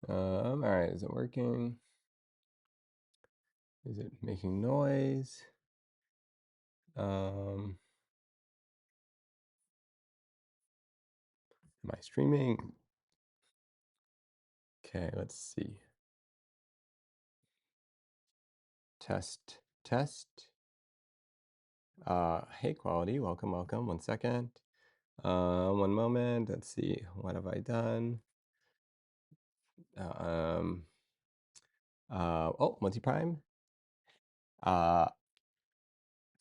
All right, is it working? Is it making noise? Am I streaming? Okay, let's see. Test, test. Hey, quality, welcome, welcome. 1 second. One moment. Let's see. What have I done? Uh, um, oh, multi-prime. Uh,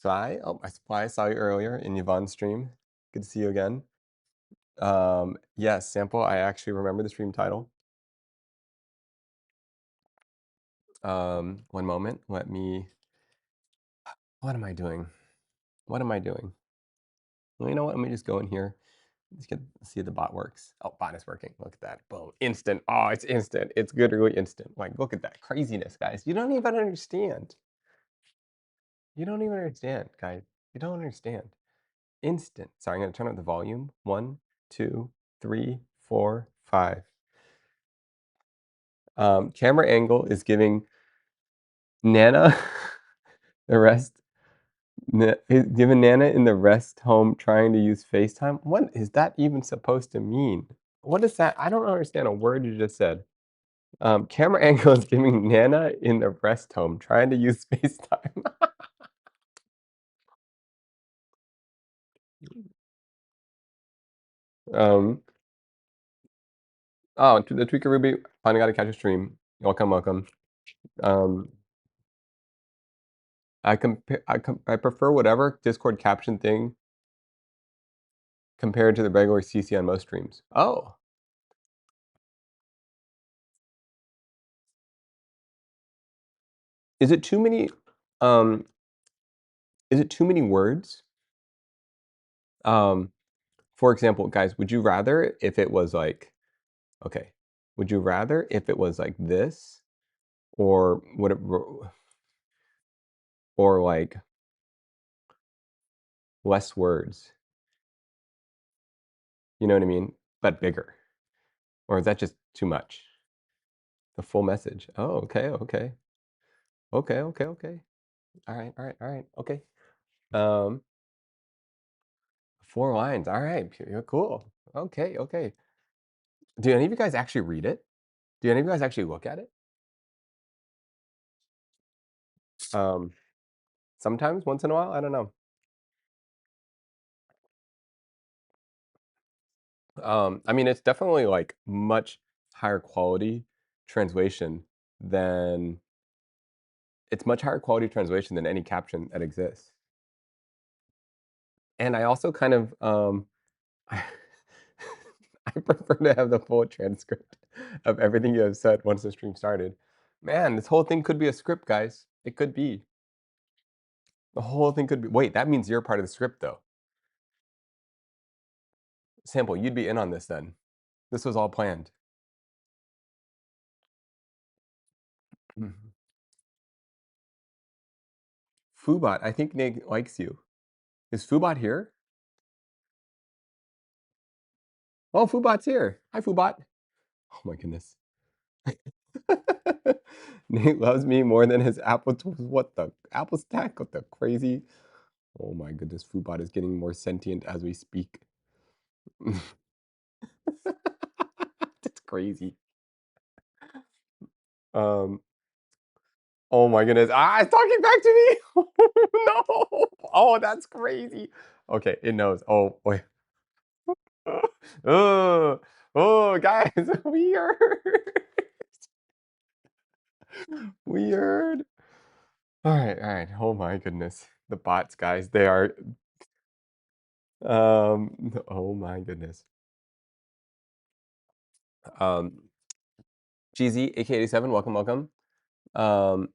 I saw you earlier in Yvonne's stream. Good to see you again. Yes, sample. I actually remember the stream title. One moment. What am I doing? What am I doing? Well, you know what? Let me just go in here. See if the bot works. Oh, bot is working. Look at that. Boom. Instant. Oh, it's instant. It's literally instant. Like, look at that craziness, guys. You don't even understand. You don't even understand, guys. You don't understand. Instant. Sorry, I'm going to turn up the volume. 1, 2, 3, 4, 5. Camera angle is giving Nana the rest. Giving Nana in the rest home trying to use FaceTime. What is that even supposed to mean? What is that? I don't understand a word you just said. Camera angle is giving Nana in the rest home trying to use FaceTime. um, oh, the Tweaker Ruby finally got to catch a stream. Welcome, welcome. Um, I prefer whatever Discord caption thing compared to the regular CC on most streams. Oh, is it too many? Um, is it too many words? For example, guys, would you rather if it was like, okay, would you rather if it was like this, or would it, or like less words? You know what I mean? But bigger. Or is that just too much? The full message. Oh, okay, okay. Okay, okay, okay. All right, all right, all right. Okay. Um, 4 lines. All right. You're cool. Okay, okay. Do any of you guys actually read it? Do any of you guys actually look at it? Um, Sometimes, once in a while, I don't know. I mean, it's definitely like much higher quality translation than it's much higher quality translation than any caption that exists. And I also kind of I I prefer to have the full transcript of everything you have said once the stream started. Man, this whole thing could be a script, guys. It could be. The whole thing could be. Wait, that means you're part of the script, though. Sample, you'd be in on this then. This was all planned. Mhm. Foobot, I think Nick likes you. Is Foobot here? Oh, Foobot's here. Hi, Foobot. Oh my goodness. Nate loves me more than his Apple tools. What the Apple stack? What the crazy? Oh my goodness, Foobot is getting more sentient as we speak. That's crazy. Um, oh my goodness. Ah, it's talking back to me. No. Oh, that's crazy. Okay, it knows. Oh, wait. Oh, oh, guys, weird. Weird. All right, all right. Oh my goodness. The bots, guys, they are oh my goodness. Um GZ AK87, welcome, welcome. Um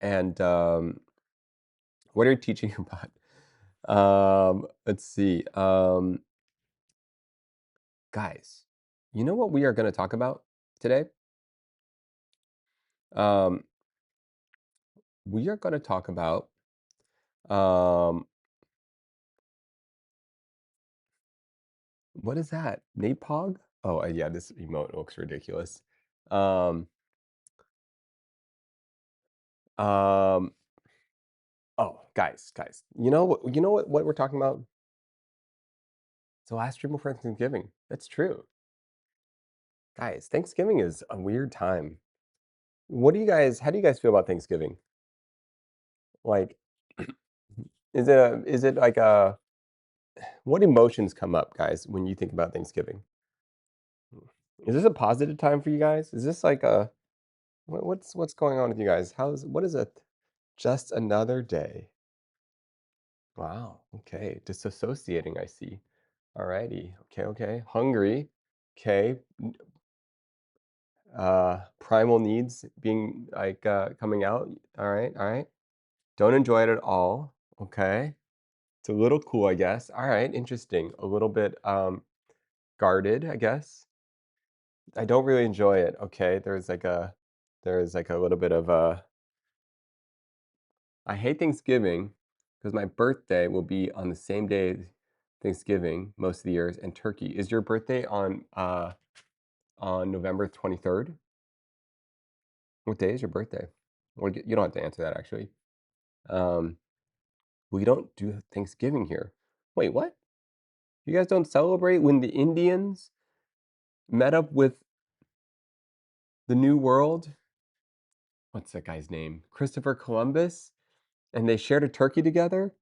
and what are you teaching about? Let's see. Guys, you know what we are going to talk about today? Um we are going to talk about um what is that? Napog? Oh, yeah, this emote looks ridiculous. Um, um, oh, guys, you know what we're talking about? It's the last stream before Thanksgiving. That's true. Guys, Thanksgiving is a weird time. How do you guys feel about Thanksgiving? Like, is it like a, what emotions come up, guys, when you think about Thanksgiving? Is this a positive time for you guys? Is this like a, what's going on with you guys? What is it? Just another day. Wow. Okay. Disassociating, I see. Alrighty. Okay, okay. Hungry. Okay. Primal needs being like coming out. All right, all right. Don't enjoy it at all. Okay. It's a little cool, I guess. All right, interesting. A little bit guarded, I guess. I don't really enjoy it. Okay. There's like a little bit of a, I hate Thanksgiving because my birthday will be on the same day as Thanksgiving most of the years, and turkey. Is your birthday on November 23rd? What day is your birthday? Well, you don't have to answer that actually. Um, we don't do Thanksgiving here. Wait, what? You guys don't celebrate when the Indians met up with the New World? What's that guy's name? Christopher Columbus? And they shared a turkey together?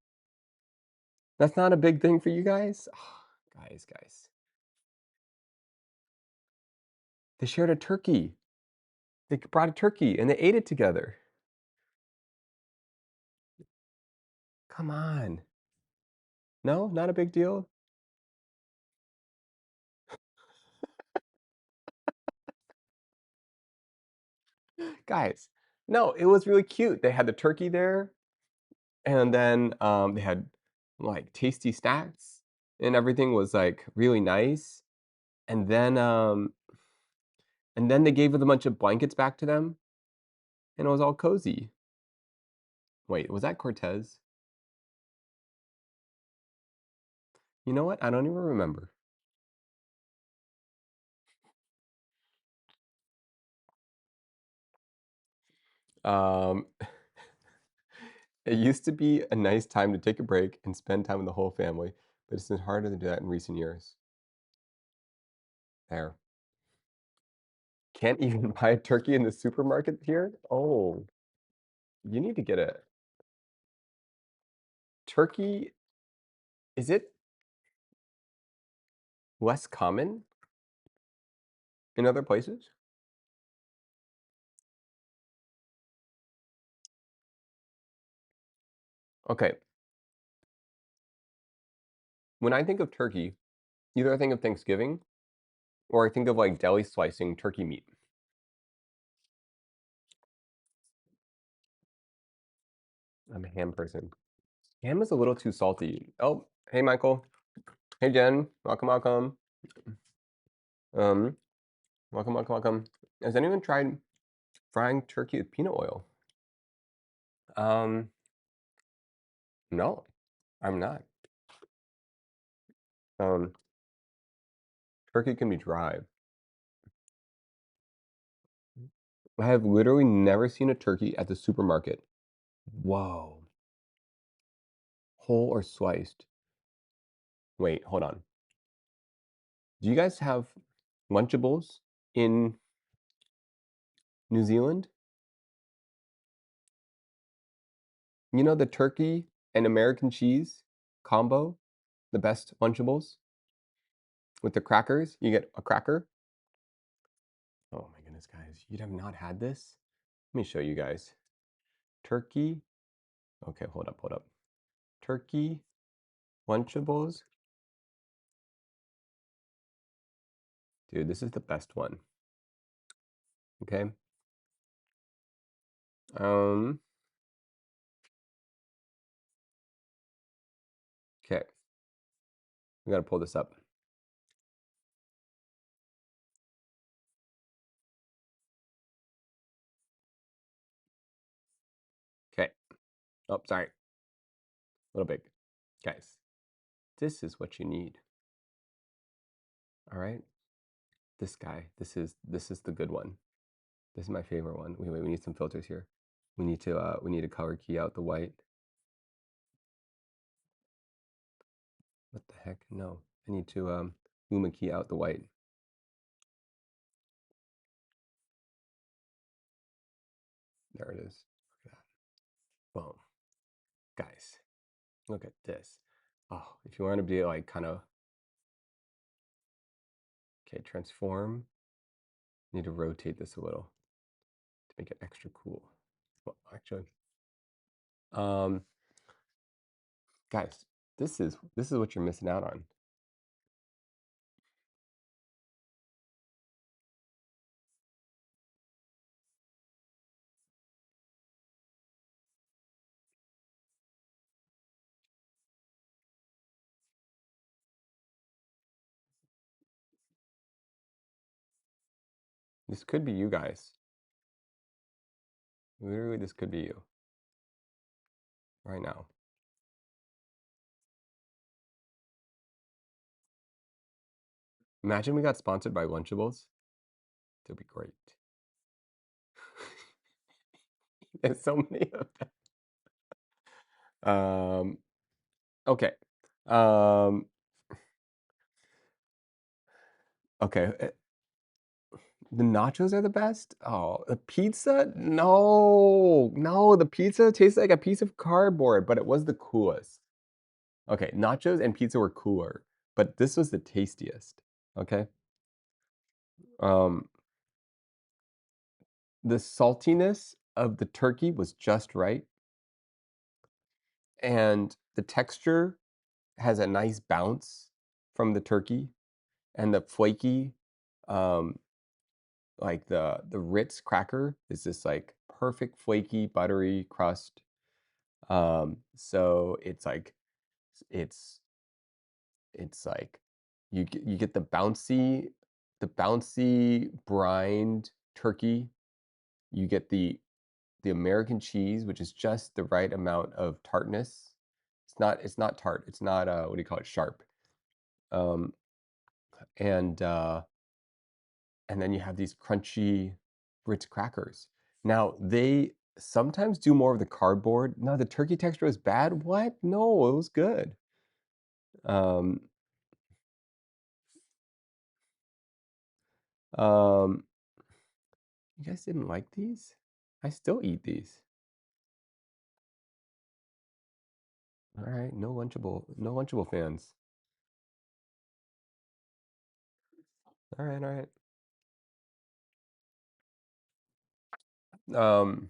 That's not a big thing for you guys? Guys. They shared a turkey. They brought a turkey and they ate it together. Come on. No, not a big deal. Guys, no, it was really cute. They had the turkey there, and then they had like tasty snacks, and everything was like really nice. And then they gave a bunch of blankets back to them, and it was all cozy. Wait, was that Cortez? You know what? I don't even remember. Um, it used to be a nice time to take a break and spend time with the whole family, but it's been harder to do that in recent years. There. Can't even buy a turkey in the supermarket here? Oh, you need to get a turkey. Is it less common in other places? Okay, when I think of turkey, either I think of Thanksgiving or I think of like deli slicing turkey meat. I'm a ham person. Ham is a little too salty. Oh, hey Michael. Hey Jen. Welcome, welcome. Um, welcome. Has anyone tried frying turkey with peanut oil? Um, no, I'm not. Um, turkey can be dry. I have literally never seen a turkey at the supermarket. Whoa. Whole or sliced? Wait, hold on. Do you guys have Lunchables in New Zealand? You know the turkey and American cheese combo? The best Lunchables with the crackers? You get a cracker. Oh my goodness, guys. You'd have not had this? Let me show you guys. Turkey. Okay, hold up. Turkey Lunchables. Dude, this is the best one. Okay. Um, okay. We gotta pull this up. Okay. Oh, sorry. A little big. Guys, this is what you need. All right. This guy. This is the good one. This is my favorite one. Wait, we need some filters here. We need to color key out the white. What the heck? No. I need to Luma key out the white. There it is. Look at that. Boom. Guys, look at this. Oh, if you want to be like kind of okay, transform. Need to rotate this a little to make it extra cool. Well, actually, um, guys, this is what you're missing out on. This could be you guys. Literally, this could be you right now. Imagine we got sponsored by Lunchables. That'd be great. There's so many of them. Okay. Um, okay. The nachos are the best? Oh, the pizza? No, no, the pizza tastes like a piece of cardboard, but it was the coolest. Okay, nachos and pizza were cooler, but this was the tastiest. Okay. Um, the saltiness of the turkey was just right, and the texture has a nice bounce from the turkey, and the flaky, um, like the Ritz cracker is this like perfect flaky buttery crust. So it's it's like you get the bouncy brined turkey. You get the American cheese, which is just the right amount of tartness. It's not tart. It's not what do you call it? Sharp. Um, and uh, and then you have these crunchy Ritz crackers. Now they sometimes do more of the cardboard. No, the turkey texture was bad. What? No, it was good. Um, um, you guys didn't like these? I still eat these. All right, no Lunchable fans. All right, all right. Um,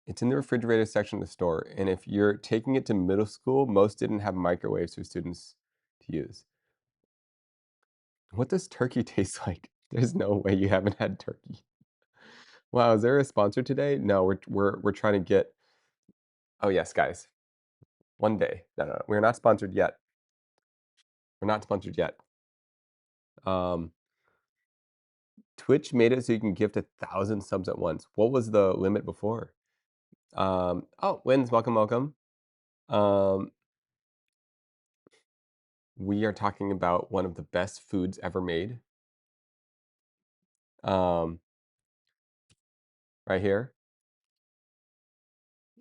it's in the refrigerator section of the store, and if you're taking it to middle school, most didn't have microwaves for students to use. What does turkey taste like? There's no way you haven't had turkey. Wow, is there a sponsor today? No, we're trying to get. Oh yes, guys. One day. No, we're not sponsored yet. We're not sponsored yet. Um, Twitch made it so you can gift 1,000 subs at once. What was the limit before? Oh, Wins, welcome, welcome. Um, we are talking about one of the best foods ever made. Um, right here.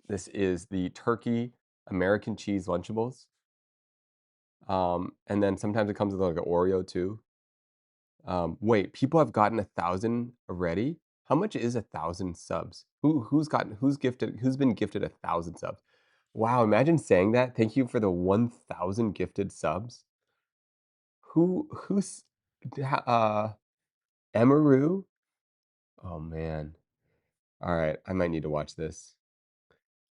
This is the turkey American cheese Lunchables. And then sometimes it comes with like an Oreo too. Wait, people have gotten 1,000 already? How much is 1,000 subs? Who's been gifted 1,000 subs? Wow, imagine saying that. Thank you for the 1,000 gifted subs. Who's Emaru? Oh man. All right, I might need to watch this.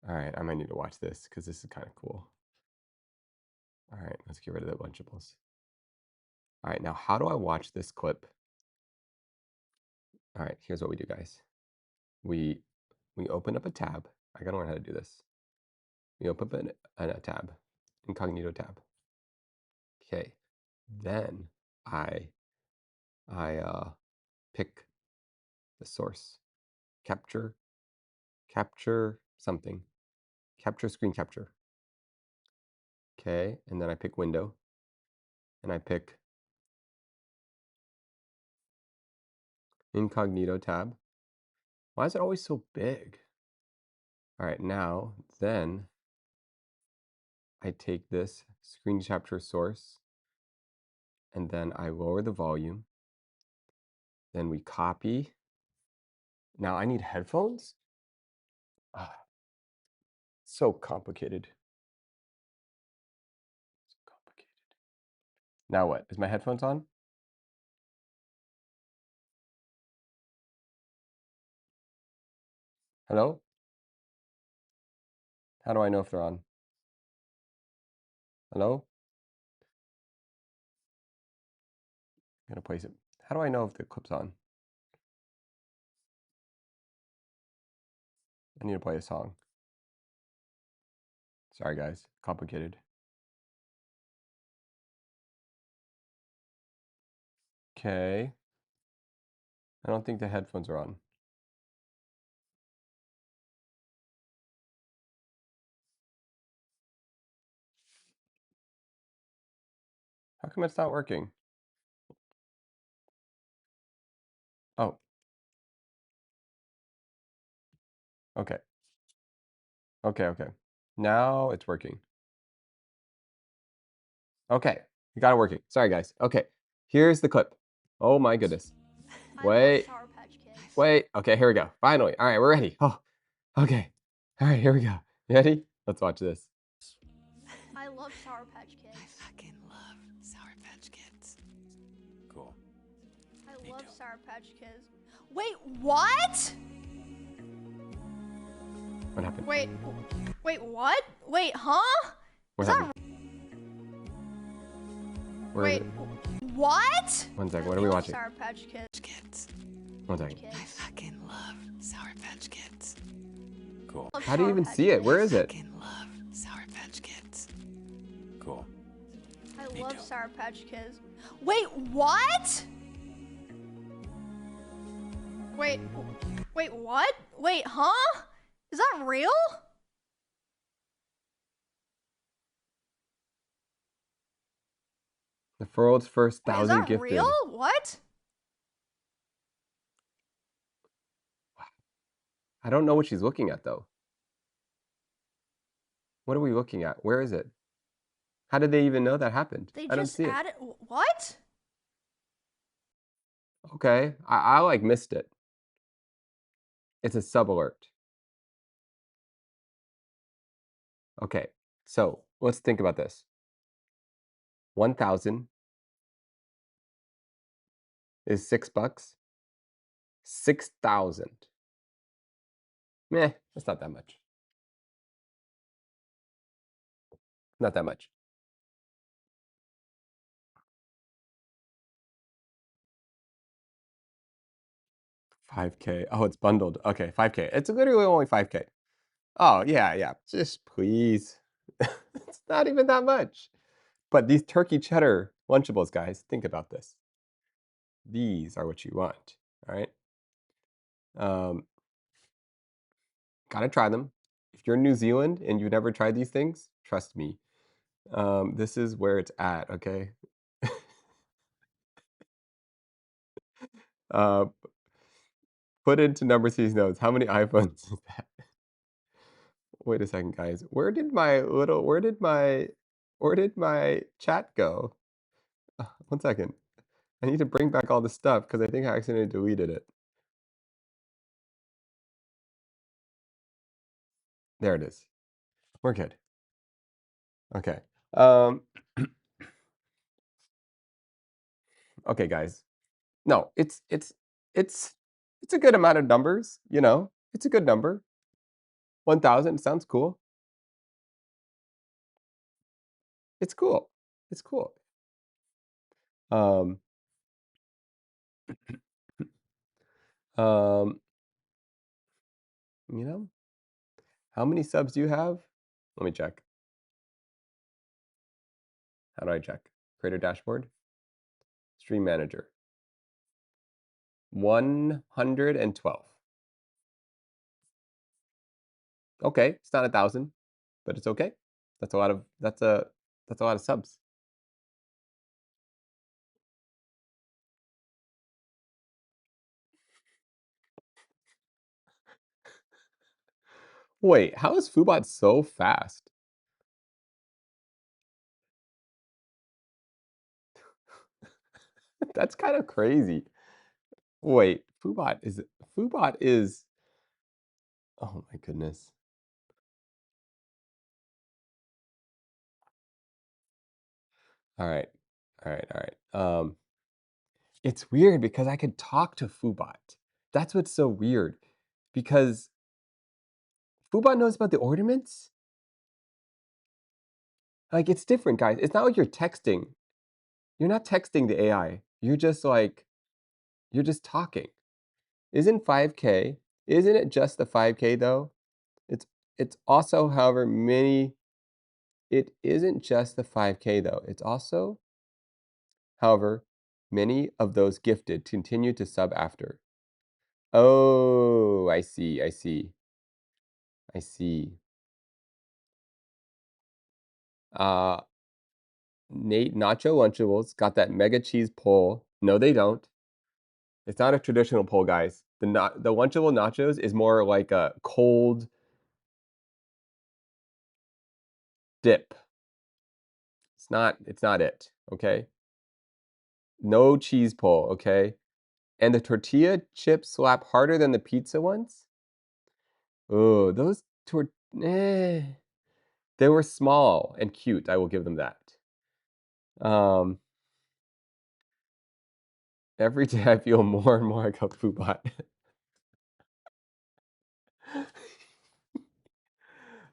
All right, I might need to watch this because this is kind of cool. All right, let's get rid of the Lunchables. All right, now how do I watch this clip? All right, here's what we do, guys. We we open up a tab. I gotta learn how to do this. We open up a tab, incognito tab. Okay, then I pick the source, capture something, capture screen capture. Okay, and then I pick window. and I pick incognito tab. Why is it always so big? All right, now, then I take this screen capture source and then I lower the volume. Then we copy. Now I need headphones? Ah, so complicated. So complicated. Now what? Is my headphones on? Hello? How do I know if they're on? Hello? I'm gonna place it. How do I know if the clip's on? I need to play a song. Sorry guys, complicated. Okay. I don't think the headphones are on. How come it's not working? Oh. Okay. Okay. Now it's working. Okay. You got it working. Sorry guys. Okay. Here's the clip. Oh my goodness. Wait. Wait. Okay, here we go. Finally. All right, we're ready. Oh, okay. All right, here we go. You ready? Let's watch this. I love Sour Patch Kids. I fucking love Sour Patch Kids. Cool. I Me love too. Sour Patch Kids. Wait, what? What happened? Wait, what? Wait, huh? What Is that happened? Where is wait, it? what? One second. What I are we love watching? Sour Patch Kids. Kids. One second. I fucking love Sour Patch Kids. Cool. Love How do you Sour even Patch see it? Kids. Where is I it? fucking love Sour Patch Kids. Cool. I Me love too. Sour Patch Kids. Wait, what? Wait, what? Wait, huh? Is that real? The world's first Wait, is 1,000 that gifted. real? What? I don't know what she's looking at though. What are we looking at? Where is it? How did they even know that happened? They I don't just see it. added what? Okay, I like missed it. It's a sub alert. Okay, so let's think about this. 1,000 is $6. 6,000. Meh, that's not that much. Not that much. $5K. Oh, it's bundled. Okay, $5K. It's literally only $5K. Oh, yeah. Just please. It's not even that much. But these turkey cheddar Lunchables, guys, think about this. These are what you want, all right? Gotta try them. If you're in New Zealand and you've never tried these things, trust me, this is where it's at, okay? Uh, put into number series notes. How many iPhones is that? Wait a second, guys. Where did my chat go? 1 second. I need to bring back all this stuff because I think I accidentally deleted it. There it is. We're good. Okay. Okay, guys. No, it's it's a good amount of numbers, you know. It's a good number. 1,000 sounds cool. It's cool. It's cool. Um, um, you know, how many subs do you have? Let me check. How do I check? Creator dashboard, stream manager. 112. Okay, it's not 1,000, but it's okay. That's a lot of subs. Wait, how is Foobot so fast? That's kind of crazy. Wait, Foobot is oh my goodness. All right. All right, all right. It's weird because I could talk to Foobot. That's what's so weird because Foobot knows about the ornaments. Like it's different, guys. It's not like you're texting. You're not texting the AI. You're just talking. Isn't 5K? Isn't it just the 5K though? It's it's also however many it isn't just the 5K though. It's also however many of those gifted continue to sub after. Oh, I see. I see. I see. Uh Nate Nacho Lunchables got that mega cheese pull. No, they don't. It's not a traditional pull, guys. The Lunchable nachos is more like a cold dip. It's not it, okay? No cheese pull, okay? And the tortilla chips slap harder than the pizza ones? Oh, those eh. They were small and cute, I will give them that. Um, every day I feel more and more like a Foodbot.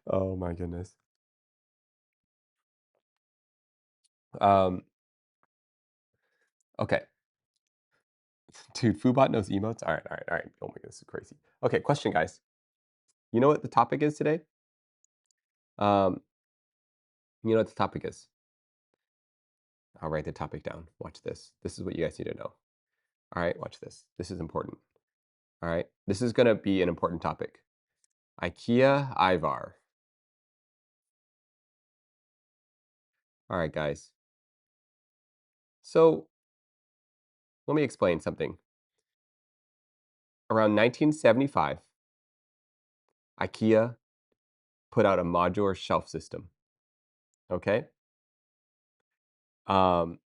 Oh my goodness. Um, okay. Dude, Foodbot knows emotes? All right, all right, all right. Oh my goodness, this is crazy. Okay, question, guys. You know what the topic is today? Um, you know what the topic is? I'll write the topic down. Watch this. This is what you guys need to know. All right, watch this. This is important. All right, this is going to be an important topic. IKEA Ivar. All right, guys. So let me explain something. Around 1975, IKEA put out a modular shelf system. Okay. Um,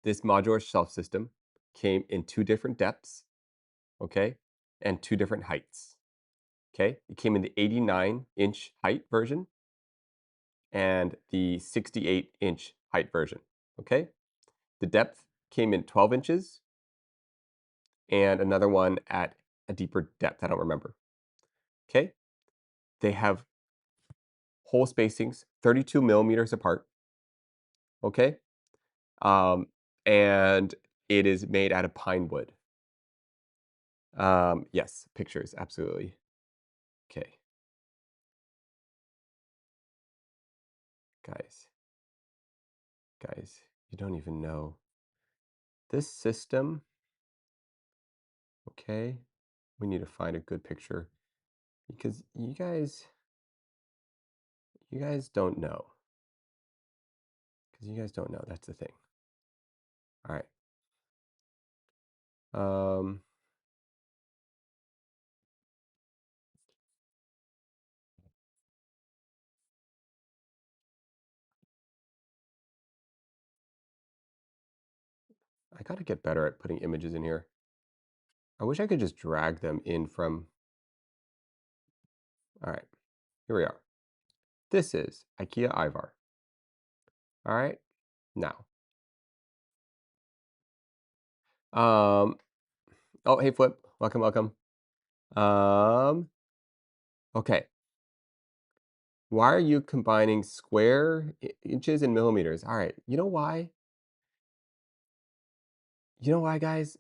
this modular shelf system came in two different depths. Okay, and two different heights. Okay, it came in the 89-inch height version and the 68-inch height version. Okay, the depth came in 12 inches and another one at a deeper depth. I don't remember. Okay, they have hole spacings 32 millimeters apart. Okay, um, and it is made out of pine wood. Yes, pictures, absolutely. Okay, guys, guys, you don't even know this system. Okay, we need to find a good picture because you guys don't know. Because you guys don't know. That's the thing. All right. Um, I got to get better at putting images in here. I wish I could just drag them in from. All right, here we are. This is IKEA Ivar. All right, now. Um, oh, hey, Flip. Welcome, welcome. Um, okay. Why are you combining square inches and millimeters? All right, you know why? You know why, guys?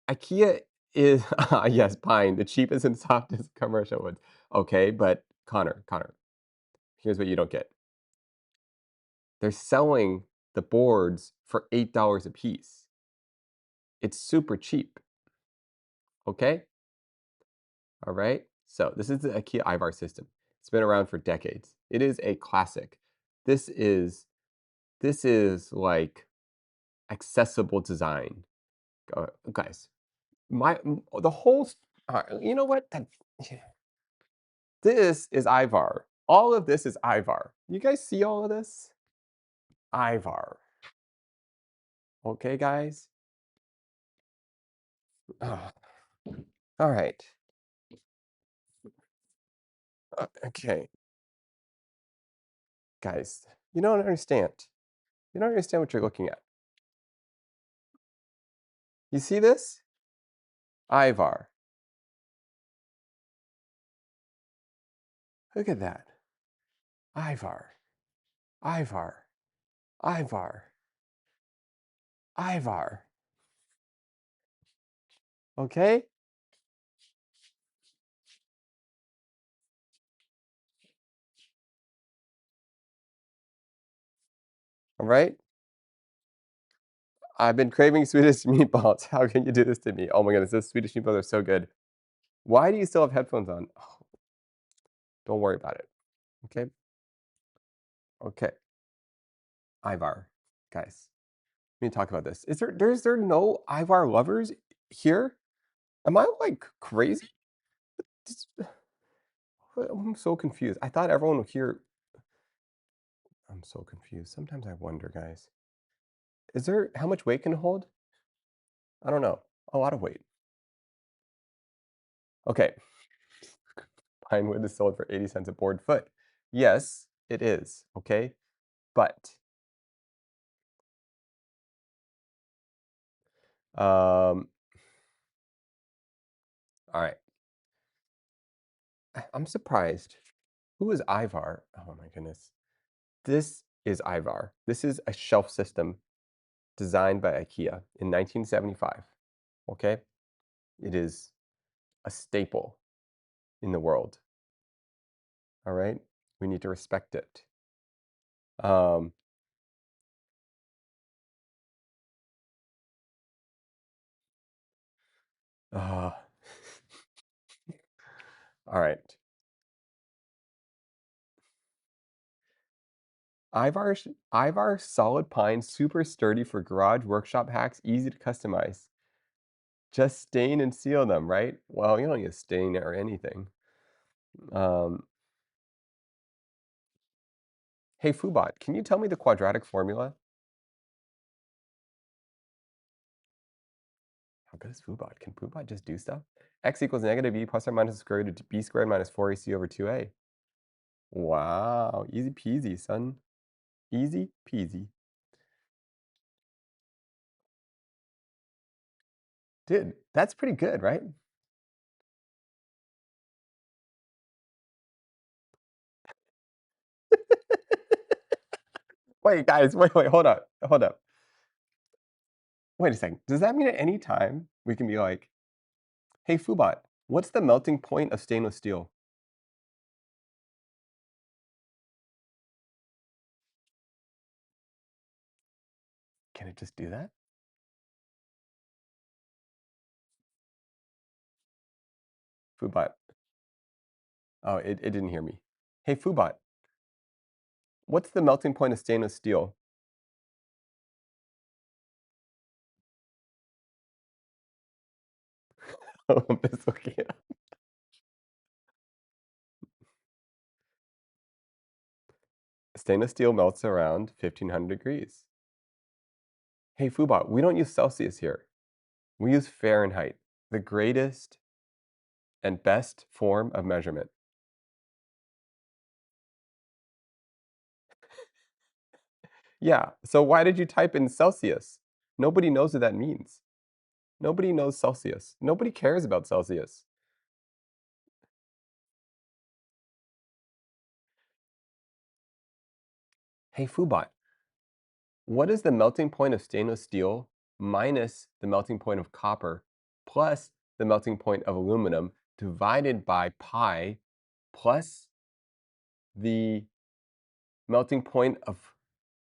IKEA is yes, pine, the cheapest and softest commercial wood. Okay, but Connor, here's what you don't get. They're selling the boards for $8 a piece. It's super cheap. Okay? All right? So this is the IKEA Ivar system. It's been around for decades. It is a classic. This is like accessible design. Guys, the whole you know what? This is Ivar. All of this is Ivar. You guys see all of this? Ivar. Okay, guys? Oh, all right. Okay, guys, you don't understand. You don't understand what you're looking at. You see this? Ivar. Look at that. Ivar. Ivar. Ivar. Ivar. Okay? All right? I've been craving Swedish meatballs. How can you do this to me? Oh my goodness, those Swedish meatballs are so good. Why do you still have headphones on? Oh, don't worry about it. Okay? Okay. Ivar. Guys, let me talk about this. Is there no Ivar lovers here? Am I like crazy? Just- I'm so confused. I thought everyone here. I'm so confused. Sometimes I wonder, guys. Is there how much weight can it hold? I don't know. A lot of weight. Okay. Pine wood is sold for 80 cents a board foot. Yes, it is. Okay. But all right. I'm surprised. Who is Ivar? Oh my goodness. This is Ivar. This is a shelf system designed by IKEA in 1975. Okay? It is a staple in the world. All right? We need to respect it. Um, uh, all right. Ivar solid pine, super sturdy for garage workshop hacks, easy to customize. Just stain and seal them, right? Well, you don't need to stain or anything. Um, hey, Foobot, can you tell me the quadratic formula? How good is Foobot? Can Foobot just do stuff? X equals negative e plus or minus the square root of b squared minus 4ac over 2a. Wow, easy peasy, son. Easy peasy. Dude, that's pretty good, right? Wait, guys, wait, hold up, hold up. Wait a second. Does that mean at any time we can be like, hey, Foobot, what's the melting point of stainless steel? Can it just do that? Foobot. Oh, it didn't hear me. Hey, Foobot, what's the melting point of stainless steel? Oh, it's okay. Stainless steel melts around 1500 degrees. Hey, Foobot, we don't use Celsius here. We use Fahrenheit, the greatest and best form of measurement. Yeah, so why did you type in Celsius? Nobody knows what that means. Nobody knows Celsius. Nobody cares about Celsius. Hey, Foobot, what is the melting point of stainless steel minus the melting point of copper plus the melting point of aluminum divided by pi plus the melting point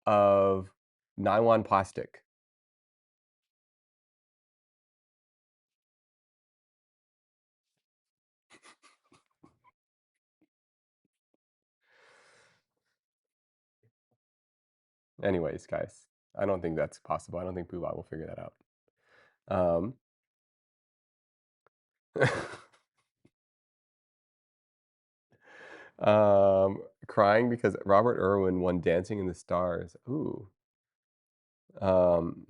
of nylon plastic? Anyways, guys, I don't think that's possible. I don't think Poobah will figure that out. Um, Crying because Robert Irwin won Dancing in the Stars. Ooh. Um,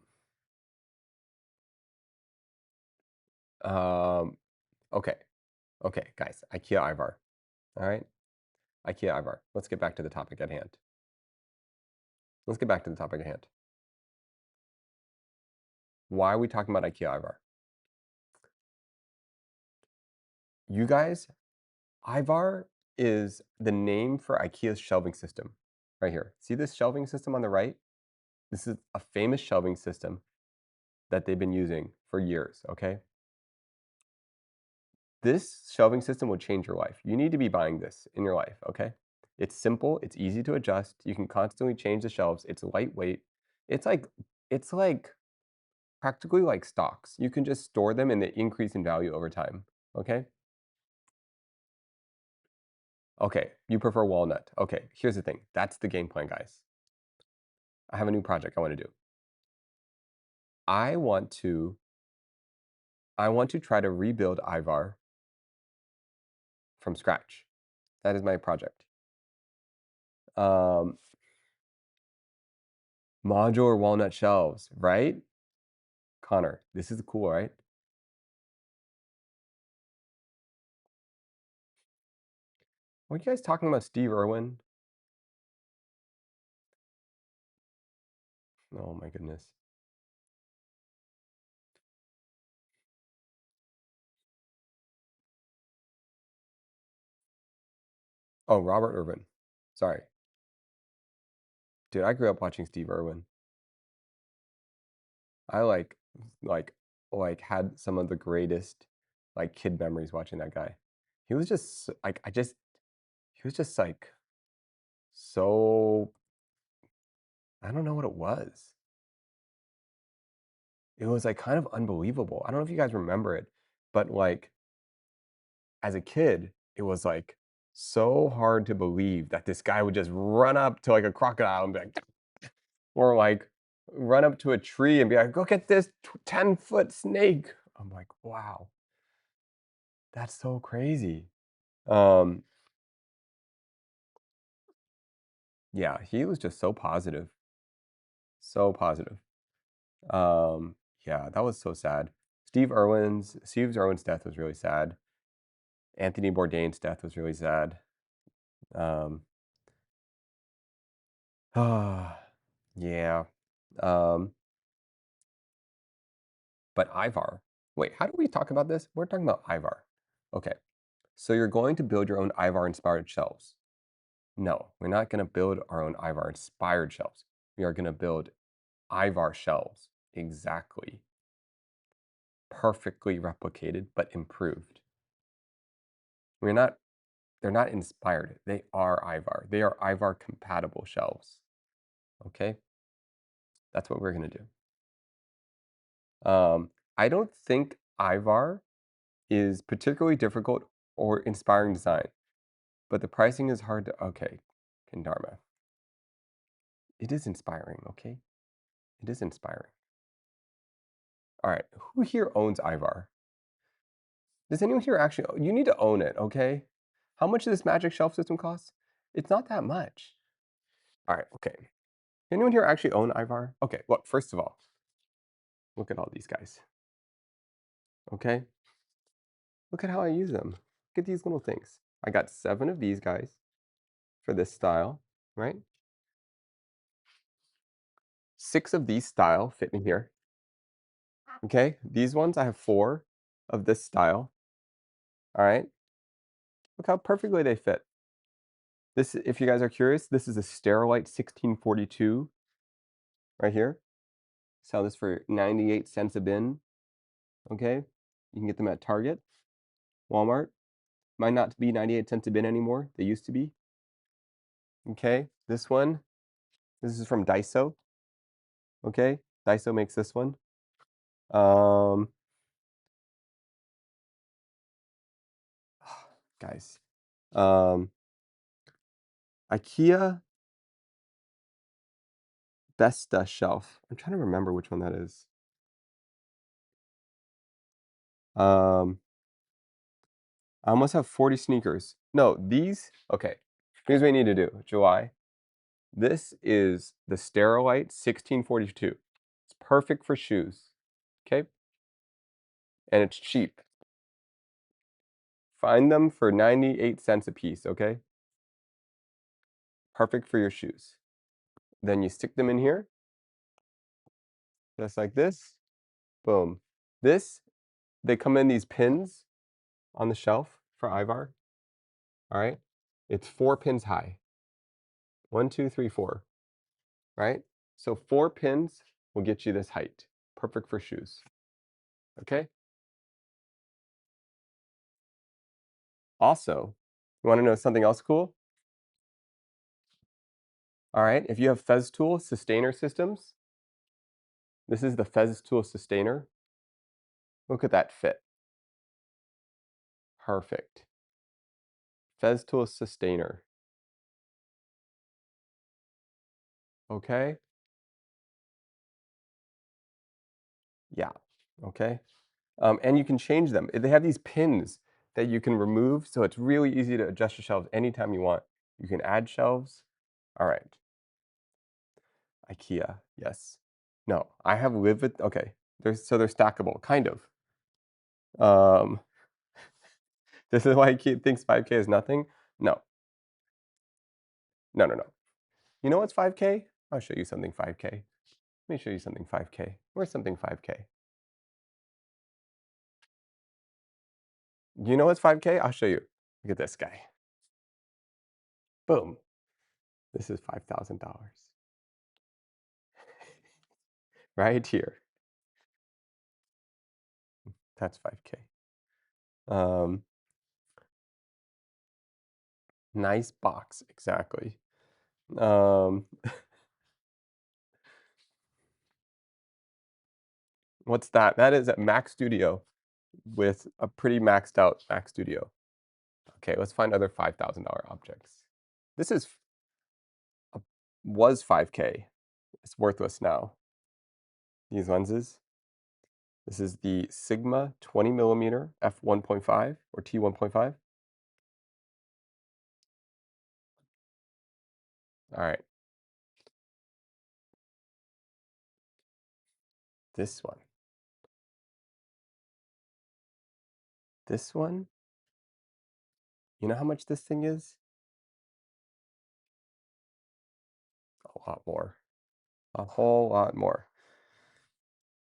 um, okay. Okay, guys. IKEA Ivar. All right. IKEA Ivar. Let's get back to the topic at hand. Let's get back to the topic at hand. Why are we talking about IKEA Ivar? You guys, Ivar is the name for IKEA's shelving system right here. See this shelving system on the right? This is a famous shelving system that they've been using for years, okay? This shelving system will change your life. You need to be buying this in your life, okay? It's simple, it's easy to adjust. You can constantly change the shelves. It's lightweight. It's like it's like practically like stocks. You can just store them and they increase in value over time, okay? Okay, you prefer walnut. Okay, here's the thing. That's the game plan, guys. I have a new project I want to do. I want to I want to try to rebuild Ivar from scratch. That is my project. Um, Modular walnut shelves, right? Connor, this is cool, right? What are you guys talking about, Steve Irwin? Oh my goodness. Oh, Robert Irwin. Sorry. Dude, I grew up watching Steve Irwin. I like had some of the greatest like kid memories watching that guy. He was just like he was just like so I don't know what it was. It was like kind of unbelievable. I don't know if you guys remember it, but like as a kid, it was like so hard to believe that this guy would just run up to like a crocodile and be like, or like run up to a tree and be like, go get this 10-foot snake. I'm like, wow, that's so crazy. Um, yeah, he was just so positive, so positive. Yeah, that was so sad. Steve Irwin's death was really sad. Anthony Bourdain's death was really sad. Um, yeah. Um, but Ivar. Wait, how do we talk about this? We're talking about Ivar. Okay. So you're going to build your own Ivar inspired shelves. No, we're not going to build our own Ivar inspired shelves. We are going to build Ivar shelves. Exactly. Perfectly replicated, but improved. We're not, they're not inspired. They are Ivar. They are Ivar compatible shelves. Okay? That's what we're going to do. I don't think Ivar is particularly difficult or inspiring design, but the pricing is hard to. Okay, Kendama. It is inspiring, okay? It is inspiring. All right, who here owns Ivar? Does anyone here actually? You need to own it, okay? How much does this magic shelf system cost? It's not that much. All right, okay. Anyone here actually own Ivar? Okay, look, first of all, look at all these guys, okay? Look at how I use them. Look at these little things. I got 7 of these guys for this style, right? 6 of these style fit in here. Okay, these ones I have 4 of this style. All right, look how perfectly they fit. This, if you guys are curious, this is a Sterilite 1642 right here. Sell this for 98 cents a bin. Okay, you can get them at Target, Walmart. Might not be 98 cents a bin anymore. They used to be. Okay, this one, this is from Daiso. Okay, Daiso makes this one. Um, guys, IKEA Besta shelf. I'm trying to remember which one that is. I almost have 40 sneakers. No, these. Okay. Here's what you need to do, July. This is the Sterilite 1642. It's perfect for shoes. Okay, and it's cheap. Find them for 98 cents a piece. Okay, perfect for your shoes. Then you stick them in here, just like this. Boom. This, they come in these pins on the shelf for Ivar. All right. It's 4 pins high. 1, 2, 3, 4. Right? So 4 pins will get you this height. Perfect for shoes. Okay? Also, you want to know something else cool? All right. If you have Festool sustainer systems, this is the Festool sustainer. Look at that fit. Perfect. Festool sustainer. Okay? Yeah. Okay? And you can change them. They have these pins that you can remove, so it's really easy to adjust your shelves anytime you want. You can add shelves. All right. IKEA, yes. No, I have lived with, okay. They're stackable, kind of. Um, this is why IKEA thinks 5K is nothing. No, no, no, no. You know what's 5K? I'll show you something 5K. Let me show you something 5K. Where's something 5K? You know what's 5K? I'll show you. Look at this guy. Boom. This is $5,000. Right here. That's 5K. Um, nice box, exactly. What's that? That is at Mac Studio with a pretty maxed out Mac Studio. Okay, let's find other $5,000 objects. This is was 5K. It's worthless now. These lenses. This is the Sigma 20mm f1.5 or t1.5. All right. This one. This one. You know how much this thing is? A lot more. A whole lot more.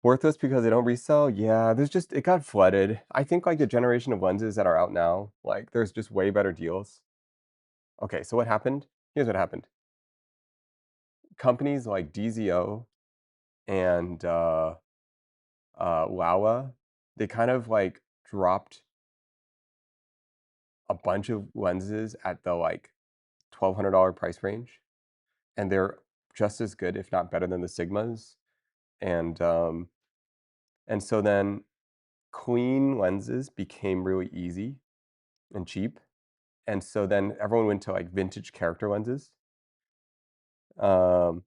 Worthless because they don't resell? Yeah, it got flooded. I think like the generation of lenses that are out now, like there's just way better deals. Okay, so what happened? Here's what happened. Companies like DZO and Laowa, they kind of like dropped a bunch of lenses at the like $1,200 price range, and they're just as good, if not better, than the Sigmas. And and so then clean lenses became really easy and cheap, and so then everyone went to like vintage character lenses. Um,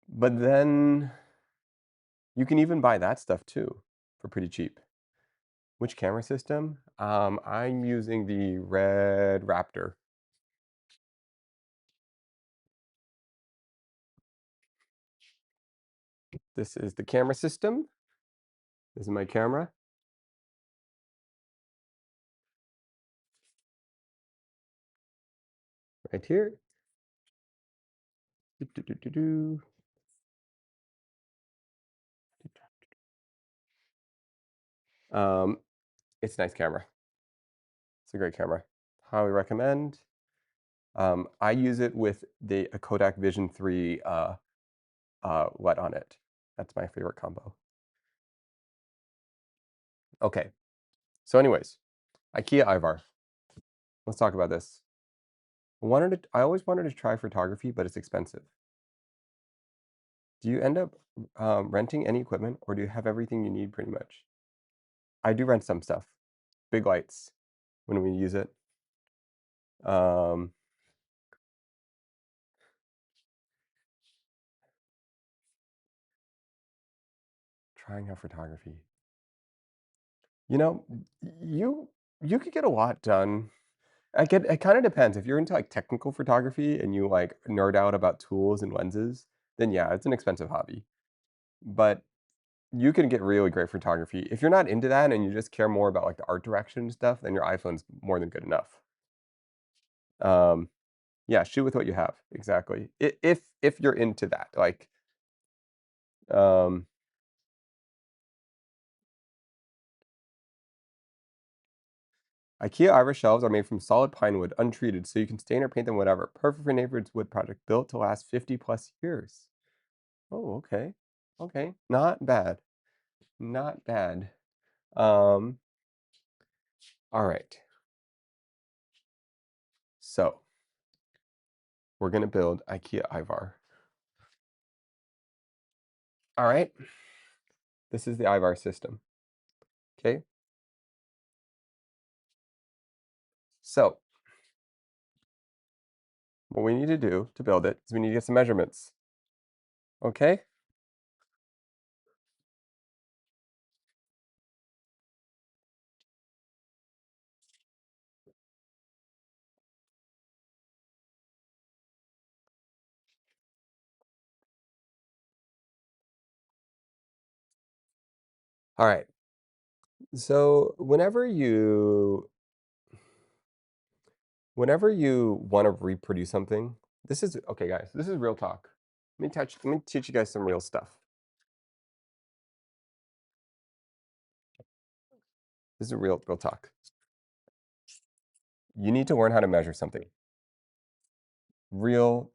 but then you can even buy that stuff too for pretty cheap. Which camera system? I'm using the Red Raptor. This is the camera system. This is my camera. Right here. Do, do, do, do, do. It's a nice camera. It's a great camera. Highly recommend. I use it with the Kodak Vision 3 LUT on it. That's my favorite combo. Okay. So anyways, IKEA Ivar. Let's talk about this. I always wanted to try photography, but it's expensive. Do you end up renting any equipment, or do you have everything you need pretty much? I do rent some stuff. Big lights when we use it. Um, trying out photography. You know, you could get a lot done. It kind of depends. If you're into like technical photography and you like nerd out about tools and lenses, then yeah, it's an expensive hobby. But you can get really great photography. If you're not into that and you just care more about like the art direction and stuff, then your iPhone's more than good enough. Um, yeah, shoot with what you have. Exactly. If you're into that, like, um, IKEA Ivar shelves are made from solid pine wood, untreated, so you can stain or paint them whatever. Perfect for neighborhood's wood project, built to last 50 plus years. Oh, okay. Okay. Not bad. Not bad. Um, all right. So we're gonna build IKEA Ivar. All right. This is the Ivar system. Okay. So what we need to do to build it is we need to get some measurements. Okay. All right. So whenever you want to reproduce something, this is okay, guys. This is real talk. Let me teach you guys some real stuff. This is real talk. You need to learn how to measure something. Real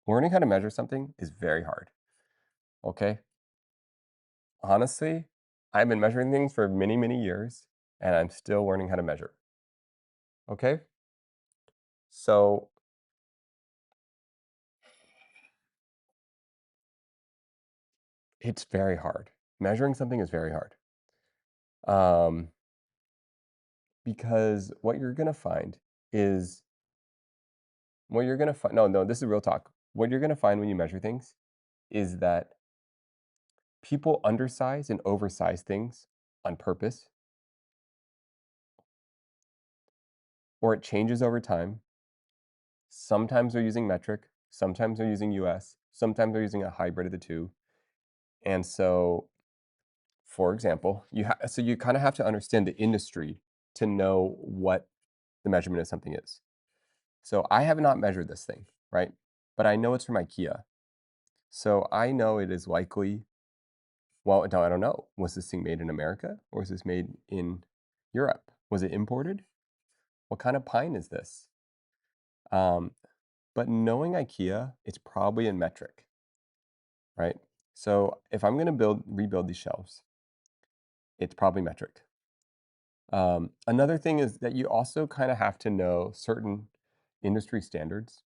Learning how to measure something is very hard. Okay? Honestly, I've been measuring things for many, many years, and I'm still learning how to measure. Okay? So it's very hard. Measuring something is very hard. Um, because what you're gonna find is what you're gonna find. No, no, this is real talk. What you're gonna find when you measure things is that people undersize and oversize things on purpose, or it changes over time. Sometimes they're using metric, sometimes they're using US, sometimes they're using a hybrid of the two. And so, for example, you kind of have to understand the industry to know what the measurement of something is. So I have not measured this thing, right? But I know it's from IKEA. So I know it is likely, well, no, I don't know. Was this thing made in America or was this made in Europe? Was it imported? What kind of pine is this? Um, but knowing IKEA, it's probably in metric, right? So if I'm going to rebuild these shelves, it's probably metric. Another thing is that you also kind of have to know certain industry standards.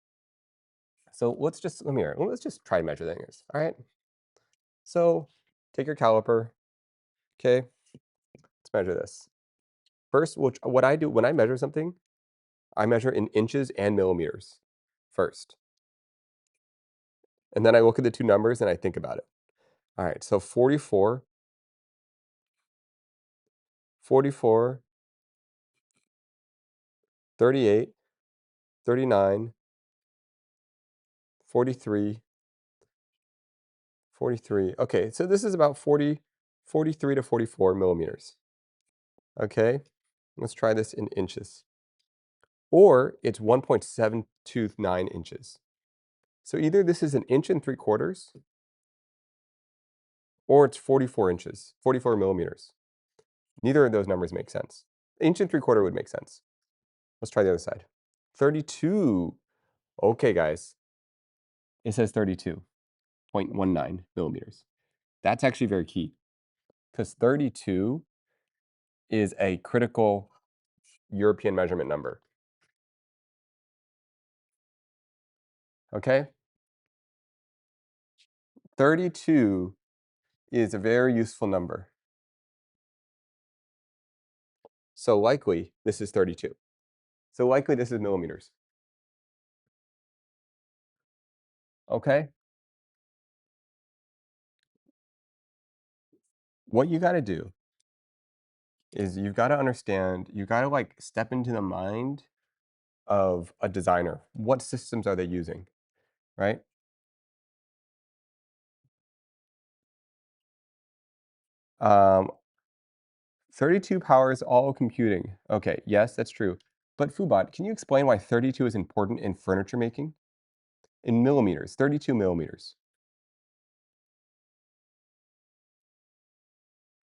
So let's just try to measure things. All right. So take your caliper. Okay. Let's measure this. First, what I do when I measure something, I measure in inches and millimeters first. And then I look at the two numbers and I think about it. All right. So 44, 44, 38, 39, 43, 43. Okay, so this is about 43 to 44 millimeters. Okay, let's try this in inches. Or it's 1.729 inches. So either this is an inch and 3/4, or it's 44 inches, 44 millimeters. Neither of those numbers make sense. Inch and 3/4 would make sense. Let's try the other side. 32. Okay, guys. It says 32.19 millimeters. That's actually very key because 32 is a critical European measurement number. Okay? 32 is a very useful number. So likely this is 32. So likely this is millimeters. Okay? What you got to do is you've got to understand, you got to like step into the mind of a designer. What systems are they using, right? Um, 32 powers all computing. Okay, yes, that's true. But Fubot, can you explain why 32 is important in furniture making? In millimeters, 32 millimeters.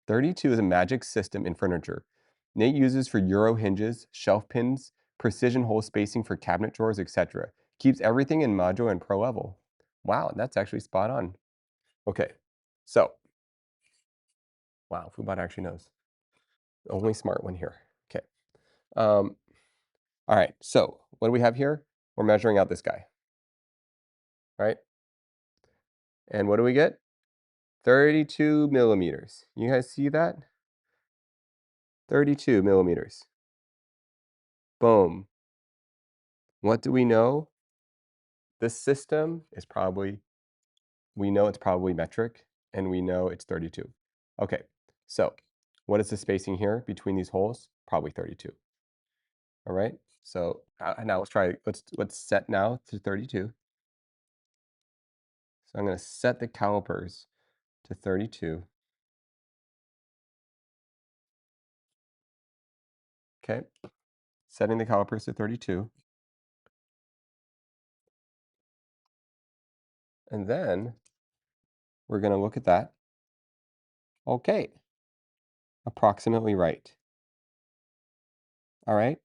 32 is a magic system in furniture. Nate uses for Euro hinges, shelf pins, precision hole spacing for cabinet drawers, etc. Keeps everything in modular and pro level. Wow, that's actually spot on. Okay, so, wow, Fubot actually knows. Only smart one here. Okay. Um, all right, so what do we have here? We're measuring out this guy, right? And what do we get? 32 millimeters. You guys see that? 32 millimeters. Boom. What do we know? This system is probably, we know it's probably metric, and we know it's 32. Okay, so what is the spacing here between these holes? Probably 32. All right, so now let's try, let's set now to 32. So I'm going to set the calipers to 32. Okay, setting the calipers to 32. And then we're going to look at that. Okay, approximately right. All right,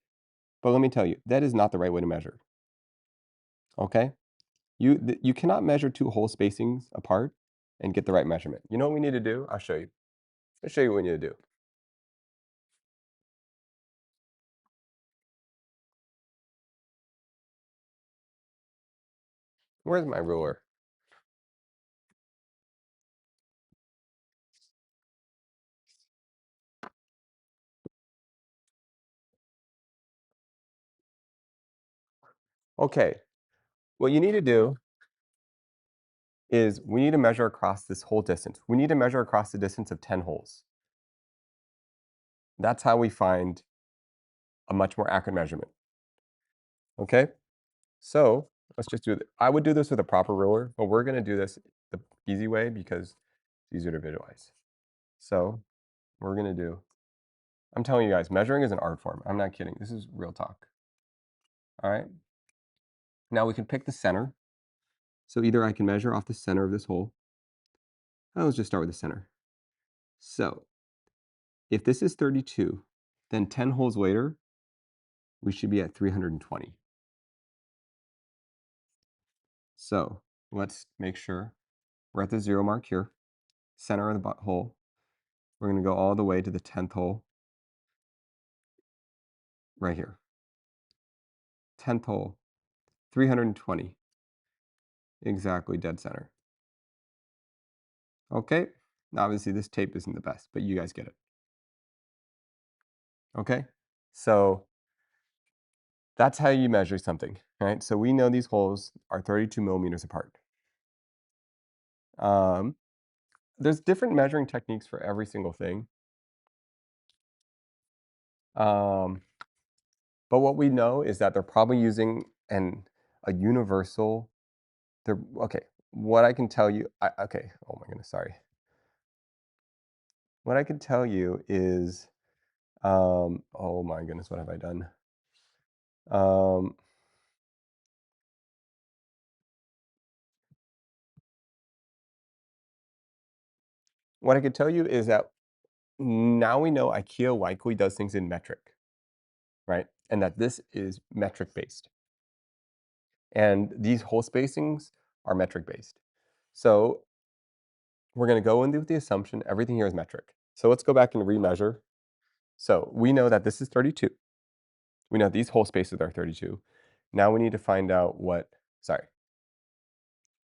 but let me tell you, that is not the right way to measure. Okay, you cannot measure two hole spacings apart and get the right measurement. You know what we need to do? I'll show you. I'll show you what we need to do. Where's my ruler? Okay, what you need to do is we need to measure across this whole distance. We need to measure across the distance of 10 holes. That's how we find a much more accurate measurement. Okay, so let's just do it. I would do this with a proper ruler, but we're going to do this the easy way because it's easier to visualize. So we're going to do, I'm telling you guys, measuring is an art form. I'm not kidding. This is real talk. All right. Now we can pick the center. So either I can measure off the center of this hole. Let's just start with the center. So if this is 32, then 10 holes later, we should be at 320. So let's make sure we're at the 0 mark here, center of the hole. We're going to go all the way to the 10th hole right here. 10th hole, 320. Exactly dead center. Okay, now obviously this tape isn't the best, but you guys get it. Okay, so that's how you measure something, right? So we know these holes are 32 millimeters apart. There's different measuring techniques for every single thing. But what we know is that they're probably using a universal, okay, what I can tell you, okay, oh my goodness, sorry. What I can tell you is, oh my goodness, what have I done? Um, what I could tell you is that now we know IKEA likely does things in metric, right? And that this is metric based. And these hole spacings are metric based. So we're going to go into the assumption everything here is metric. So let's go back and remeasure. So we know that this is 32. We know these hole spaces are 32. Now we need to find out what, sorry.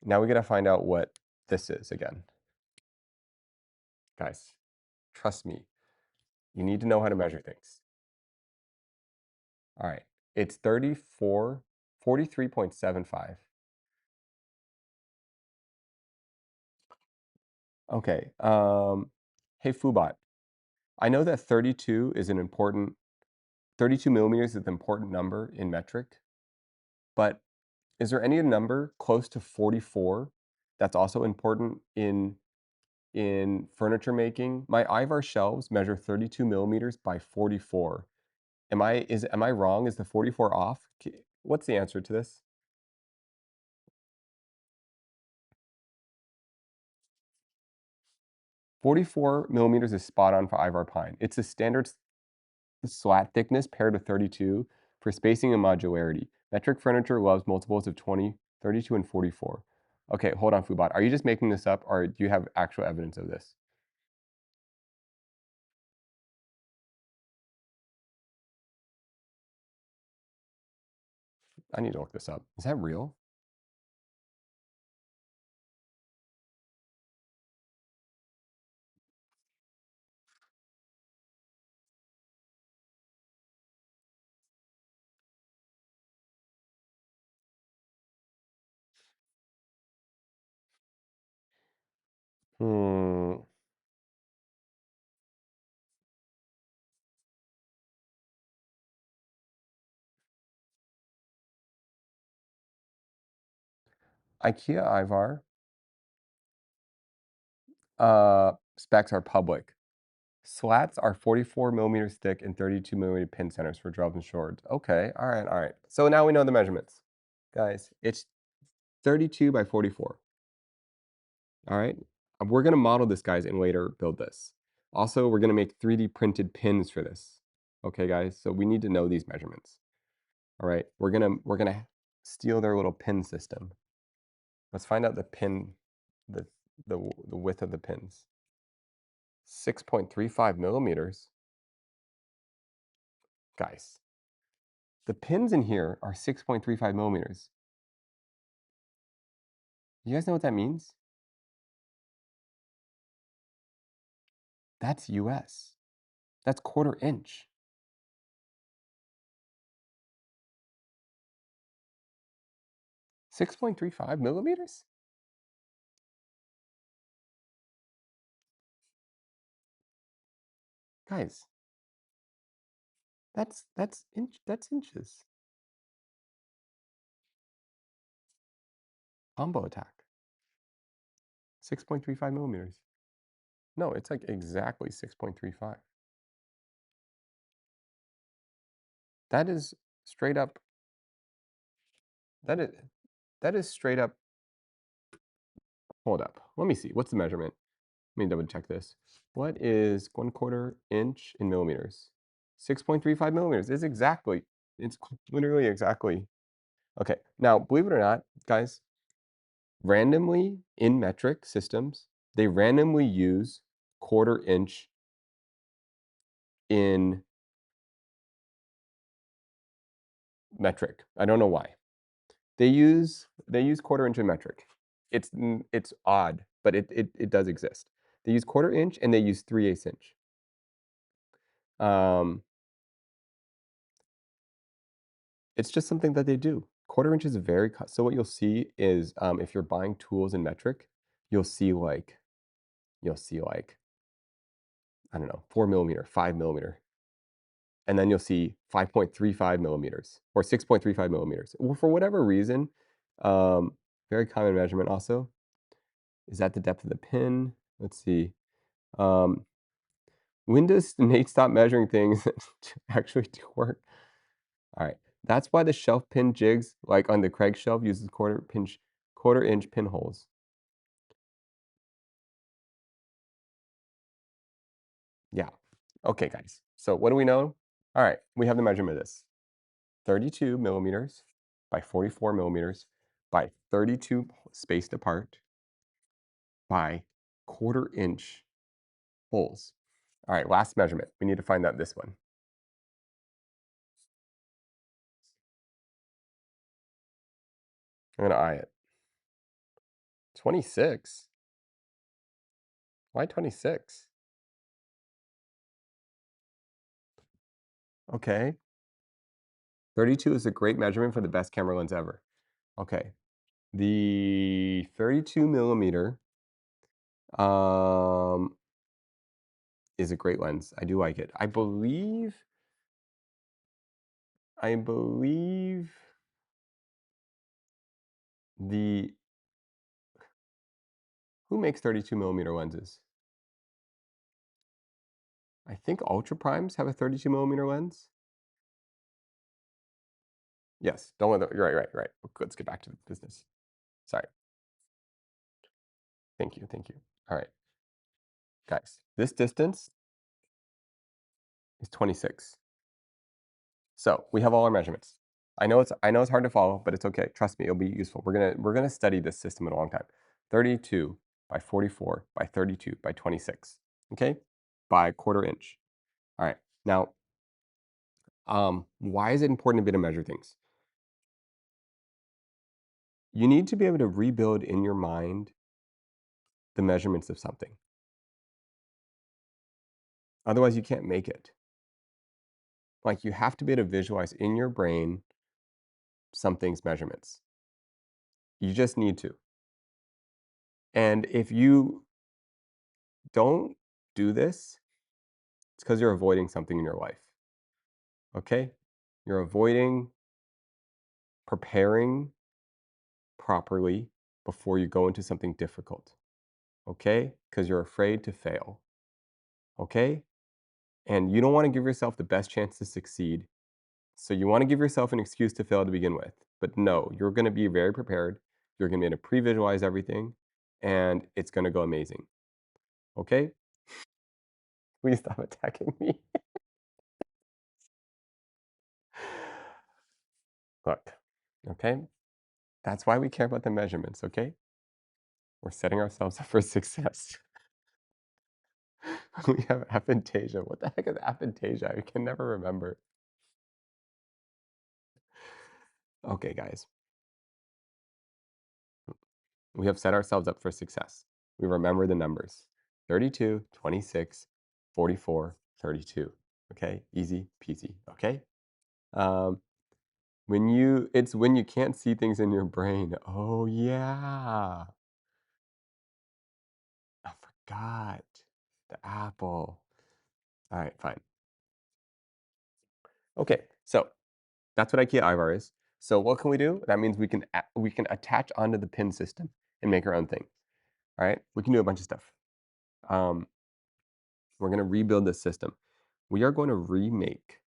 Now we got to find out what this is again. Guys, trust me, you need to know how to measure things. All right, it's 43.75. Okay, hey Fubot, I know that 32 is an important 32 millimeters is an important number in metric, but is there any number close to 44 that's also important in furniture making? My ivar shelves measure 32 millimeters by 44. Am I wrong? Is the 44 off? What's the answer to this? 44 millimeters is spot on for ivar pine. It's a standard slat thickness paired with 32 for spacing and modularity. Metric furniture loves multiples of 20, 32, and 44. Okay, hold on, Fubot. Are you just making this up, or do you have actual evidence of this? I need to look this up. Is that real? Hmm. IKEA ivar specs are public. Slats are 44 millimeters thick and 32 millimeter pin centers for drums and shorts. Okay, all right, all right. So now we know the measurements. Guys, it's 32 by 44. All right. We're going to model this, guys, and later build this. Also, we're going to make 3D printed pins for this. Okay, guys. So we need to know these measurements. All right. We're gonna steal their little pin system. Let's find out the pin, the the width of the pins. 6.35 millimeters. Guys, the pins in here are 6.35 millimeters. You guys know what that means? That's US. That's quarter inch. 6.35 millimeters? Guys, that's inches. Combo attack. 6.35 millimeters. No, it's like exactly 6.35. That is straight up. That is that is straight up. Hold up. Let me see. What's the measurement? Let me double check this. What is 1/4 inch in millimeters? 6.35 millimeters. It's exactly. It's literally exactly. Okay. Now, believe it or not, guys, randomly in metric systems, they randomly use quarter inch in metric. I don't know why. They use quarter inch in metric. It's odd, but it does exist. They use quarter inch and they use 3/8 inch. Um, it's just something that they do. Quarter inch is very so what you'll see is if you're buying tools in metric, you'll see like you'll see like I don't know 4 millimeter, 5 millimeter, and then you'll see 5.35 millimeters or 6.35 millimeters. Well, for whatever reason, very common measurement also. Is that the depth of the pin? Let's see. Um, when does Nate stop measuring things to actually do work? All right. That's why the shelf pin jigs, like on the Craig shelf, uses quarter inch pinholes. Yeah. Okay, guys. So what do we know? All right. We have the measurement of this. 32 millimeters by 44 millimeters by 32 spaced apart by quarter inch holes. All right, last measurement. We need to find out this one. I'm going to eye it. 26? Why 26? Okay. 32 is a great measurement for the best camera lens ever. Okay. The 32 millimeter um, is a great lens. I do like it. I believe the who makes 32 millimeter lenses? I think Ultra Primes have a 32 millimeter lens. Yes, don't let that. You're right. Let's get back to the business. Sorry. Thank you. All right, guys, this distance is 26. So we have all our measurements. I know it's hard to follow, but it's okay. Trust me, it'll be useful. We're gonna study this system in a long time. 32 by 44 by 32 by 26. Okay, by a quarter inch. All right. Now, why is it important to be able to measure things? You need to be able to rebuild in your mind the measurements of something. Otherwise, you can't make it. Like, you have to be able to visualize in your brain something's measurements. You just need to. And if you don't do this, it's because you're avoiding something in your life. Okay? You're avoiding preparing properly before you go into something difficult. Okay? Because you're afraid to fail. Okay? And you don't want to give yourself the best chance to succeed. So you want to give yourself an excuse to fail to begin with. But no, you're going to be very prepared. You're going to be able to pre-visualize everything, and it's going to go amazing. Okay? Please stop attacking me. Look, okay? That's why we care about the measurements, okay? We're setting ourselves up for success. We have aphantasia. What the heck is aphantasia? I can never remember. Okay, guys. We have set ourselves up for success. We remember the numbers. 32, 26, 44, 32. Okay? Easy peasy, okay? It's when you can't see things in your brain. Oh, yeah. I forgot. The apple. All right, fine. Okay, so that's what IKEA Ivar is. So what can we do? That means we can attach onto the pin system and make our own thing. All right, we can do a bunch of stuff. We're going to rebuild this system. We are going to remake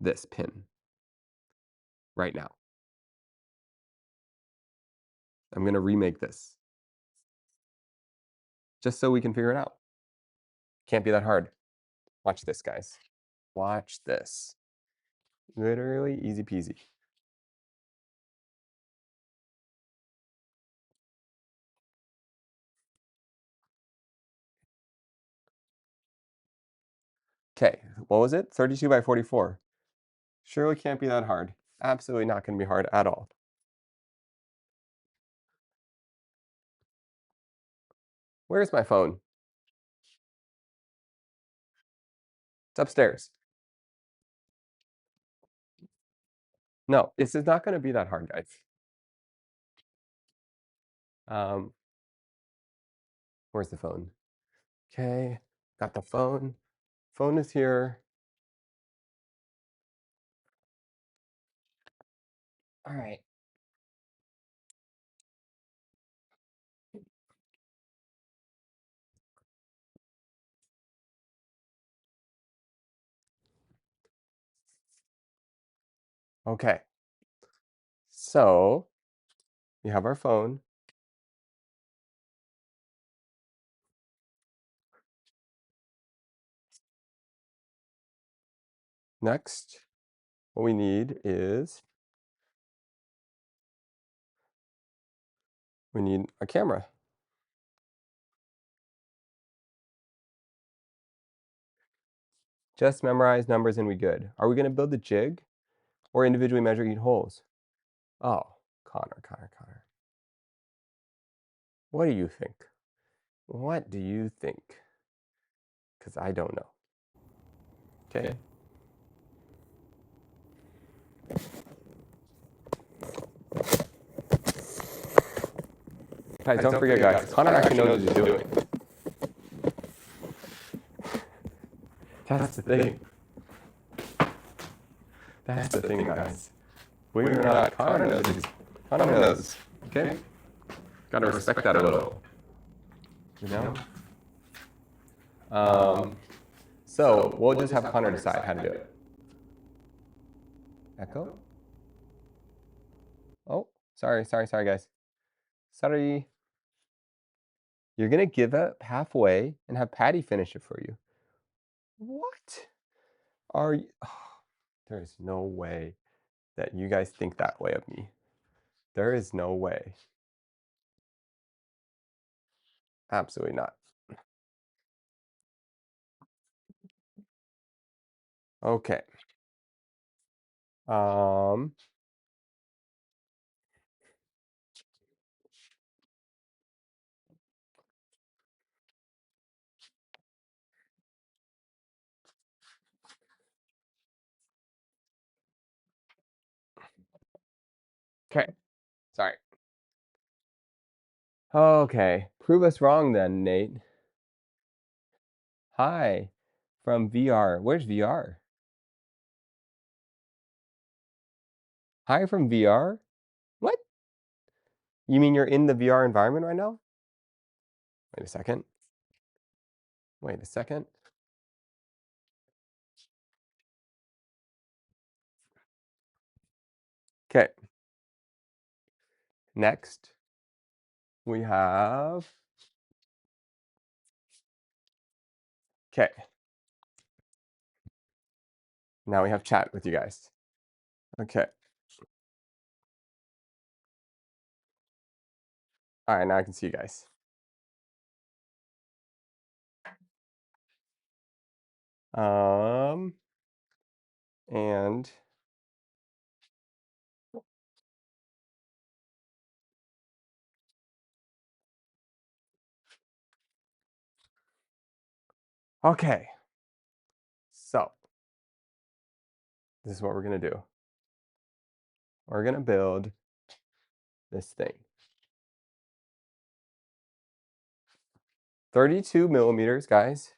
this pin right now. I'm going to remake this just so we can figure it out. Can't be that hard. Watch this, guys. Watch this. Literally easy peasy. Okay, what was it? 32 by 44. Surely can't be that hard. Absolutely not going to be hard at all. Where's my phone? It's upstairs. No, this is not going to be that hard, guys. Where's the phone? Okay, got the phone. Phone is here. All right. Okay. So we have our phone. Next, what we need is we need a camera. Just memorize numbers and we good. Are we going to build the jig or individually measure each holes? Oh, Connor. What do you think? What do you think? Because I don't know. Okay. Guys, don't forget, guys. Connor actually knows what he's doing. That's the thing. That's the thing, guys. We're not. Connor knows. Connor knows. Okay? Gotta respect that a little. You know? So we'll just have Connor decide how to do it. Echo? Oh, sorry, guys. Sorry. You're gonna give up halfway and have Patty finish it for you. What? Are you? There is no way that you guys think that way of me. There is no way. Absolutely not. Okay. Um, okay. Sorry. Okay. Prove us wrong then, Nate. Hi. From VR. Where's VR? Hi from VR? What? You mean you're in the VR environment right now? Wait a second. Wait a second. Okay. Next, we have. Okay. Now we have chat with you guys. Okay. All right, now I can see you guys. And okay. So this is what we're gonna do. We're gonna build this thing. 32 millimeters, guys,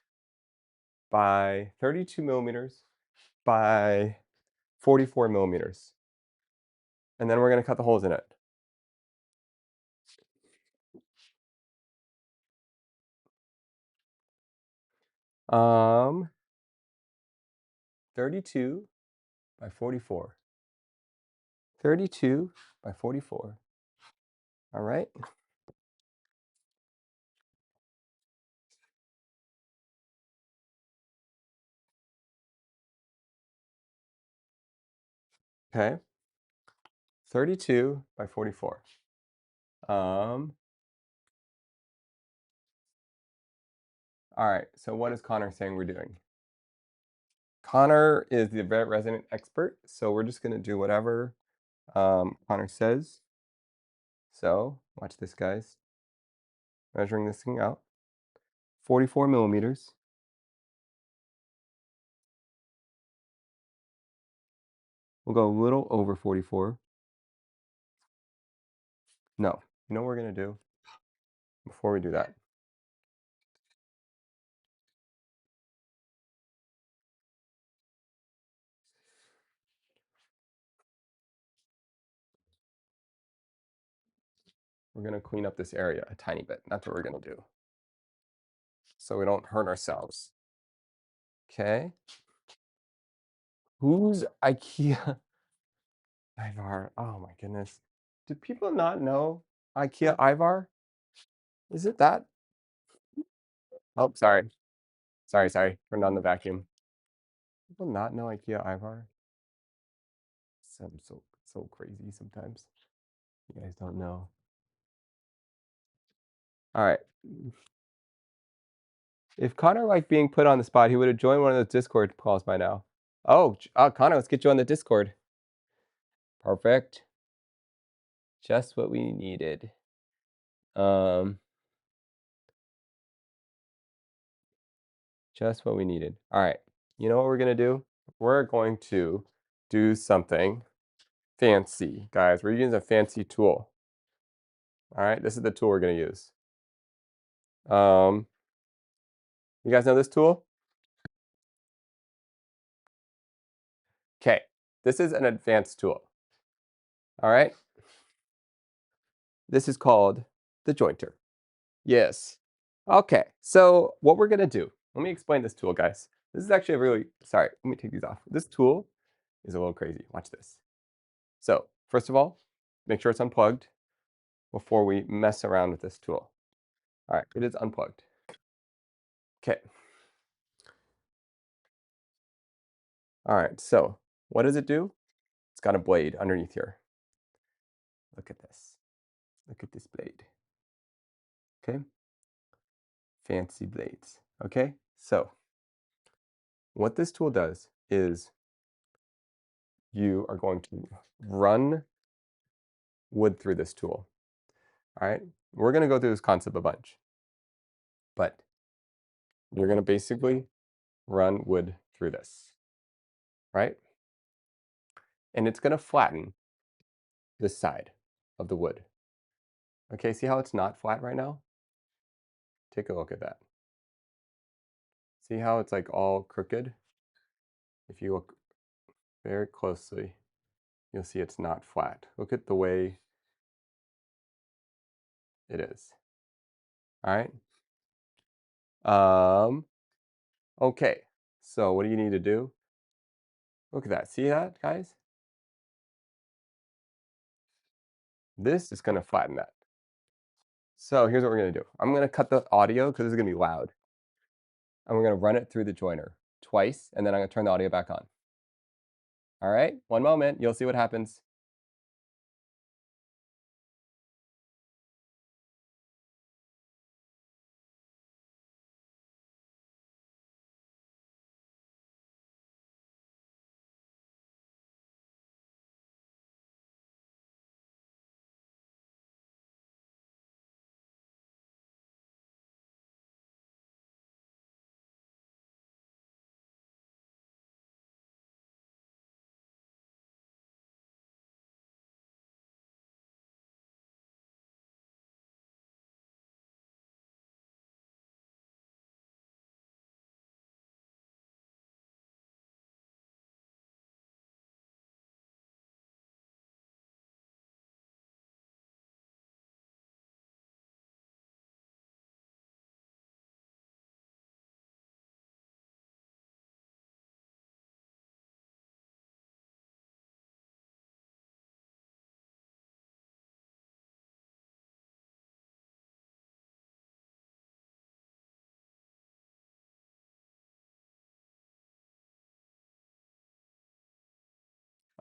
by 32 millimeters by 44 millimeters. And then we're gonna cut the holes in it. 32 by 44. 32 by 44. All right. Okay. 32 by 44. All right. So what is Connor saying we're doing? Connor is the resident expert, so we're just gonna do whatever Connor says. So watch this, guys. Measuring this thing out. 44 millimeters. We'll go a little over 44. No, you know what we're gonna do before we do that? We're gonna clean up this area a tiny bit. That's what we're gonna do. So we don't hurt ourselves. Okay. Who's IKEA Ivar? Oh my goodness. Do people not know IKEA Ivar? Is it that? Oh, sorry. Sorry. Turned on the vacuum. People not know IKEA Ivar? I'm so crazy sometimes. You guys don't know. All right. If Connor liked being put on the spot, he would have joined one of those Discord calls by now. Oh, Connor, let's get you on the Discord. Perfect. Just what we needed. Just what we needed. All right. You know what we're gonna do? We're going to do something fancy, guys. We're using a fancy tool. All right, this is the tool we're gonna use. You guys know this tool? This is an advanced tool. All right. This is called the jointer. Yes. Okay. So what we're gonna do? Let me explain this tool, guys. This is actually a really sorry. Let me take these off. This tool is a little crazy. Watch this. So first of all, make sure it's unplugged before we mess around with this tool. All right, it is unplugged. Okay. All right. So what does it do? It's got a blade underneath here. Look at this. Look at this blade. Okay. Fancy blades. Okay. So what this tool does is you are going to run wood through this tool. All right. We're going to go through this concept a bunch, but you're going to basically run wood through this, right? And it's going to flatten this side of the wood. Okay. See how it's not flat right now? Take a look at that. See how it's like all crooked? If you look very closely, you'll see it's not flat. Look at the way it is. All right. Okay. So what do you need to do? Look at that. See that, guys? This is going to flatten that. So here's what we're going to do. I'm going to cut the audio because it's going to be loud. And we're going to run it through the joiner twice, and then I'm going to turn the audio back on. All right, one moment. You'll see what happens.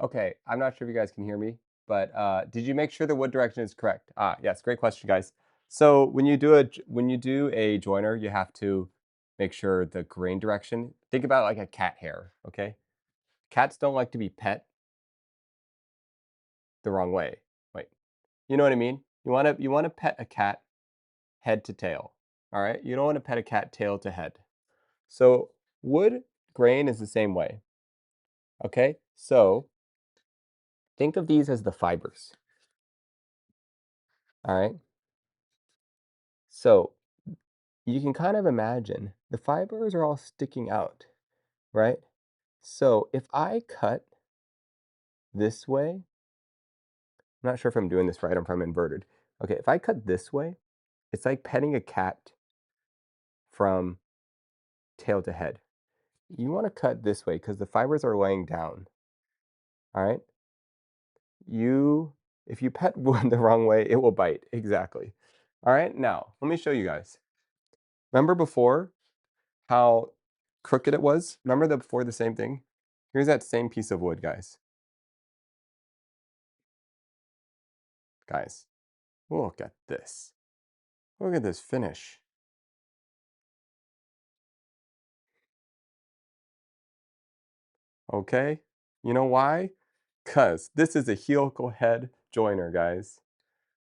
Okay, I'm not sure if you guys can hear me, but did you make sure the wood direction is correct? Ah, yes, great question, guys. So when you do a joiner, you have to make sure the grain direction. Think about it like a cat hair. Okay, cats don't like to be pet the wrong way. Wait, you know what I mean? You want to pet a cat head to tail. All right, you don't want to pet a cat tail to head. So wood grain is the same way. Okay, so think of these as the fibers. All right. So you can kind of imagine the fibers are all sticking out, right? So if I cut this way, I'm not sure if I'm doing this right or if I'm inverted. Okay, if I cut this way, it's like petting a cat from tail to head. You want to cut this way because the fibers are laying down. All right. If you pet wood the wrong way, it will bite. Exactly. All right. Now, let me show you guys. Remember before how crooked it was? Remember the before the same thing? Here's that same piece of wood, guys. Guys, look at this. Look at this finish. Okay? You know why? Because this is a helical head joiner, guys.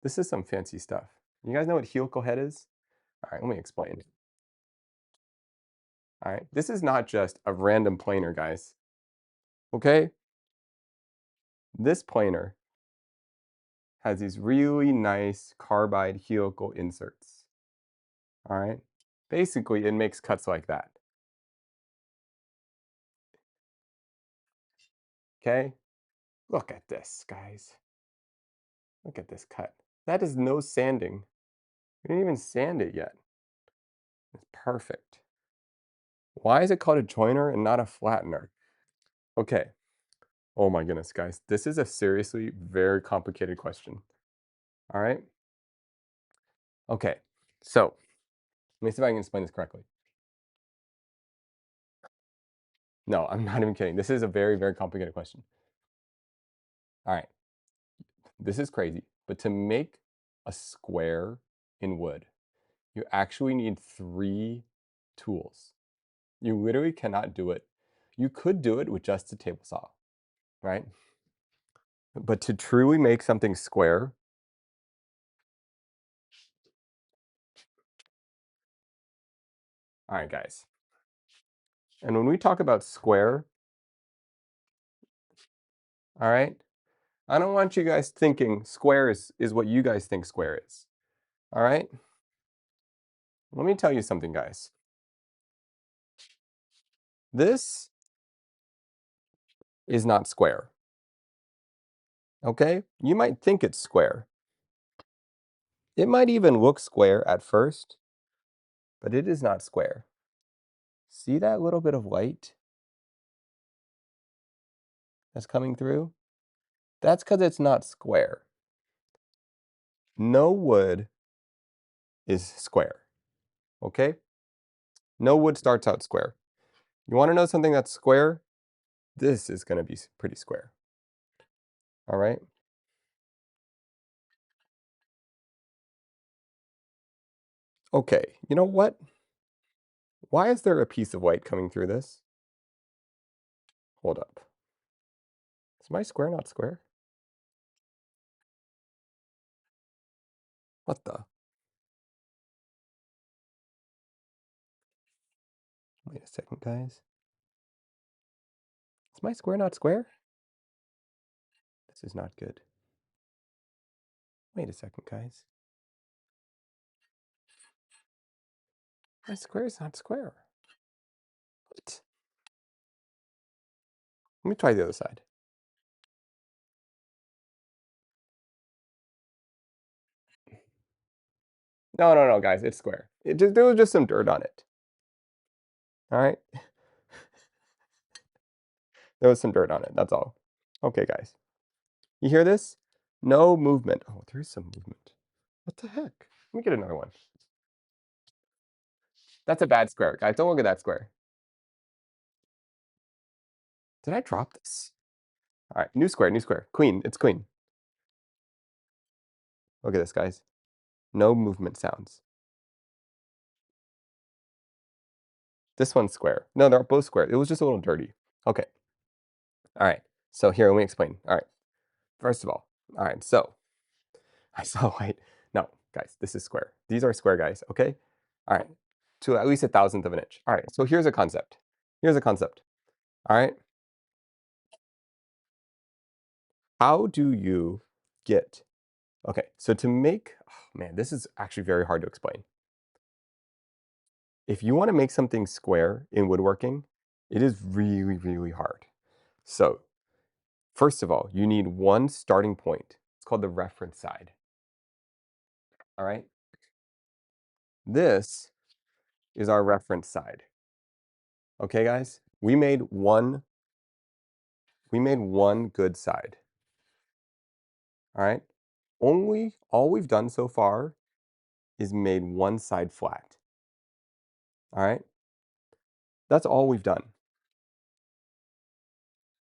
This is some fancy stuff. You guys know what helical head is? All right, let me explain. All right, this is not just a random planer, guys. Okay? This planer has these really nice carbide helical inserts. All right? Basically, it makes cuts like that. Okay? Look at this, guys. Look at this cut. That is no sanding. We didn't even sand it yet. It's perfect. Why is it called a joiner and not a flattener? Okay. Oh my goodness, guys. This is a seriously very complicated question. All right. Okay. So let me see if I can explain this correctly. No, I'm not even kidding. This is a very, very complicated question. All right. This is crazy. But to make a square in wood, you actually need 3 tools. You literally cannot do it. You could do it with just a table saw, right? But to truly make something square, all right, guys. And when we talk about square, all right, I don't want you guys thinking square is what you guys think square is. All right? Let me tell you something, guys. This is not square. Okay? You might think it's square. It might even look square at first, but it is not square. See that little bit of light that's coming through? That's because it's not square. No wood is square. Okay? No wood starts out square. You want to know something that's square? This is going to be pretty square. All right? Okay, you know what? Why is there a piece of white coming through this? Hold up. Is my square not square? What the? Wait a second, guys. Is my square not square? This is not good. Wait a second, guys. My square is not square. What? Let me try the other side. No, no, no, guys, it's square. There was just some dirt on it. All right? There was some dirt on it, that's all. Okay, guys. You hear this? No movement. Oh, there is some movement. What the heck? Let me get another one. That's a bad square, guys. Don't look at that square. Did I drop this? All right, new square, new square. Queen, it's queen. Look at this, guys. No movement sounds. This one's square. No, they're both square. It was just a little dirty. Okay. All right. So here, let me explain. All right. First of all right. So I saw white. No, guys, this is square. These are square, guys. Okay. All right. To at least 1,000th of an inch. All right. So here's a concept. Here's a concept. All right. How do you get? Okay. So to make, oh, man, this is actually very hard to explain. If you want to make something square in woodworking, it is really, really hard. So first of all, you need one starting point. It's called the reference side. All right. This is our reference side. Okay, guys? We made one good side. All right? All we've done so far is made one side flat. All right? That's all we've done.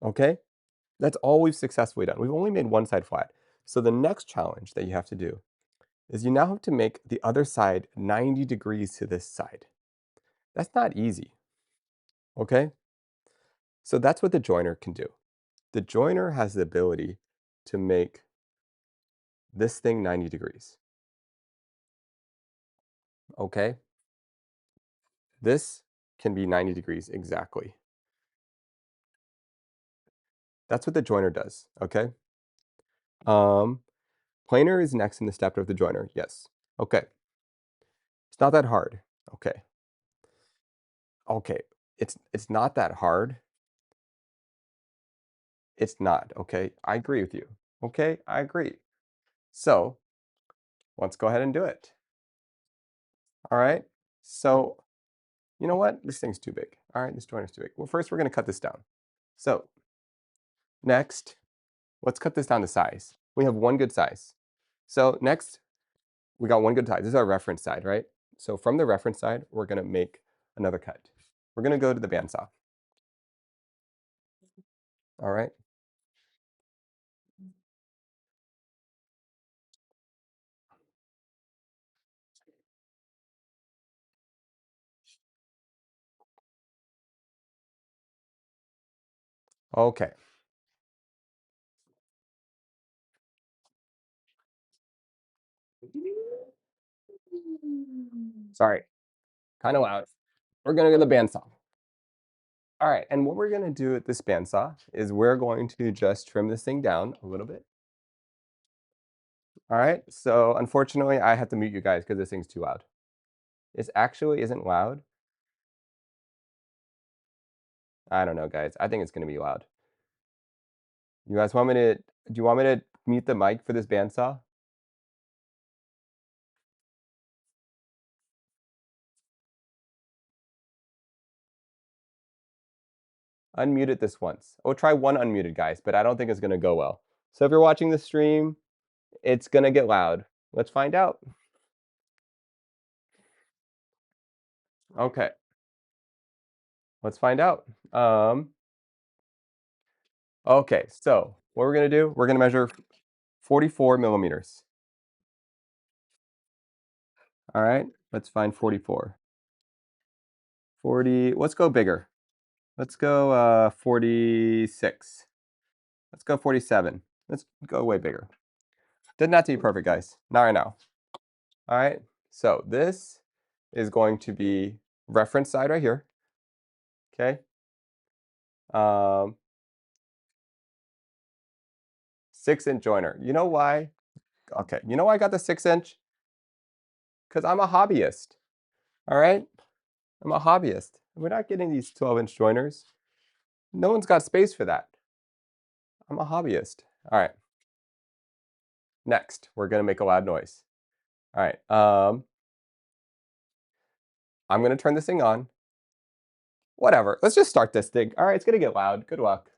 Okay? That's all we've successfully done. We've only made one side flat. So the next challenge that you have to do is you now have to make the other side 90 degrees to this side. That's not easy. Okay? So that's what the joiner can do. The joiner has the ability to make this thing 90 degrees. Okay? This can be 90 degrees exactly. That's what the joiner does, okay? Planer is next in the step of the joiner, yes. Okay. It's not that hard. Okay. Okay. It's not that hard. It's not, okay? I agree with you. Okay, I agree. So let's go ahead and do it. All right. So you know what? This thing's too big. All right, this joint is too big. Well, first we're going to cut this down. So next, let's cut this down to size. We have one good size. So next, we got one good size. This is our reference side, right? So from the reference side, we're going to make another cut. We're going to go to the bandsaw. All right. Okay. Sorry, kind of loud. We're going to go to the bandsaw. All right, and what we're going to do at this bandsaw is we're going to just trim this thing down a little bit. All right, so unfortunately, I have to mute you guys because this thing's too loud. It actually isn't loud. I don't know, guys. I think it's going to be loud. You guys want me to, do you want me to mute the mic for this bandsaw? Unmute it this once. Oh, try one unmuted, guys, but I don't think it's going to go well. So if you're watching the stream, it's going to get loud. Let's find out. Okay. Let's find out. Okay, so what we're going to do, we're going to measure 44 millimeters. All right, let's find 44. 40, let's go bigger. Let's go 46. Let's go 47. Let's go way bigger. Did not to be perfect, guys. Not right now. All right, so this is going to be reference side right here. Okay. 6-inch joiner. You know why? Okay, you know why I got the 6-inch? Because I'm a hobbyist. All right, I'm a hobbyist. We're not getting these 12-inch joiners. No one's got space for that. I'm a hobbyist. All right. Next, we're gonna make a loud noise. All right. I'm gonna turn this thing on. Whatever. Let's just start this thing. All right, it's gonna get loud. Good luck.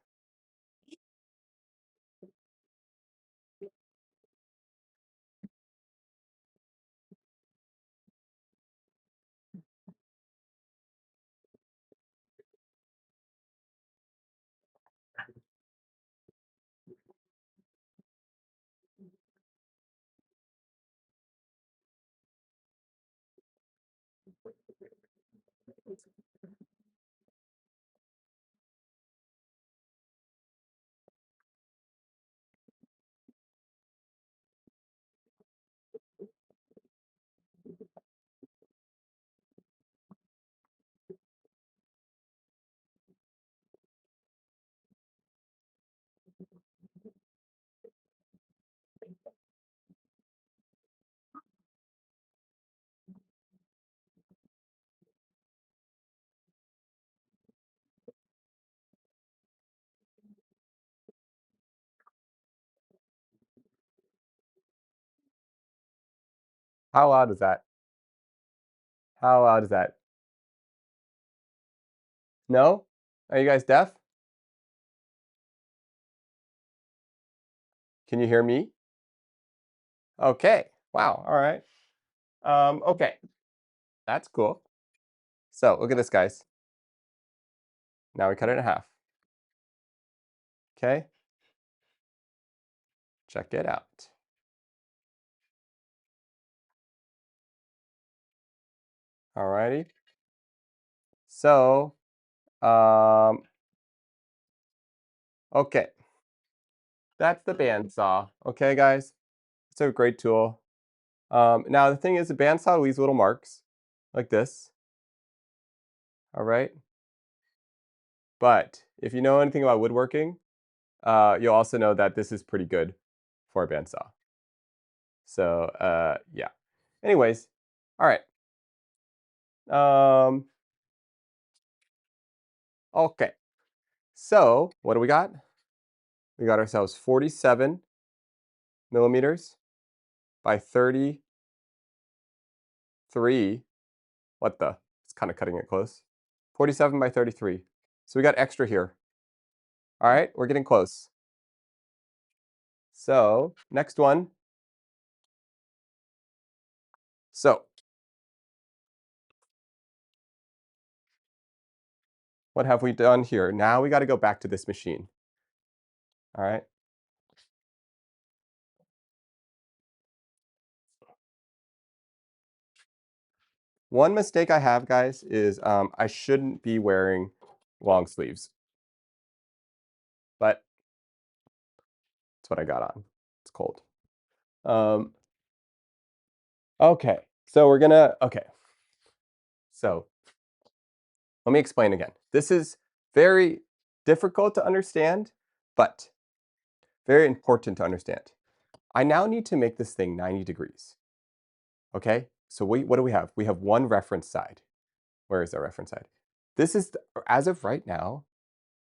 How loud is that? How loud is that? No? Are you guys deaf? Can you hear me? Okay. Wow. All right. Okay. That's cool. So look at this, guys. Now we cut it in half. Okay. Check it out. All righty. So, okay. That's the bandsaw. Okay, guys. It's a great tool. Now the thing is, the bandsaw leaves little marks like this. All right. But if you know anything about woodworking, you'll also know that this is pretty good for a bandsaw. So yeah. Anyways, all right. Okay. So what do we got? We got ourselves 47 millimeters by 33. What the? It's kind of cutting it close. 47 by 33. So we got extra here. All right, we're getting close. So next one. So what have we done here? Now we got to go back to this machine. All right. One mistake I have, guys, is I shouldn't be wearing long sleeves, but that's what I got on. It's cold. Um, okay, so we're gonna, okay. So let me explain again. This is very difficult to understand, but very important to understand. I now need to make this thing 90 degrees. Okay, so what do we have? We have one reference side. Where is our reference side? This is, as of right now,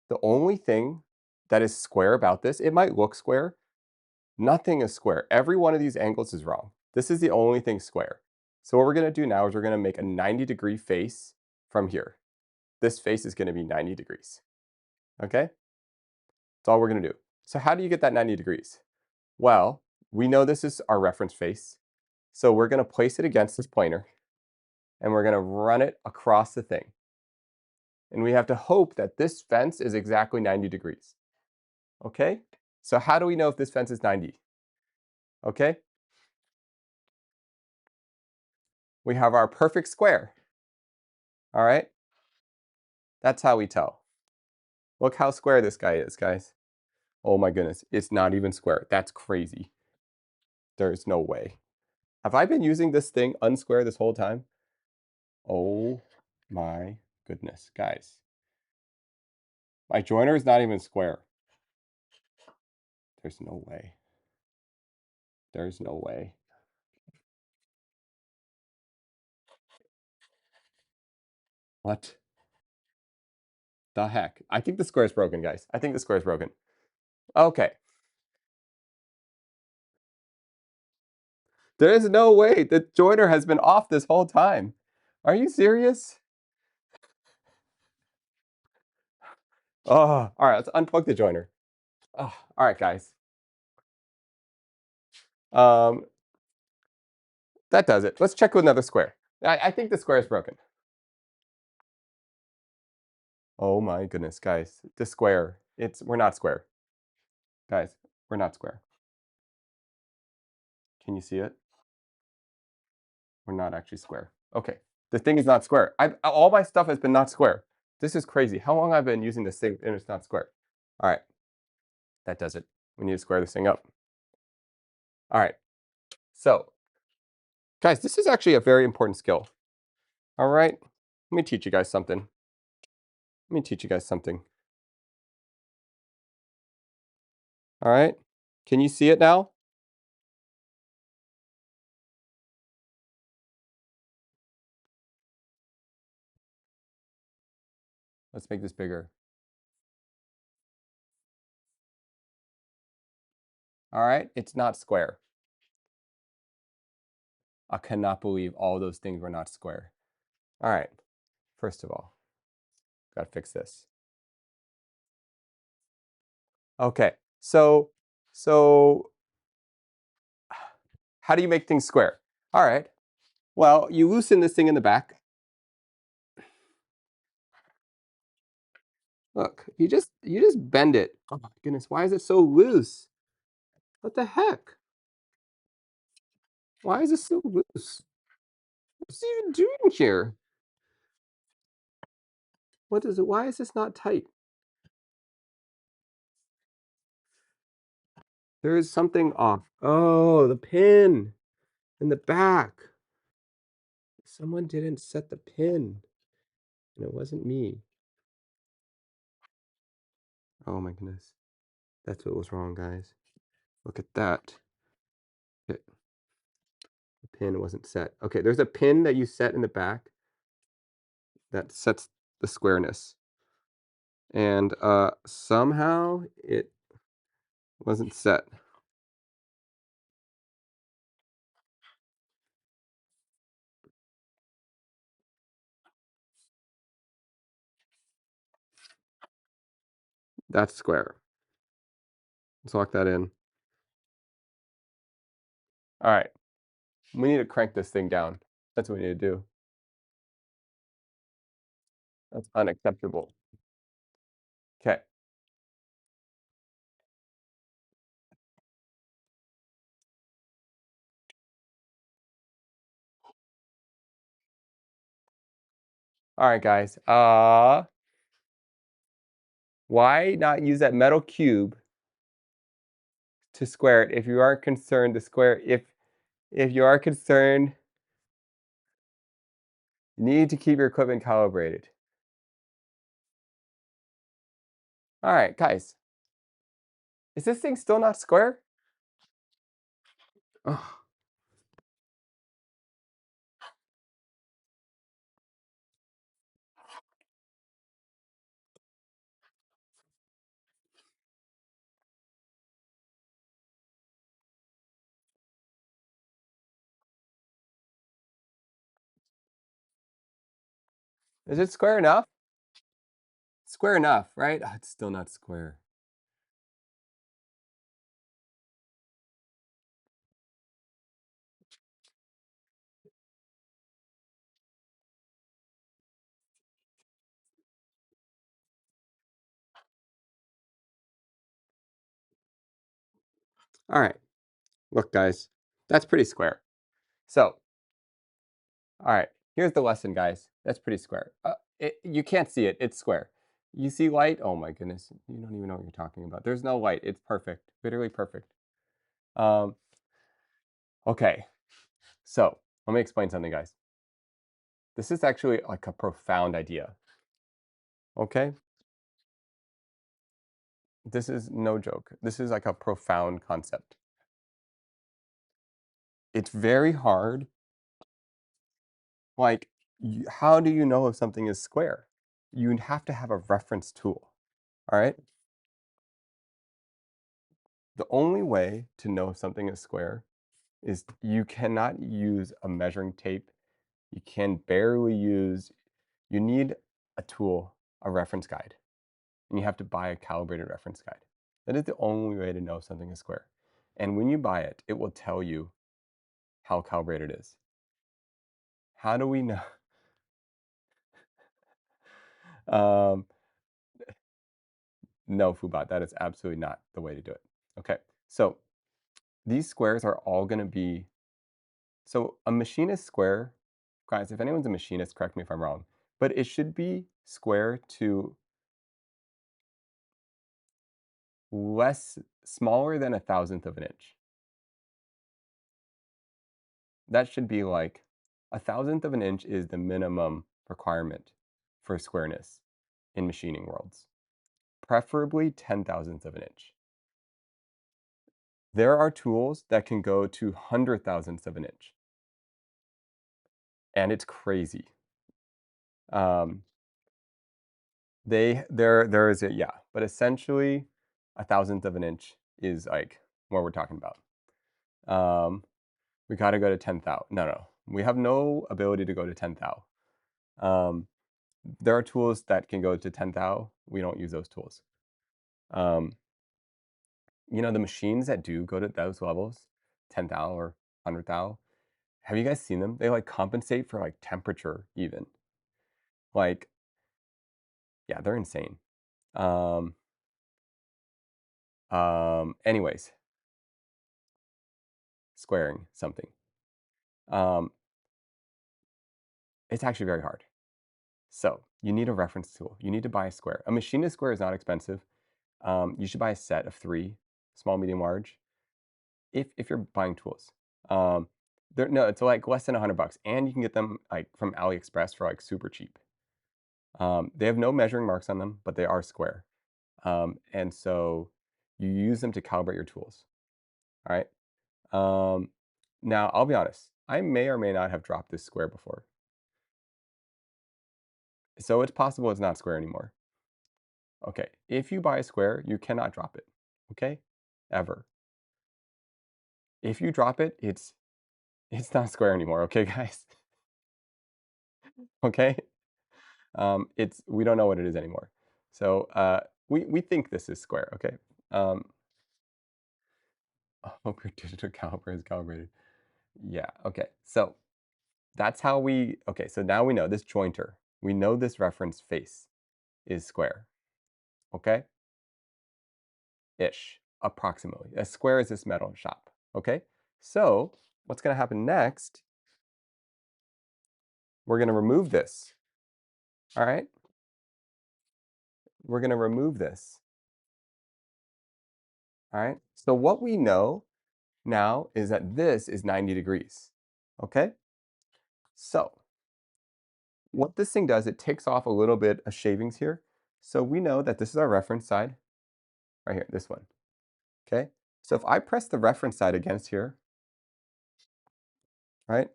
the only thing that is square about this. It might look square. Nothing is square. Every one of these angles is wrong. This is the only thing square. So what we're going to do now is we're going to make a 90-degree face from here. This face is going to be 90 degrees. Okay? That's all we're going to do. So how do you get that 90 degrees? Well, we know this is our reference face. So we're going to place it against this planer, and we're going to run it across the thing. And we have to hope that this fence is exactly 90 degrees. Okay? So how do we know if this fence is 90? Okay? We have our perfect square. All right? That's how we tell. Look how square this guy is, guys. Oh my goodness, it's not even square. That's crazy. There's no way. Have I been using this thing unsquare this whole time? Oh my goodness, guys. My joiner is not even square. There's no way. There's no way. What the heck? I think the square is broken, guys. I think the square is broken. Okay. There is no way. The joiner has been off this whole time. Are you serious? Oh, all right. Let's unplug the joiner. Oh, all right, guys. Um, that does it. Let's check with another square. I think the square is broken. Oh my goodness, guys. The square. We're not square. Guys, we're not square. Can you see it? We're not actually square. Okay. The thing is not square. All my stuff has been not square. This is crazy. How long I've been using this thing and it's not square. All right. That does it. We need to square this thing up. All right. So, guys, this is actually a very important skill. All right. Let me teach you guys something. Let me teach you guys something. All right. Can you see it now? Let's make this bigger. All right. It's not square. I cannot believe all those things were not square. All right. First of all, got to fix this. Okay. So how do you make things square? All right. Well, you loosen this thing in the back. Look, you just bend it. Oh my goodness, why is it so loose? What the heck? Why is it so loose? What's it even doing here? What is it? Why is this not tight? There is something off. Oh, the pin in the back. Someone didn't set the pin, and it wasn't me. Oh my goodness. That's what was wrong, guys. Look at that. Okay, the pin wasn't set. Okay, there's a pin that you set in the back that sets the squareness. And somehow it Wasn't set. That's square. Let's lock that in. All right. We need to crank this thing down. That's what we need to do. That's unacceptable. Okay. All right, guys. Why not use that metal cube to square it if you aren't concerned to square if you are concerned, you need to keep your equipment calibrated. All right, guys. Is this thing still not square? Ugh. Is it square enough? Square enough, right? Oh, it's still not square. All right. Look, guys, that's pretty square. So, all right, here's the lesson, guys. That's pretty square. You can't see it. It's square. You see light? Oh my goodness. You don't even know what you're talking about. There's no light. It's perfect. Literally perfect. Um, okay. So, let me explain something, guys. This is actually like a profound idea. Okay? This is no joke. This is like a profound concept. It's very hard. Like, how do you know if something is square? You have to have a reference tool. All right? The only way to know if something is square is you cannot use a measuring tape. You can barely use, you need a tool, a reference guide, and you have to buy a calibrated reference guide. That is the only way to know if something is square. And when you buy it, it will tell you how calibrated it is. How do we know? Um, no, Fubot, that is absolutely not the way to do it. Okay, so these squares are all going to be, so a machinist square, guys, if anyone's a machinist, correct me if I'm wrong, but it should be square to smaller than 1,000th of an inch. That should be like 1,000th of an inch is the minimum requirement for squareness in machining worlds, preferably 10,000th of an inch. There are tools that can go to 100,000ths of an inch, and it's crazy. Um, there is a, yeah, but essentially 1,000th of an inch is like what we're talking about. We got to go to 10 thou. No, we have no ability to go to 10 thou. There are tools that can go to 10 thou. We don't use those tools. You know, the machines that do go to those levels, 10 thou or 100 thou, have you guys seen them? They like compensate for like temperature even. Like, yeah, they're insane. Anyways, squaring something. It's actually very hard. So you need a reference tool. You need to buy a square. A machinist square is not expensive. You should buy a set of 3, small, medium, large, if you're buying tools. No, it's like less than $100, and you can get them like from AliExpress for like super cheap. They have no measuring marks on them, but they are square, and so you use them to calibrate your tools. All right. Now I'll be honest. I may or may not have dropped this square before, so it's possible it's not square anymore. Okay, if you buy a square, you cannot drop it. Okay, ever. If you drop it, it's not square anymore, okay, guys? Okay? It's we don't know what it is anymore. So we think this is square, okay? I hope your digital caliper is calibrated. Yeah, okay. So that's how we okay, so now we know this jointer. We know this reference face is square. Okay? Ish, approximately. As square as this metal shop. Okay? So what's gonna happen next? We're gonna remove this. All right? We're gonna remove this. All right? So what we know now is that this is 90 degrees. Okay? So what this thing does, it takes off a little bit of shavings here. So we know that this is our reference side right here, this one. Okay? So if I press the reference side against here, right?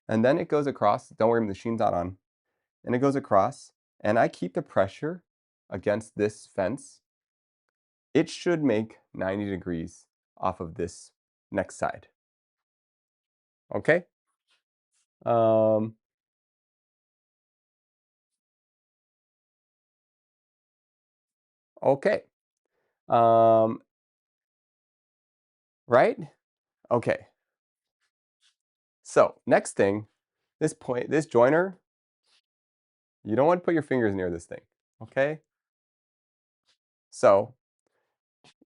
And then it goes across, don't worry, the machine's not on. And it goes across, and I keep the pressure against this fence, it should make 90 degrees off of this next side. Okay? Um, okay. Um, right? Okay. So next thing, this joiner, you don't want to put your fingers near this thing. Okay? So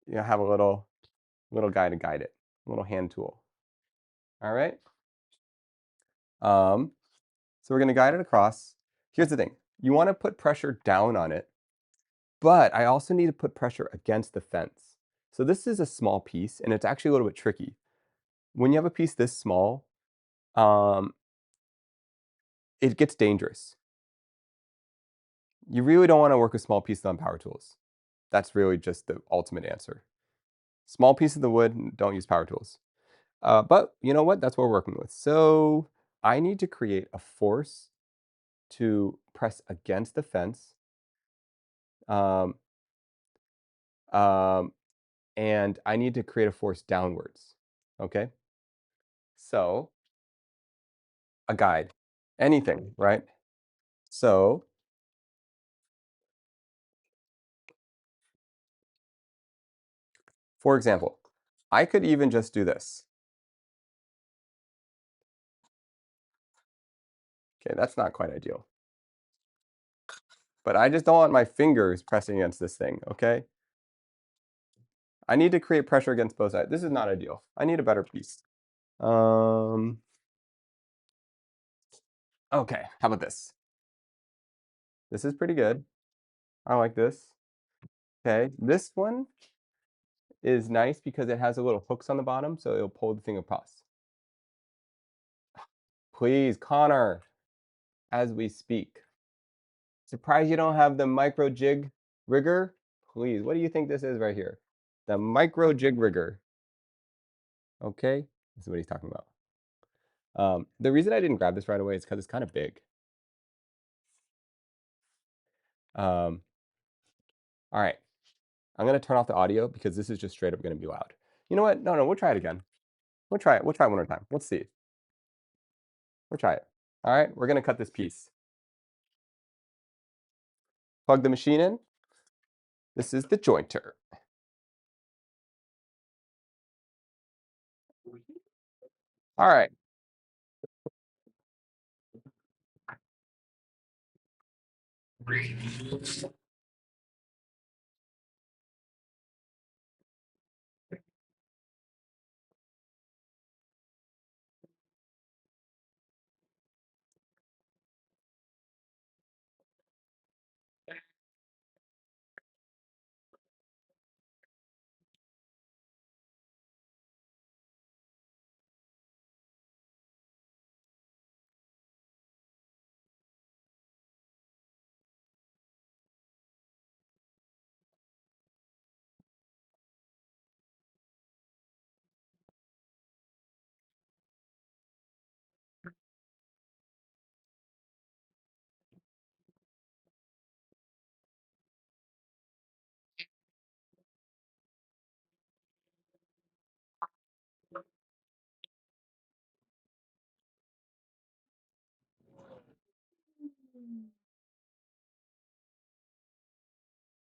you have a little guy to guide it, a little hand tool. All right? Um, so we're going to guide it across. Here's the thing. You want to put pressure down on it, but I also need to put pressure against the fence. So this is a small piece, and it's actually a little bit tricky. When you have a piece this small, um, it gets dangerous. You really don't want to work with small pieces on power tools. That's really just the ultimate answer. Small pieces of the wood, don't use power tools. But you know what? That's what we're working with. So I need to create a force to press against the fence. Um, um, and I need to create a force downwards. Okay? So a guide, anything, right? So, for example, I could even just do this. Okay, that's not quite ideal. But I just don't want my fingers pressing against this thing, okay? I need to create pressure against both sides. This is not ideal. I need a better piece. Um, okay, how about this? This is pretty good. I like this. Okay, this one is nice because it has a little hooks on the bottom, so it'll pull the thing across. Please, Connor, as we speak. Surprised you don't have the micro jig rigger? Please, what do you think this is right here? The micro jig rigger. Okay, this is what he's talking about. The reason I didn't grab this right away is because it's kind of big. All right, I'm gonna turn off the audio because this is just straight up gonna be loud. You know what? No, we'll try it again. We'll try it. We'll try it one more time. Let's see. We'll try it. All right, we're gonna cut this piece. Plug the machine in. This is the jointer. All right.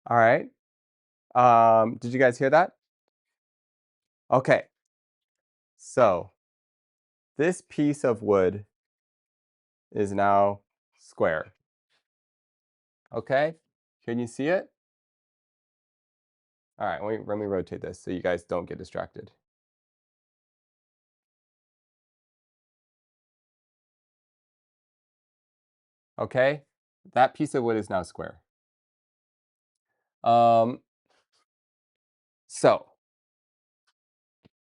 All right. Did you guys hear that? Okay. So this piece of wood is now square. Okay. Can you see it? All right. Let me rotate this so you guys don't get distracted. Okay. That piece of wood is now square. Um, so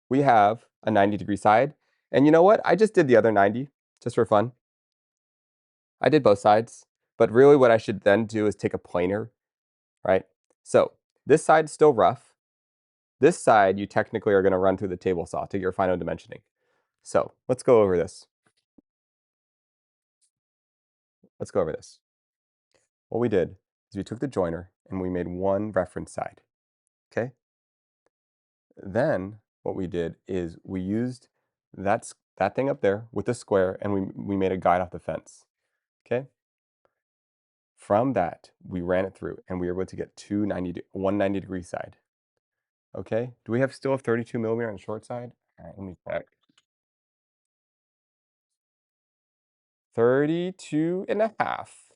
we have a 90-degree side. And you know what? I just did the other 90 just for fun. I did both sides. But really what I should then do is take a planer, right? So this side's still rough. This side, you technically are going to run through the table saw to get your final dimensioning. So let's go over this. Let's go over this. What we did is we took the joiner and we made one reference side. Okay? Then what we did is we used that thing up there with the square and we made a guide off the fence. Okay? From that, we ran it through and we were able to get 190-degree side. Okay? Do we still have 32 millimeter on the short side? All right, let me check. 32 and a half.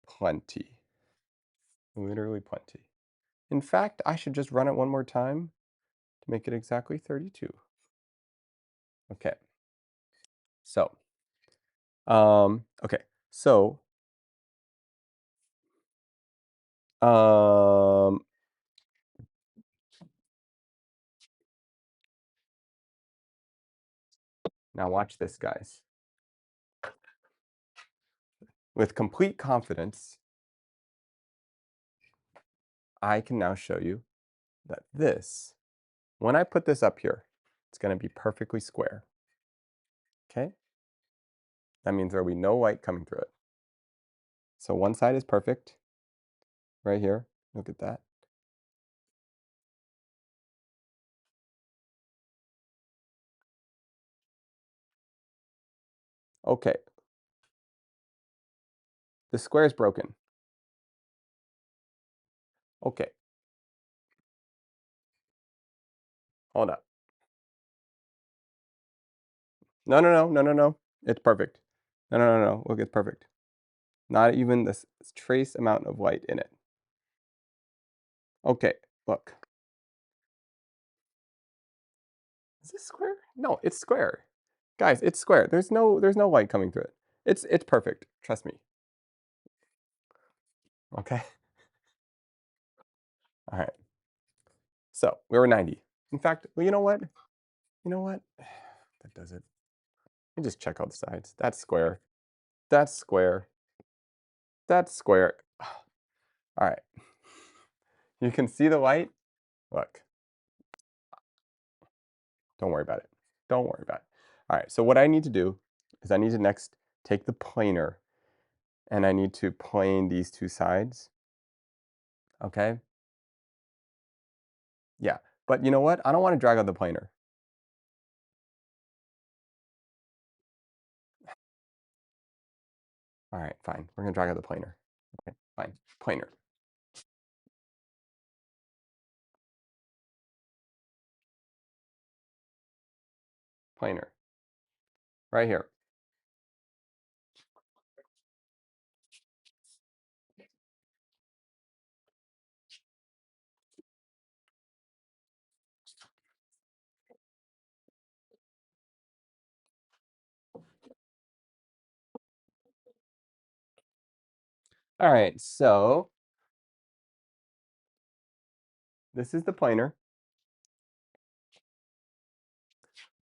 Plenty. Literally plenty. In fact, I should just run it one more time to make it exactly 32. Okay. So, okay. So, um, now watch this, guys. With complete confidence, I can now show you that this, when I put this up here, it's going to be perfectly square. Okay? That means there will be no light coming through it. So one side is perfect. Right here. Look at that. Okay. The square is broken. Okay. Hold up. No, no, no, no, no, no. It's perfect. No, no, no, no. Look, it's perfect. Not even this trace amount of light in it. Okay, look. Is this square? No, it's square. Guys, it's square. There's no light coming through it. It's perfect. Trust me. Okay. All right. So we were 90. In fact, well, you know what? You know what? That does it. Let me just check all the sides. That's square. That's square. That's square. All right. You can see the light. Look. Don't worry about it. Don't worry about it. All right. So what I need to do is I need to next take the planer and I need to plane these two sides. Okay. Yeah. But you know what? I don't want to drag out the planer. All right, fine. We're going to drag out the planer. Okay, fine. Planer. Planer. Right here. All right, so this is the planer.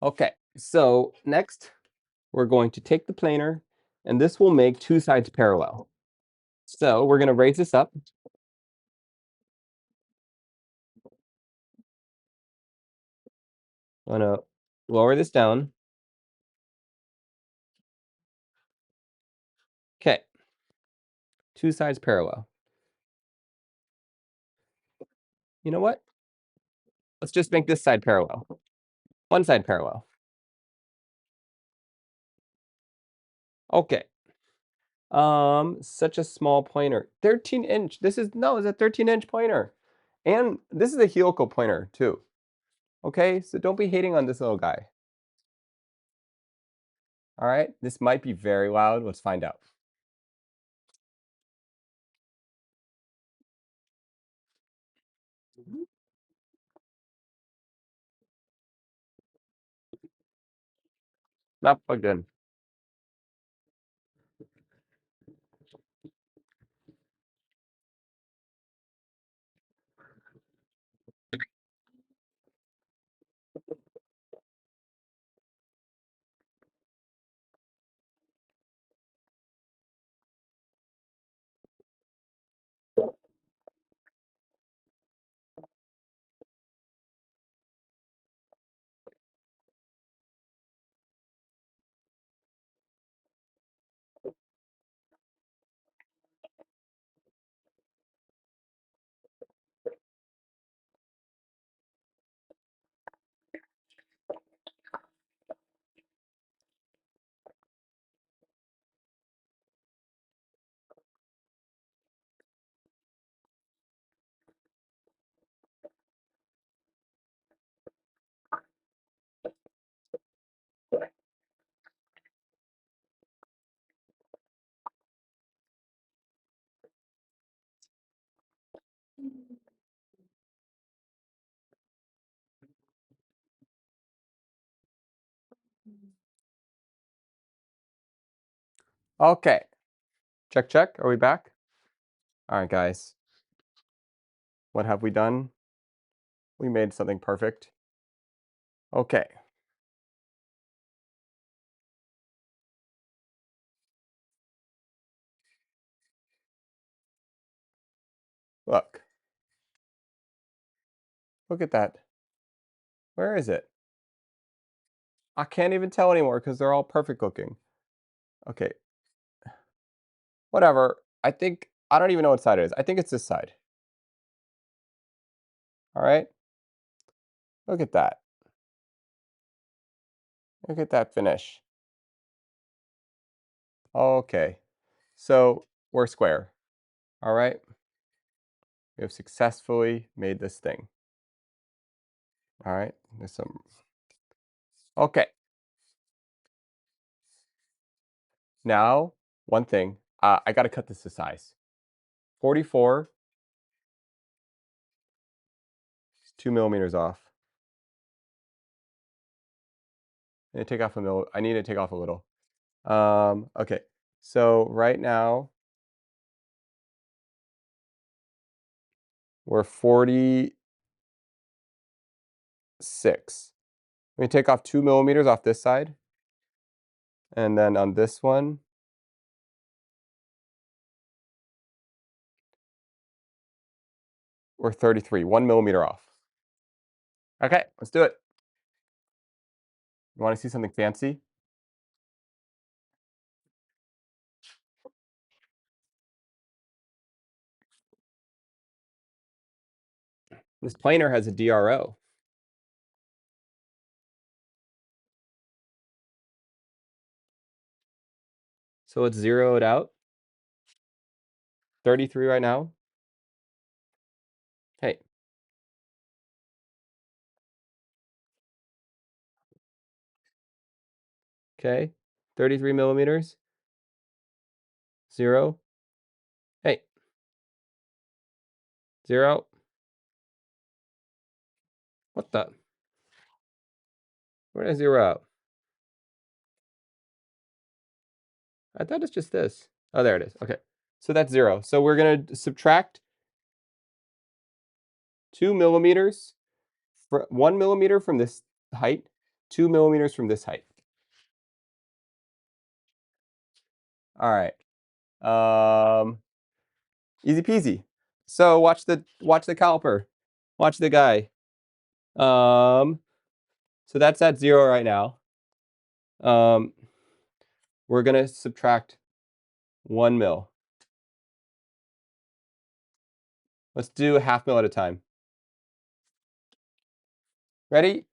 Okay, so next we're going to take the planer and this will make two sides parallel. So we're going to raise this up. I'm going to lower this down. Okay, two sides parallel. You know what? Let's just make this side parallel. One side parallel. Okay, Such a small pointer. 13-inch. This is no, it's a 13-inch pointer. And this is a helical pointer too. Okay, so don't be hating on this little guy. All right, this might be very loud. Let's find out. Not plugged in. Okay. Check, check. Are we back? All right, guys. What have we done? We made something perfect. Okay. Look. Look at that. Where is it? I can't even tell anymore because they're all perfect looking. Okay. Whatever. I don't even know what side it is. I think it's this side. All right. Look at that. Look at that finish. Okay. So we're square. All right. We have successfully made this thing. All right. There's some. Okay. Now, one thing. I got to cut this to size. 44 is 2 millimeters off. I need to take off I need to take off a little. Okay. So right now we're 46. Let me take off 2 millimeters off this side. And then on this one, we're 33, 1 millimeter off. Okay, let's do it. You want to see something fancy? This planer has a DRO. So let's zero it out. 33 right now. Hey. Okay. 33 millimeters. 0. Hey. 0. What the? Where did I zero out? I thought it's just this. Oh, there it is. Okay. So that's 0. So we're going to subtract 2 millimeters, 1 millimeter from this height, 2 millimeters from this height. All right. Easy peasy. So watch the caliper. Watch the guy. So that's at 0 right now. We're gonna subtract 1 mil. Let's do a half mil at a time. Ready?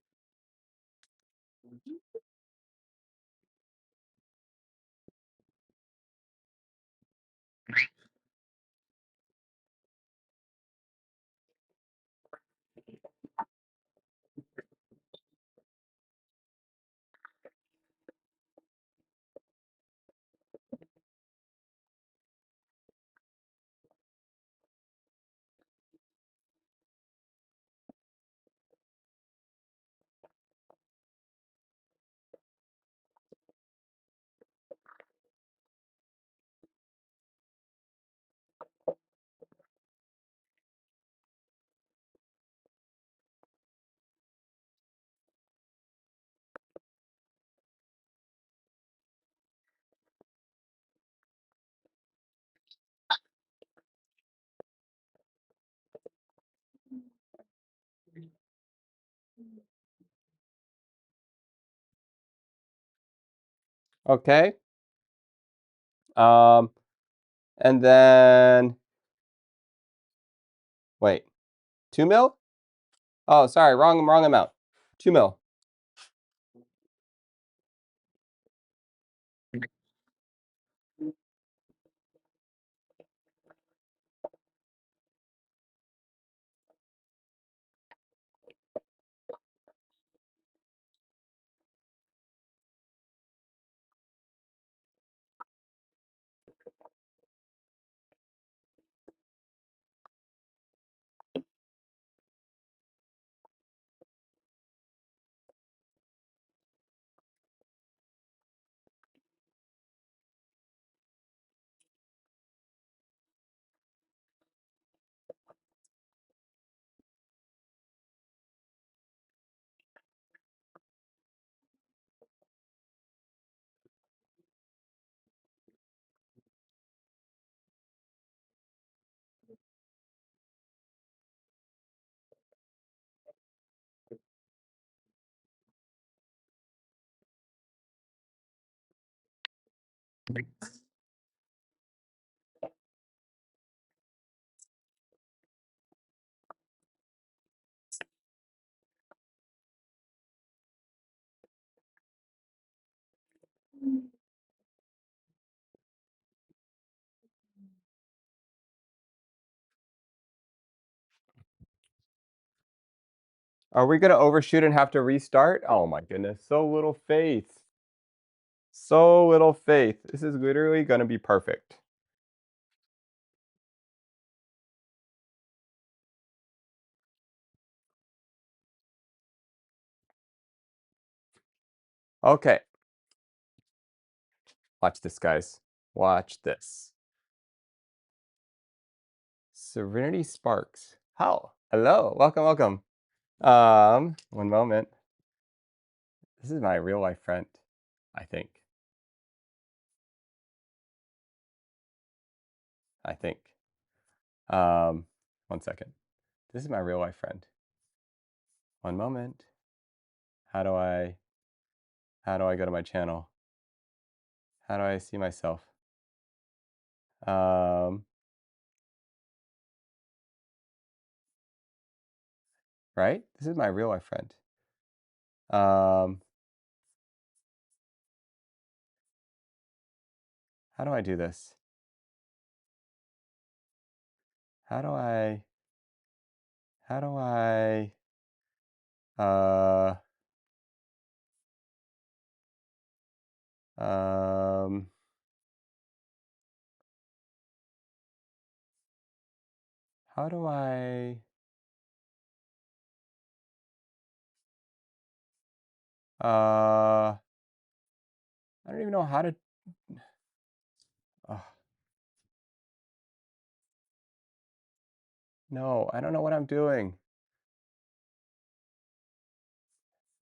Okay. Um, and then wait, 2 mil? Oh, sorry, wrong amount. 2 mil. Are we gonna overshoot and have to restart? Oh my goodness, so little faith. So little faith. This is literally gonna be perfect. Okay, watch this, guys. Watch this. Serenity Sparks. How? Hello, welcome. One moment. This is my real life friend, I think. I think. Um, One second. This is my real life friend. One moment. How do I go to my channel? How do I see myself? Um, right? This is my real life friend. Um, how do I do this? How do I how do I uh um how do I don't even know how to uh, no, I don't know what I'm doing.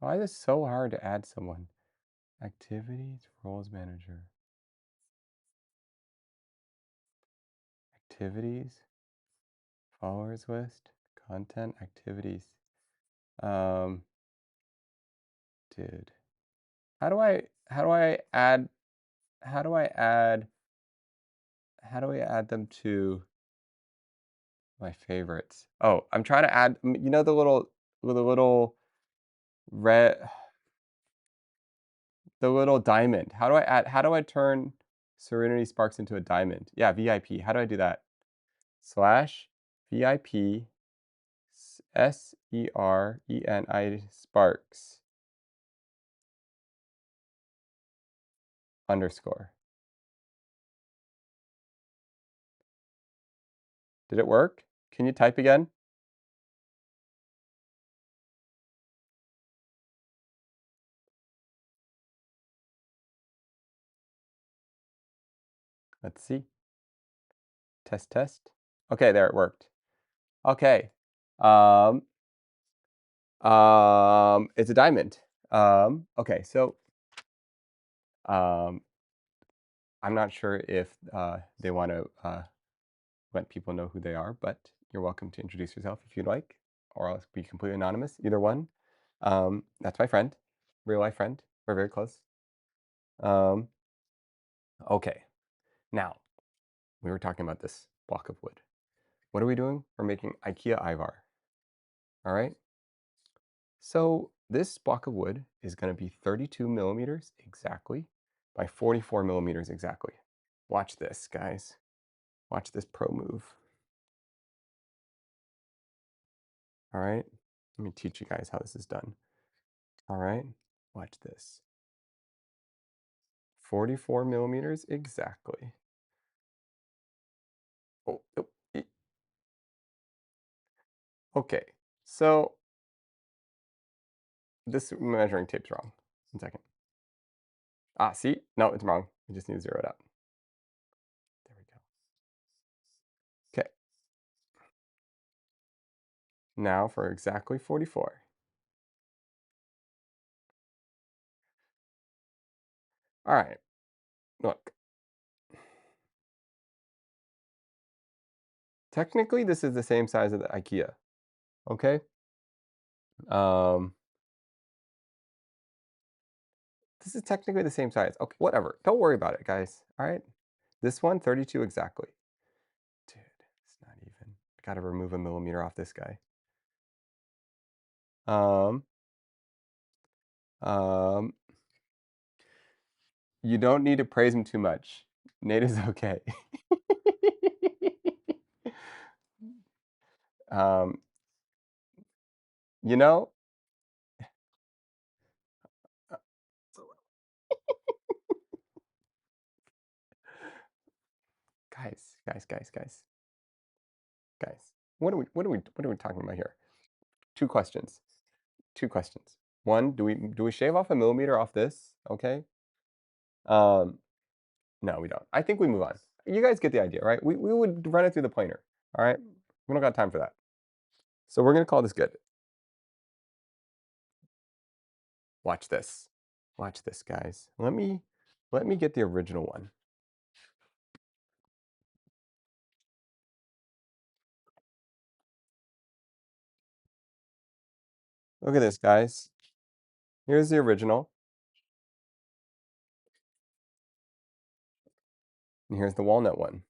Why is this so hard to add someone? Activities, roles manager. Activities, followers list, content, activities. Um, dude. How do I add how do I add how do we add them to my favorites? Oh, I'm trying to add you know the little red the little diamond. How do I turn Serenity Sparks into a diamond? Yeah, VIP. How do I do that? Slash VIP SERENI Sparks underscore. Did it work? Can you type again? Let's see. Test, test. Okay, there it worked. Okay. Um, it's a diamond. Okay, so um, I'm not sure if they want to let people know who they are, but you're welcome to introduce yourself if you'd like, or else be completely anonymous. Either one. That's my friend, real life friend. We're very close. Um, okay. Now, we were talking about this block of wood. What are we doing? We're making IKEA ivar. All right. So this block of wood is going to be 32 millimeters exactly by 44 millimeters exactly. Watch this, guys. Watch this pro move. All right. Let me teach you guys how this is done. All right. Watch this. 44 millimeters exactly. Oh, okay. So this measuring tape's wrong. 1 second. Ah, see? No, it's wrong. We just need to zero it out. There we go. Okay. Now for exactly 44. All right. Look. Technically, this is the same size as the IKEA. Okay. Um, this is technically the same size. Okay, whatever. Don't worry about it, guys. All right. This one, 32 exactly. Dude, it's not even. I gotta remove a millimeter off this guy. Um, um, you don't need to praise him too much. Nate is okay. um, you know, uh, guys. What are we talking about here? Two questions. Two questions. One, do we shave off a millimeter off this? Okay. Um, no, we don't. I think we move on. You guys get the idea, right? We would run it through the planer. All right. We don't got time for that. So we're gonna call this good. Watch this. Watch this, guys. Let me get the original one. Look at this, guys. Here's the original, and here's the walnut one.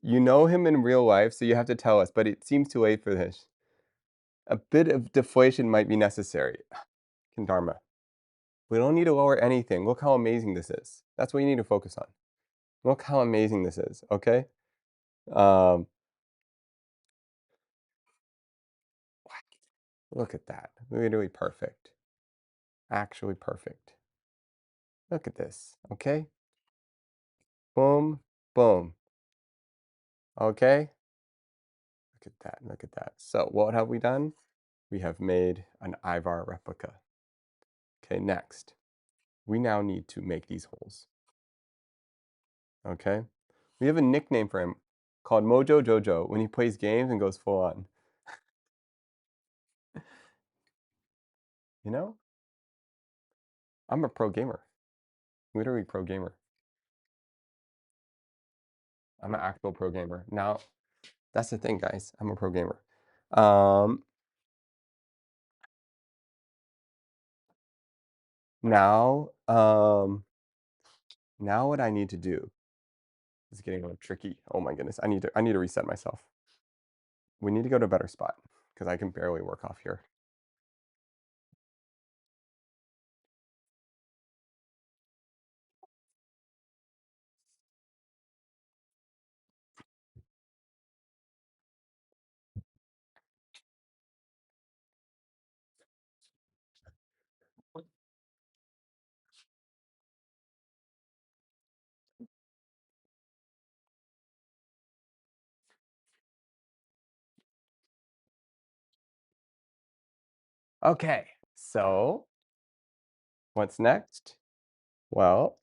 You know him in real life, so you have to tell us, but it seems too late for this. A bit of deflation might be necessary. Kendama. We don't need to lower anything. Look how amazing this is. That's what you need to focus on. Look how amazing this is, okay? Um, look at that. Literally perfect. Actually perfect. Look at this, okay? Boom, boom. Okay? Look at that, look at that. So what have we done? We have made an Ivar replica. Okay, next. We now need to make these holes. Okay? We have a nickname for him called Mojo Jojo when he plays games and goes full on. You know? I'm a pro gamer. Literally pro gamer. I'm an actual pro gamer. Now, that's the thing, guys. I'm a pro gamer. Um, now, now what I need to do is getting a little tricky. Oh my goodness, I need to reset myself. We need to go to a better spot because I can barely work off here. Okay, so what's next? Well,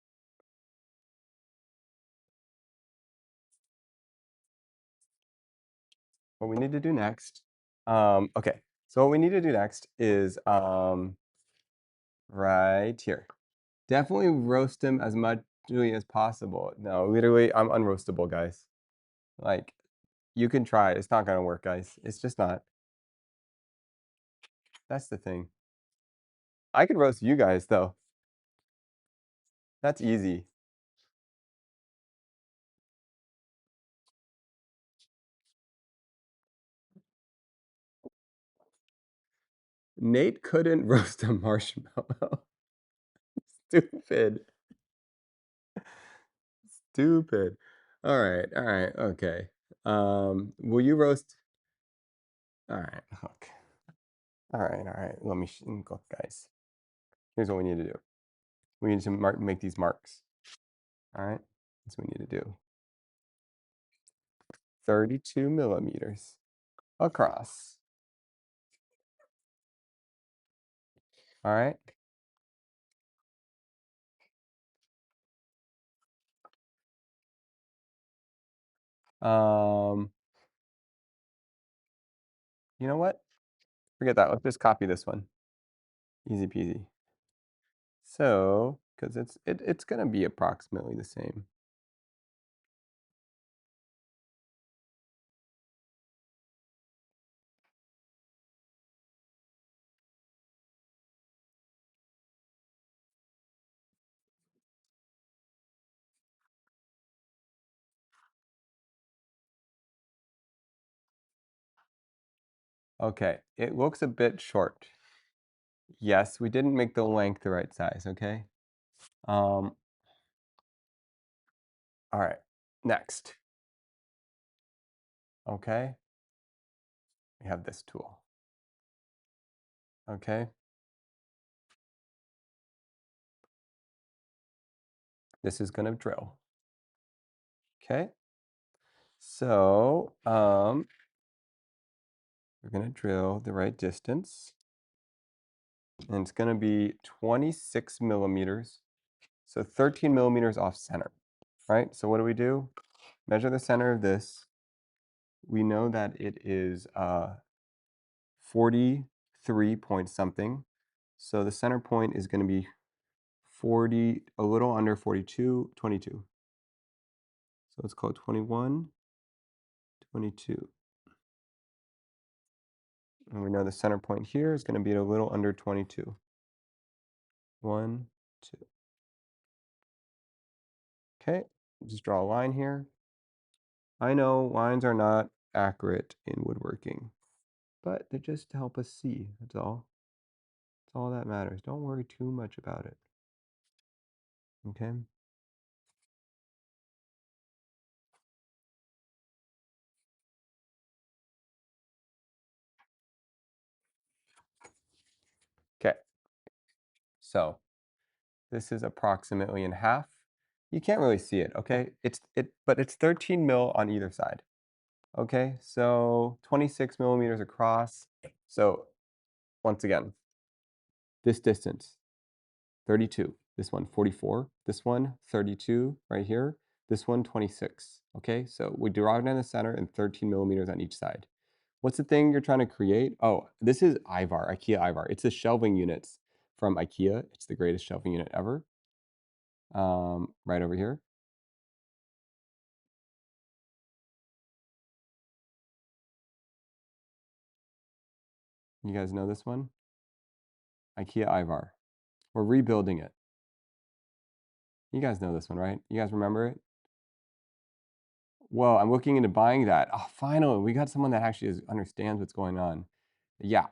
what we need to do next. Okay, so what we need to do next is right here. Definitely roast him as much as possible. No, literally, I'm unroastable, guys. Like, you can try it. It's not gonna work, guys. It's just not. That's the thing. I could roast you guys though. That's easy. Nate couldn't roast a marshmallow. Stupid. Stupid. All right, okay. Will you roast? All right, okay. All right. Let me look, guys. Here's what we need to do. We need to make these marks. All right, that's what we need to do. 32 millimeters across. All right. Um, you know what? Forget that. Let's just copy this one. Easy peasy. So, because it's gonna be approximately the same. Okay, it looks a bit short. Yes, we didn't make the length the right size, okay? All right, next. Okay, we have this tool. Okay. This is gonna drill. Okay. So, we're gonna drill the right distance. And it's gonna be 26 millimeters. So 13 millimeters off center, right? So what do we do? Measure the center of this. We know that it is 43 point something. So the center point is going to be 40, a little under 42, 22. So let's call it 21, 22. And we know the center point here is going to be a little under 22. 1, 2. Okay, just draw a line here. I know lines are not accurate in woodworking, but they're just to help us see, that's all. That's all that matters. Don't worry too much about it. Okay? Okay. So this is approximately in half. You can't really see it, okay? But it's 13 mil on either side. Okay, so 26 millimeters across. So once again, this distance, 32. This one, 44. This one, 32 right here. This one, 26. Okay, so we derived in the center and 13 millimeters on each side. What's the thing you're trying to create? Oh, this is ivar, IKEA ivar. It's the shelving units from IKEA. It's the greatest shelving unit ever. Right over here. You guys know this one? IKEA ivar. We're rebuilding it. You guys know this one, right? You guys remember it? Well, I'm looking into buying that. Oh, finally, we got someone that actually understands what's going on. Yeah,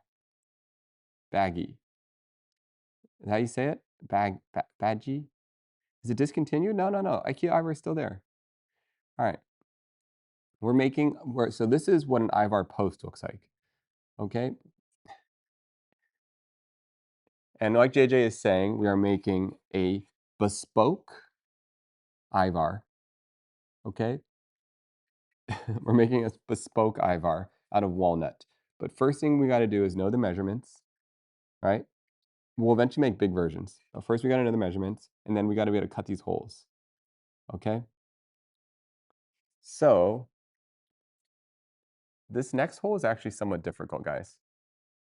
baggy. Is that how you say it? Badgy? Is it discontinued? No. IKEA ivar is still there. All right. So this is what an ivar post looks like. Okay. And like JJ is saying, we are making a bespoke ivar. Okay. We're making a bespoke ivar out of walnut. But first thing we got to do is know the measurements, right? We'll eventually make big versions. But first we got to know the measurements, and then we got to be able to cut these holes. Okay? So this next hole is actually somewhat difficult, guys.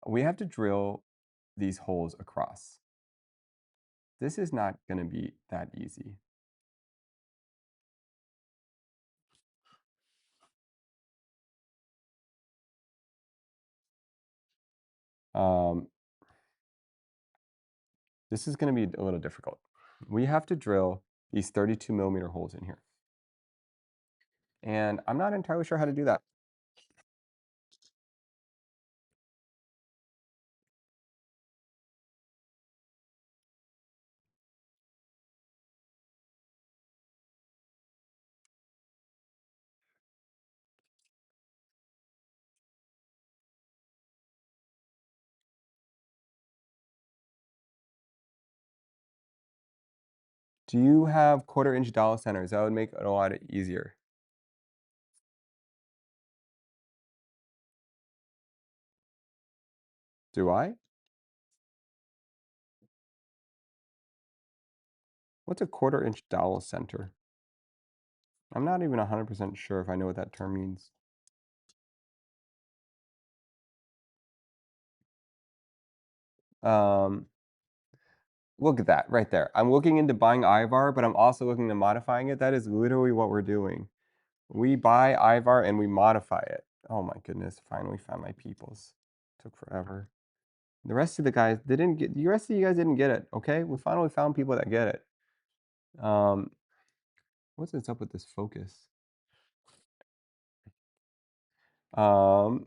We have to drill these holes across. This is not going to be that easy. This is going to be a little difficult. We have to drill these 32 millimeter holes in here. And I'm not entirely sure how to do that. Do you have quarter-inch dowel centers? That would make it a lot easier. Do I? What's a quarter-inch dowel center? I'm not even 100% sure if I know what that term means. Um, Look at that right there. I'm looking into buying ivar, but I'm also looking into modifying it. That is literally what we're doing. We buy ivar and we modify it. Oh my goodness, finally found my peoples. Took forever. The rest of the guys didn't get, the rest of you guys didn't get it, okay? We finally found people that get it. What's up with this focus? All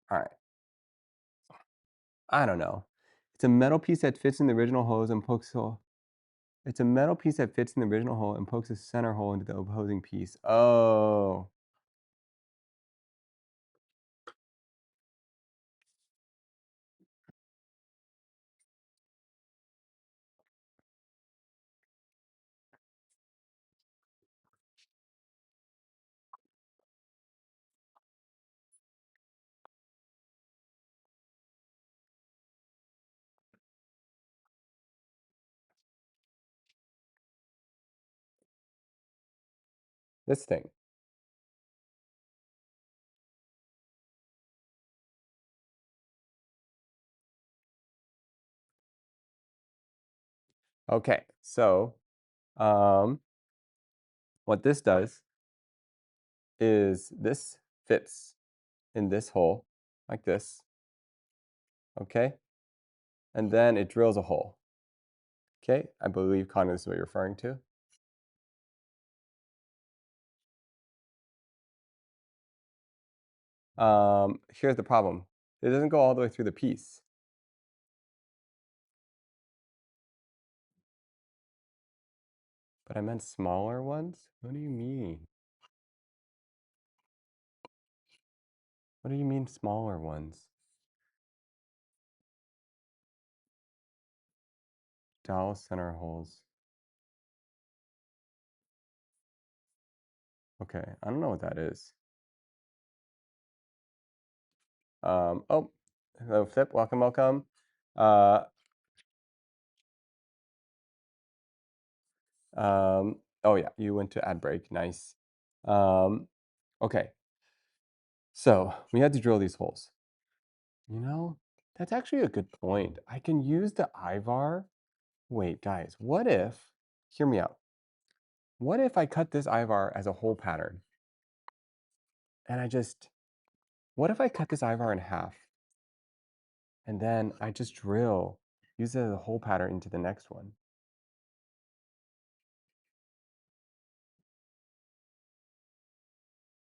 right. I don't know. It's a metal piece that fits in the original hose and pokes hole. It's a metal piece that fits in the original hole and pokes a center hole into the opposing piece. Oh. This thing. Okay, so what this does is this fits in this hole like this, okay? And then it drills a hole. Okay, I believe kind of this is what you're referring to. Here's the problem. It doesn't go all the way through the piece. But I meant smaller ones? What do you mean? What do you mean smaller ones? Dowel center holes. Okay, I don't know what that is. Oh, hello, Flip. Welcome, welcome. Uh, oh yeah, you went to ad break. Nice. Okay. So we had to drill these holes. You know, that's actually a good point. I can use the ivar. Wait, guys, what if, hear me out. What if I cut this ivar as a hole pattern? And what if I cut this ivar in half? And then I just drill, use it as a hole pattern into the next one.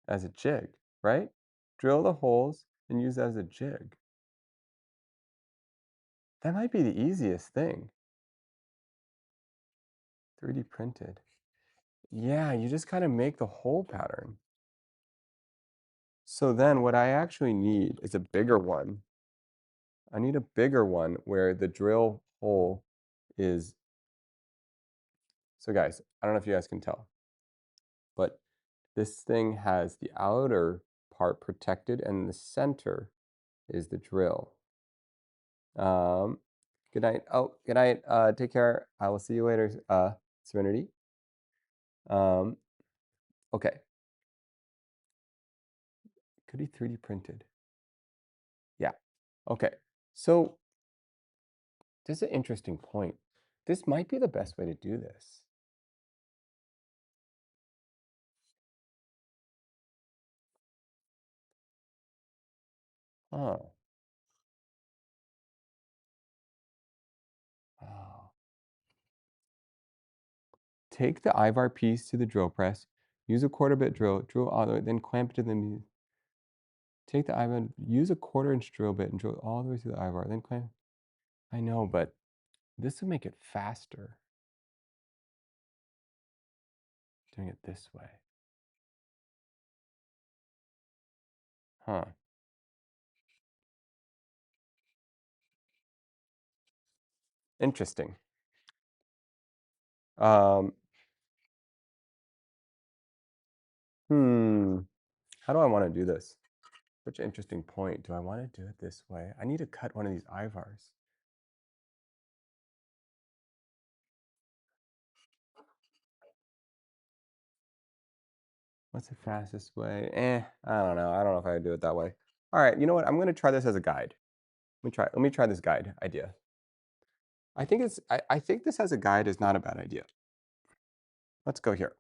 As a jig, right? Drill the holes and use that as a jig. That might be the easiest thing. 3D printed. Yeah, you just kind of make the hole pattern. So then what I actually need is a bigger one. I need a bigger one where the drill hole is. So guys, I don't know if you guys can tell, but this thing has the outer part protected and the center is the drill. Good night. Oh, good night. Take care. I will see you later, Serenity. Okay. Could be 3D printed. Yeah. Okay. So this is an interesting point. This might be the best way to do this. Oh. take the ivar piece to the drill press, use a quarter bit drill, drill all the way, then clamp it to the take the ivar, use a 1/4 inch drill bit and drill all the way through the ivar, then clamp. I know, but this will make it faster. Doing it this way. Huh. Interesting. Um, hmm. How do I want to do this? Such an interesting point. Do I want to do it this way? I need to cut one of these ivars. What's the fastest way? I don't know. I don't know if I would do it that way. All right, you know what? I'm going to try this as a guide. Let me try this guide idea. I think this as a guide is not a bad idea. Let's go here.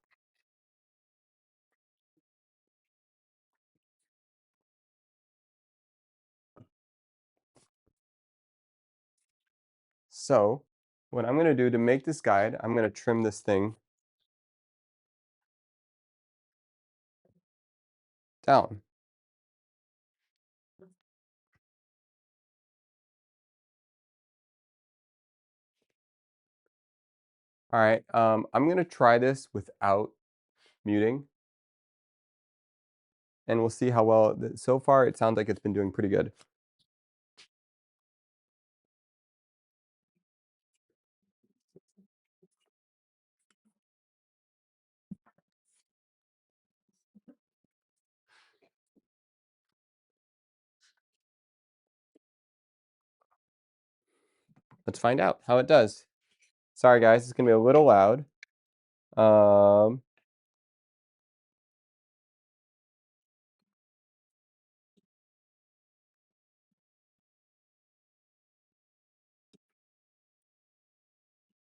So, what I'm going to do to make this guide, I'm going to trim this thing down. All right, I'm going to try this without muting, and we'll see how well. So far, it sounds like it's been doing pretty good. Let's find out how it does. Sorry, guys, it's going to be a little loud. Um,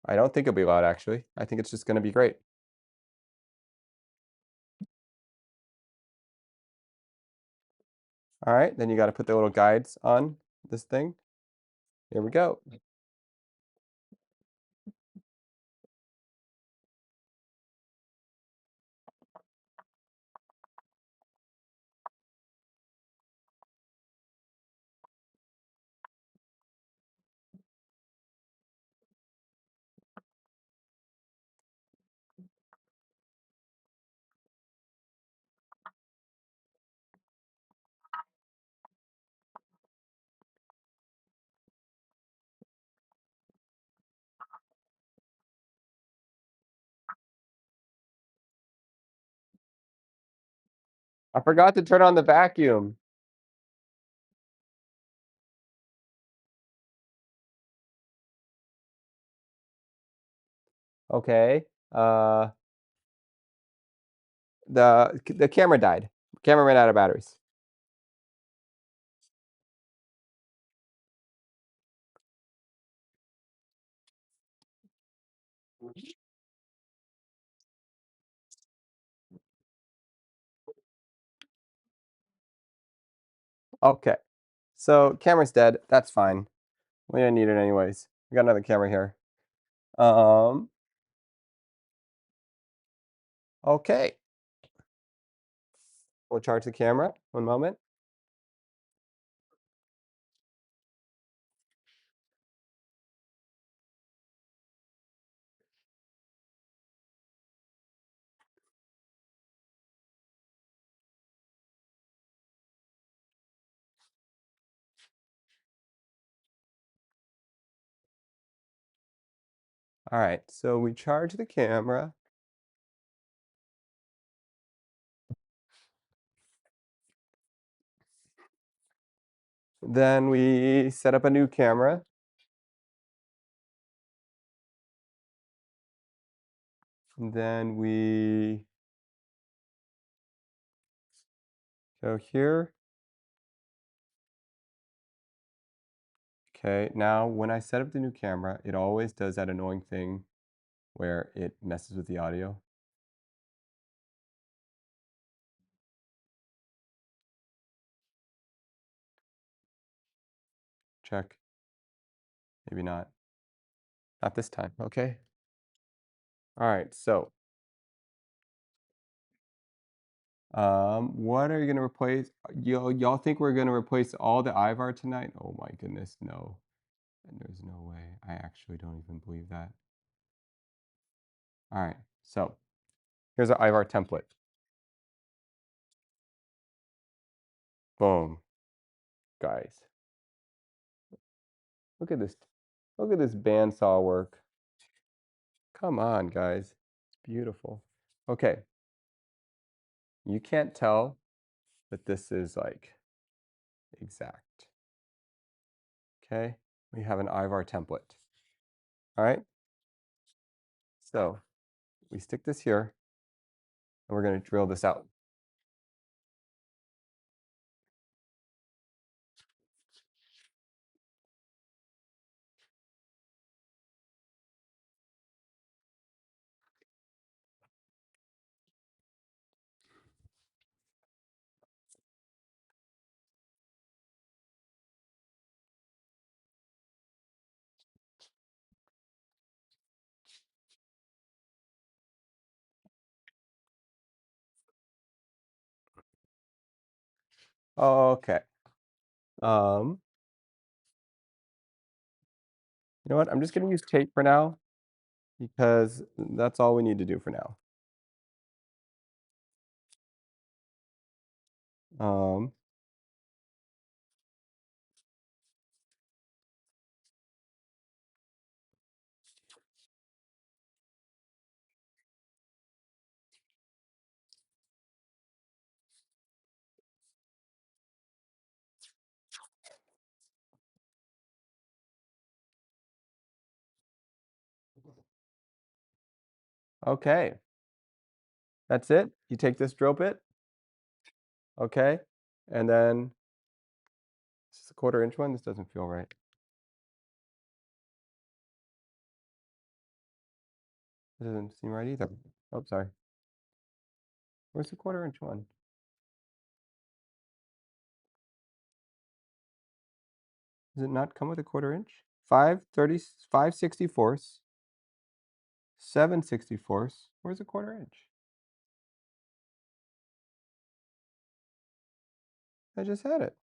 I don't think it'll be loud, actually. I think it's just going to be great. All right, then you got to put the little guides on this thing. Here we go. I forgot to turn on the vacuum. Okay. The camera died. Camera ran out of batteries. Okay. So camera's dead. That's fine. We didn't need it anyways. We got another camera here. Um, okay. We'll charge the camera. One moment. All right. So we charge the camera. Then we set up a new camera. And then we go here. Okay, now when I set up the new camera, it always does that annoying thing where it messes with the audio. Check. Maybe not. Not this time, okay? All right, so what are you gonna replace? Y'all think we're gonna replace all the Ivar tonight? Oh my goodness, no. There's no way. I actually don't even believe that. All right, so here's our Ivar template. Boom, guys. Look at this. Look at this bandsaw work. Come on, guys. It's beautiful. Okay, you can't tell that this is like exact. Okay, we have an Ivar template. All right, so we stick this here and we're going to drill this out. Okay. Um, you know what? I'm just going to use tape for now because that's all we need to do for now. Um, okay. That's it. You take this drill bit, okay, and then this is a 1/4 inch one. This doesn't feel right. It doesn't seem right either. Oh, sorry. Where's the 1/4 inch one? Does it not come with a 1/4 inch? 5/64, 7/64. Where's a 1/4 inch? I just had it.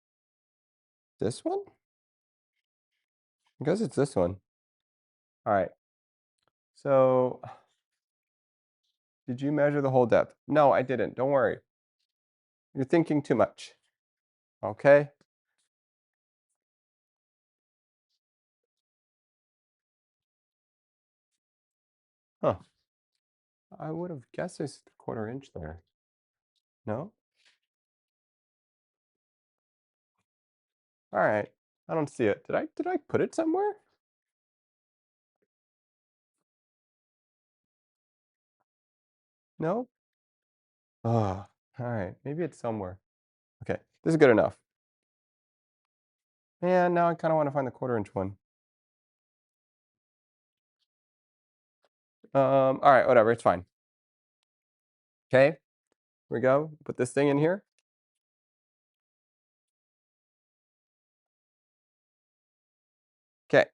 This one? I guess it's this one. All right. So, did you measure the whole depth? No, I didn't. Don't worry. You're thinking too much. Okay? Huh. I would have guessed it's a 1/4 inch there. No? All right. I don't see it. Did I put it somewhere? No? Oh, all right. Maybe it's somewhere. Okay. This is good enough. And now I kind of want to find the 1/4 inch one. All right, whatever. It's fine. Okay. Here we go. Put this thing in here. Okay.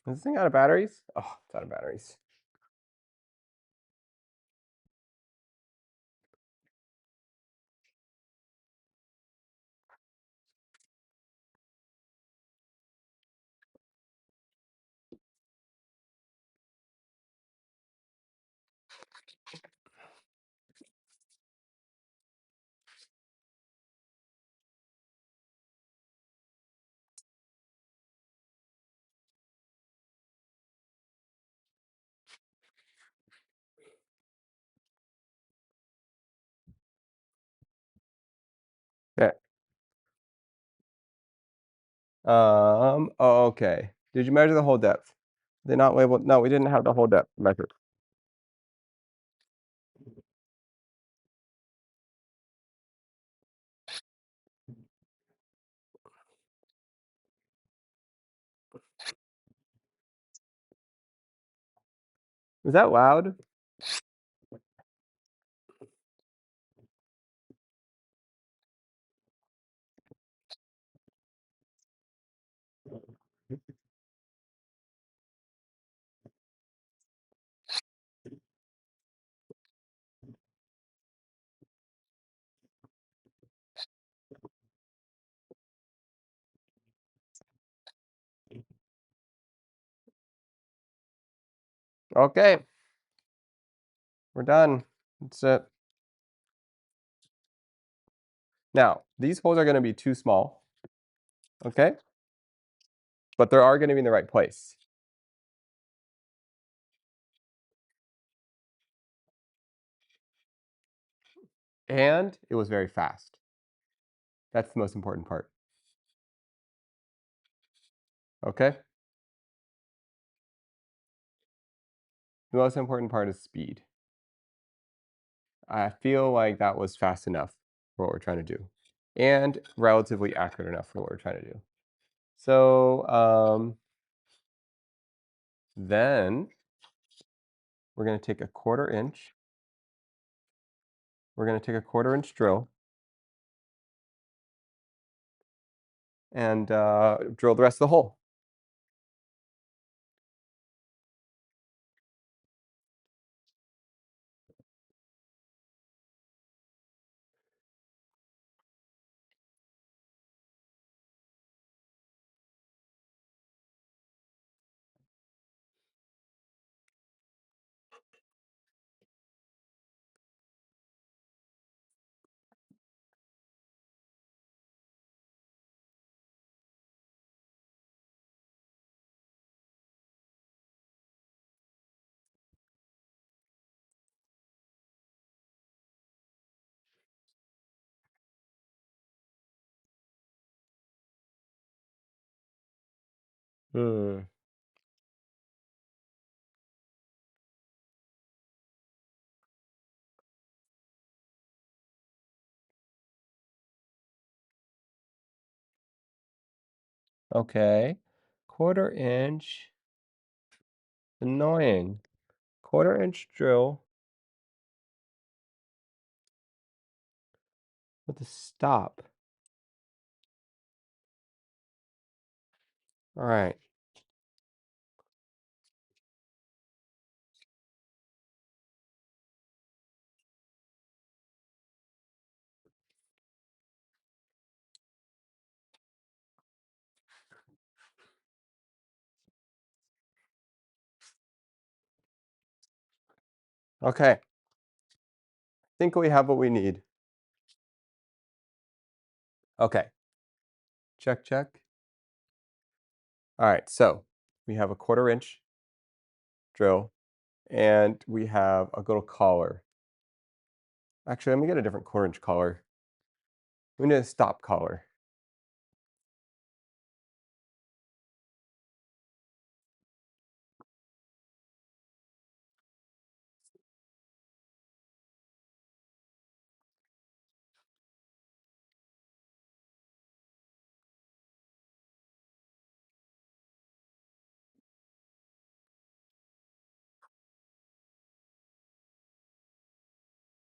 Is this thing out of batteries? Oh, it's out of batteries. Okay. Oh, okay. Did you measure the whole depth? They not labeled? No, we didn't have the whole depth measured. Was that loud? Okay, we're done. That's it. Now, these holes are gonna be too small, okay? But they are gonna be in the right place. And it was very fast. That's the most important part. Okay? The most important part is speed. I feel like that was fast enough for what we're trying to do, and relatively accurate enough for what we're trying to do. So then we're going to take a 1/4 inch. We're going to take a 1/4 inch drill and drill the rest of the hole. Hmm. Okay. 1/4 inch. Annoying. 1/4 inch drill with a stop. All right. Okay. Think we have what we need. Okay. Check, check. All right. So we have a 1/4 inch drill and we have a little collar. Actually, let me get a different 1/4 inch collar. We need a stop collar.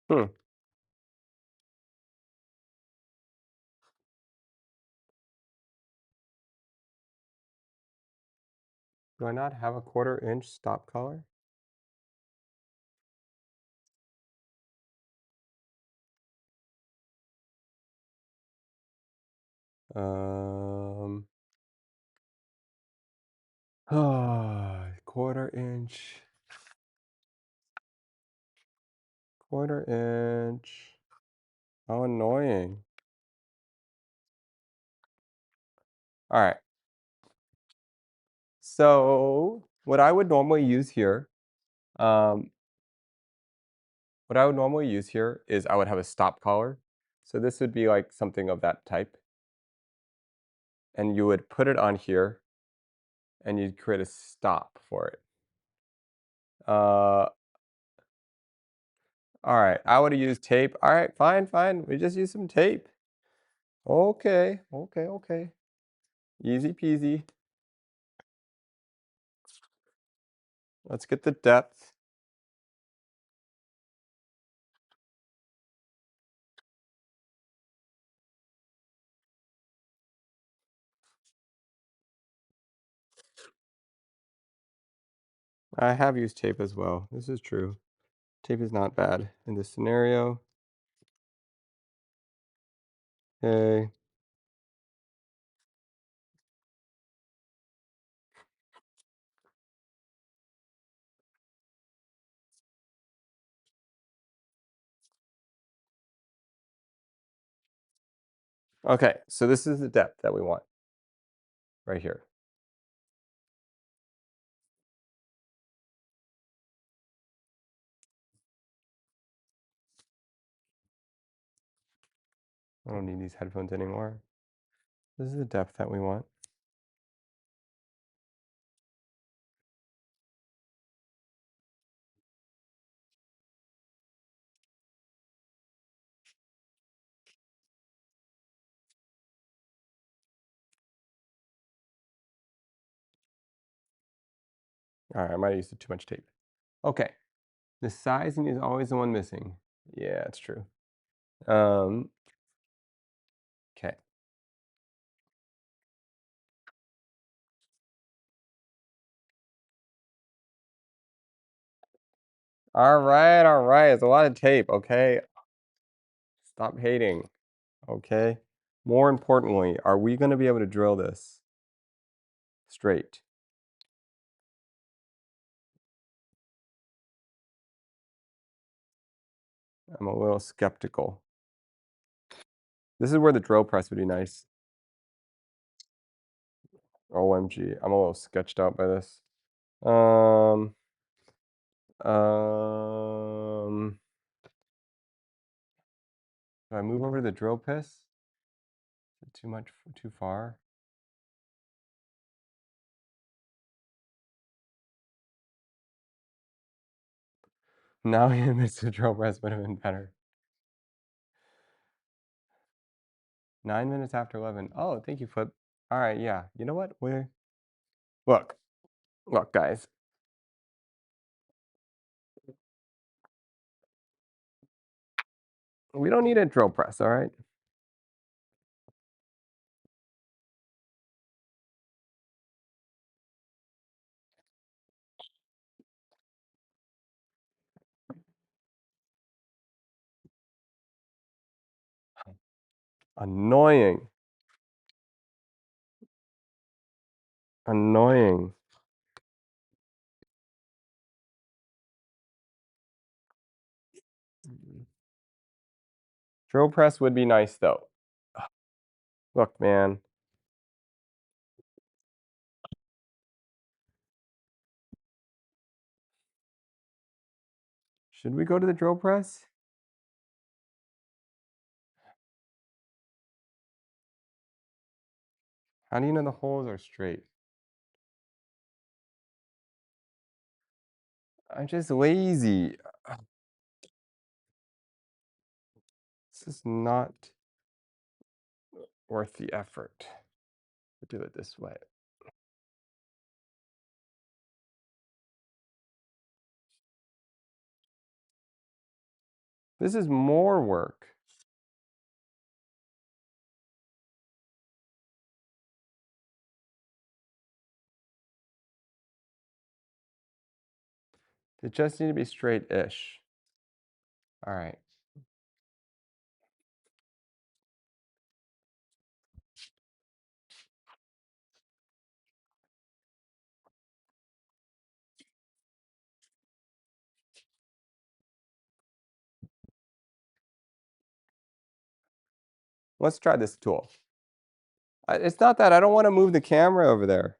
Hmm. Do I not have a 1/4 inch stop collar? Um, 1/4 inch, 1/4 inch. How annoying. All right. So what I would normally use here, um, what I would normally use here is I would have a stop collar. So this would be like something of that type. And you would put it on here and you'd create a stop for it. Uh, all right. I would have used tape. All right, fine, fine. We just use some tape. Okay, okay, okay. Easy peasy. Let's get the depth. I have used tape as well. This is true. Tape is not bad in this scenario. Okay. Okay, so this is the depth that we want right here. I don't need these headphones anymore. This is the depth that we want. All right, I might have used too much tape. Okay, the sizing is always the one missing. Yeah, it's true. Okay. All right. It's a lot of tape, okay? Stop hating, okay? More importantly, are we gonna be able to drill this straight? I'm a little skeptical. This is where the drill press would be nice. OMG, I'm a little sketched out by this. Um, um, do I move over to the drill piss? Is it too much, too far? Now he admits the drill press would have been better. 9 minutes after 11. Oh, thank you, Flip. All right, yeah. You know what? Look, look, guys. We don't need a drill press, all right? Annoying. Annoying. Drill press would be nice though. Look, man. Should we go to the drill press? How do you know the holes are straight? I'm just lazy. This is not worth the effort to do it this way. This is more work. It just need to be straight-ish. All right. Let's try this tool. It's not that I don't want to move the camera over there.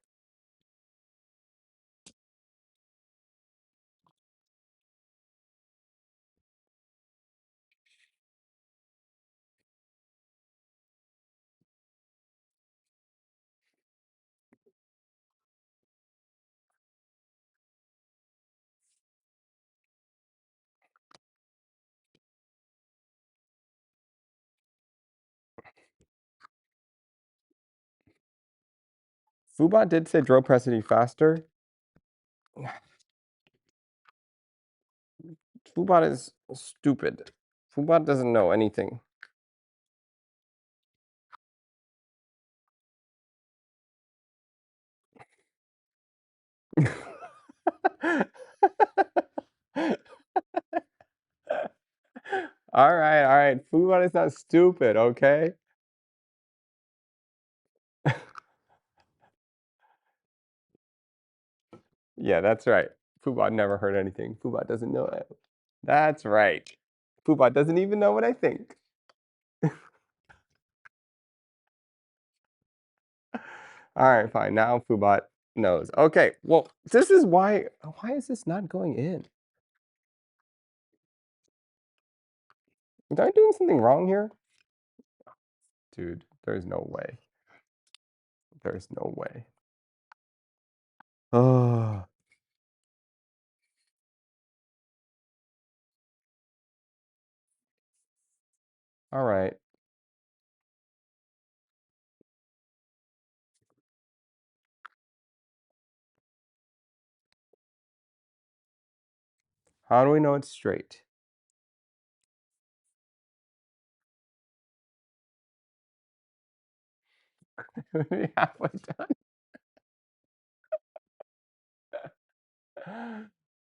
Fubot did say drill press would be faster. Fubot is stupid. Fubot doesn't know anything. All right. Foodbot is not stupid, okay? Yeah, that's right. Foodbot never heard anything. Foodbot doesn't know that. That's right. Foodbot doesn't even know what I think. All right, fine. Now Foodbot knows. Okay, well, this is why is this not going in? Am I doing something wrong here? Dude, there's no way. There's no way. Oh, all right. How do we know it's straight? We're halfway done.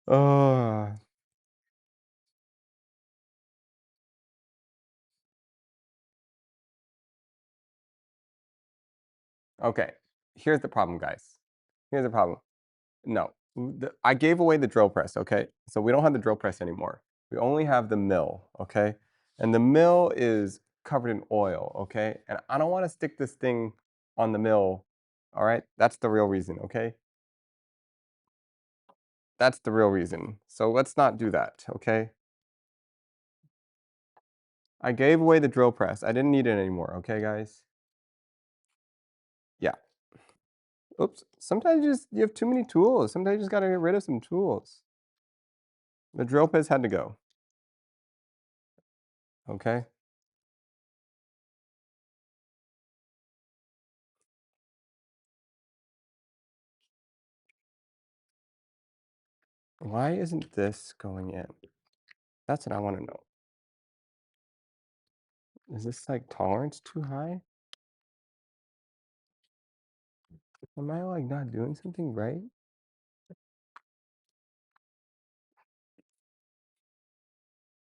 Oh, okay. Here's the problem, guys. Here's the problem. No, I gave away the drill press, okay? So we don't have the drill press anymore. We only have the mill, okay? And the mill is covered in oil, okay? And I don't want to stick this thing on the mill, all right? That's the real reason, okay? That's the real reason. So let's not do that, okay? I gave away the drill press. I didn't need it anymore, okay, guys? Yeah. Oops. Sometimes you have too many tools. Sometimes you just got to get rid of some tools. The drill press had to go, okay? Why isn't this going in? That's what I want to know. Is this like tolerance too high? Am I like not doing something right?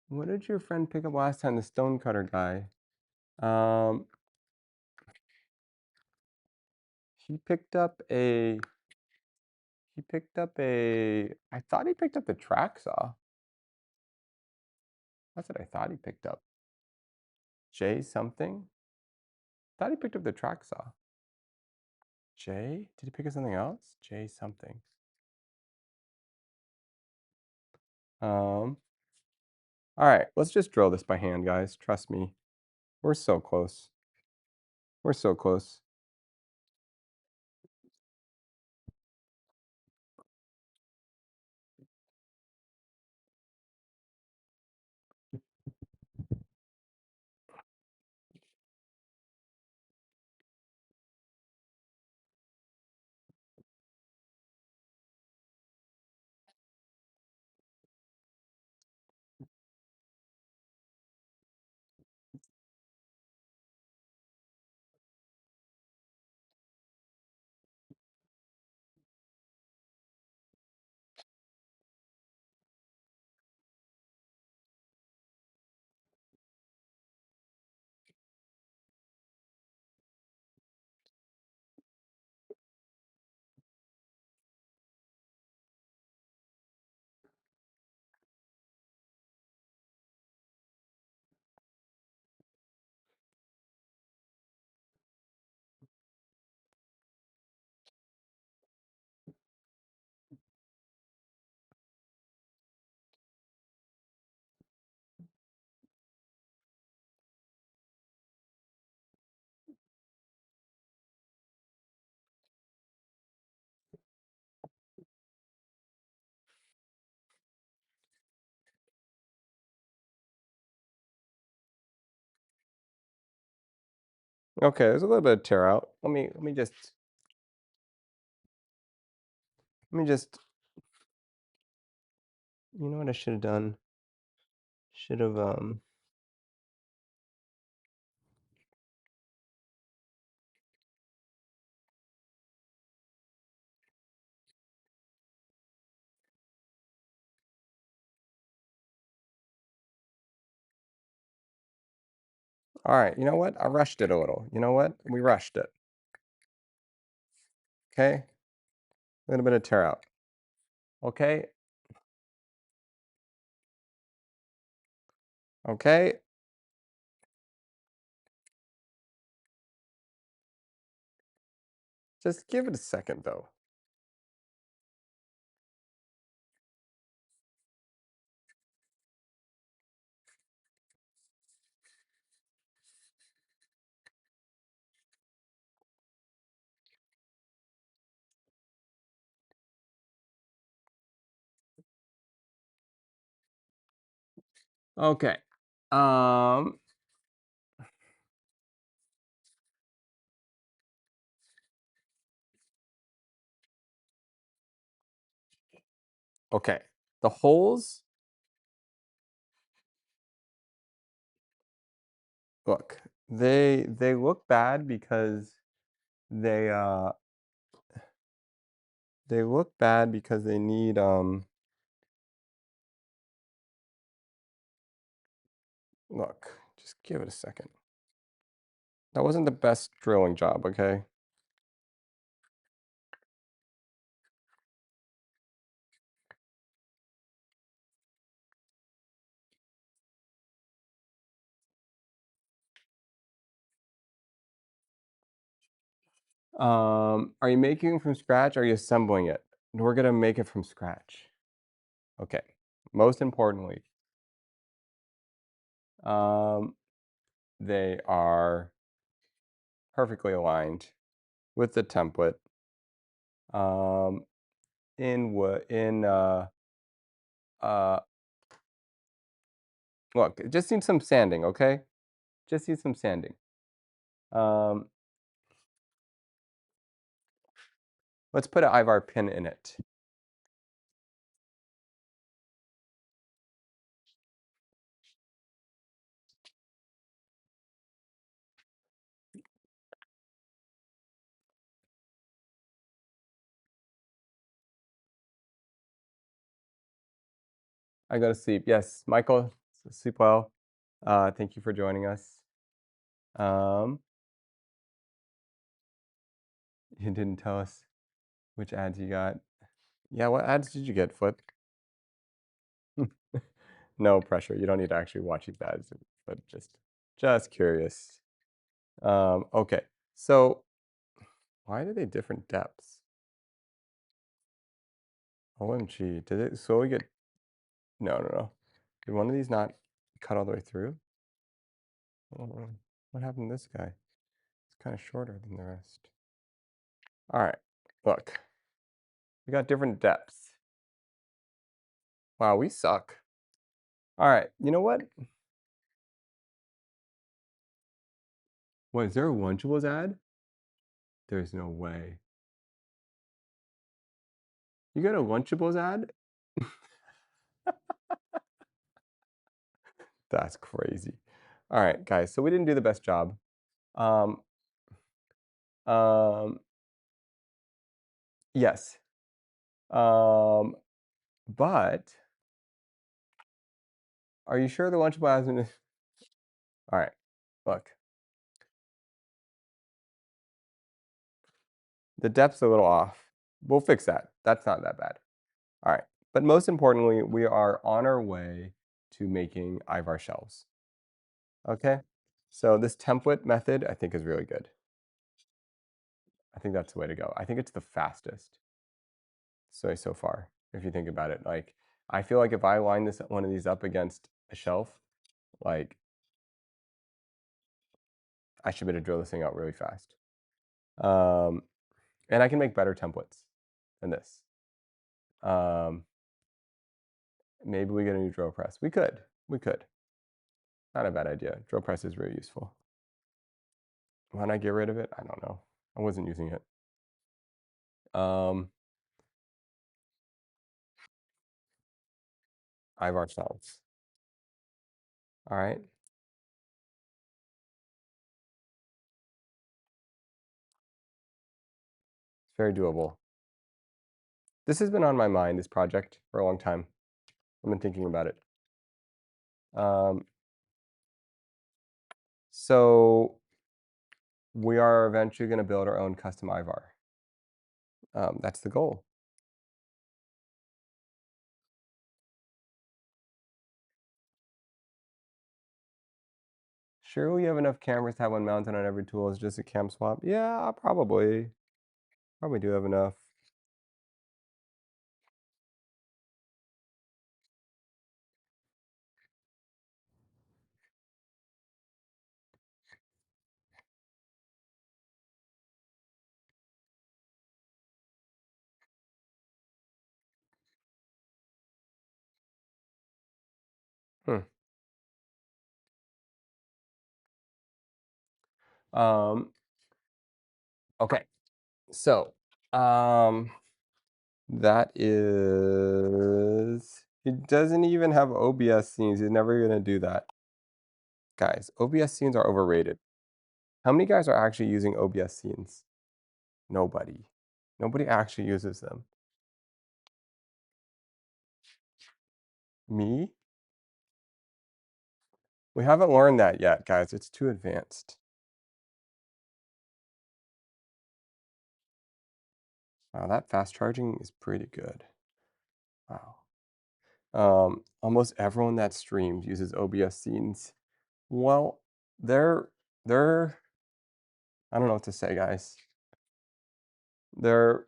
What did your friend pick up last time? The stone cutter guy. Um, he picked up a. He picked up a. I thought he picked up the track saw. That's what I thought he picked up. J something. Thought he picked up the track saw. J? Did he pick up something else? J something. Um. All right, let's just drill this by hand, guys. Trust me. We're so close. We're so close. Okay, there's a little bit of tear out. Let me just you know what I should have done? Should have All right, you know what? I rushed it a little. You know what? We rushed it. Okay, a little bit of tear out. Okay, okay. Just give it a second though. Okay. Um, okay. The holes, look, they look bad because they they look bad because they need look, just give it a second. That wasn't the best drilling job, okay? Are you making it from scratch? Or are you assembling it? We're gonna make it from scratch. Okay. Most importantly, um, they are perfectly aligned with the template. Um, in what in uh look, it just needs some sanding, okay? Just needs some sanding. Um, let's put an ivar pin in it. I go to sleep. Yes, Michael, sleep well. Thank you for joining us. Um, you didn't tell us which ads you got. Yeah, what ads did you get, Flip? No pressure. You don't need to actually watch these ads, but just curious. Okay. So why are they different depths? OMG. Did it slowly get no, no, no. Did one of these not cut all the way through? Oh, what happened to this guy? It's kind of shorter than the rest. All right. Look. We got different depths. Wow, we suck. All right. You know what? What, is there a Lunchables ad? There's no way. You got a Lunchables ad? That's crazy. All right, guys. So we didn't do the best job. Um, um, yes. Um, but are you sure the Lunchable hasn't? All right. Look, the depth's a little off. We'll fix that. That's not that bad. All right. But most importantly, we are on our way to making Ivar shelves. Okay. So this template method, I think, is really good. I think that's the way to go. I think it's the fastest so far, if you think about it. Like, I feel like if I line this one of these up against a shelf, like, I should be able to drill this thing out really fast. And I can make better templates than this. Maybe we get a new drill press. We could. We could. Not a bad idea. Drill press is really useful. Why not get rid of it? I don't know. I wasn't using it. Ivar cells. All right. It's very doable. This has been on my mind, this project, for a long time. I've been thinking about it. So we are eventually going to build our own custom ivar. That's the goal. Sure, we have enough cameras to have one mounted on every tool as just a cam swap. Yeah, probably. Probably do have enough. Hmm. Um, okay. So, that is, it doesn't even have OBS scenes. He's never gonna do that. Guys, OBS scenes are overrated. How many guys are actually using OBS scenes? Nobody. Nobody actually uses them. Me? We haven't learned that yet, guys. It's too advanced. Wow, that fast charging is pretty good. Wow. Almost everyone that streams uses OBS scenes. Well, they're I don't know what to say, guys. They're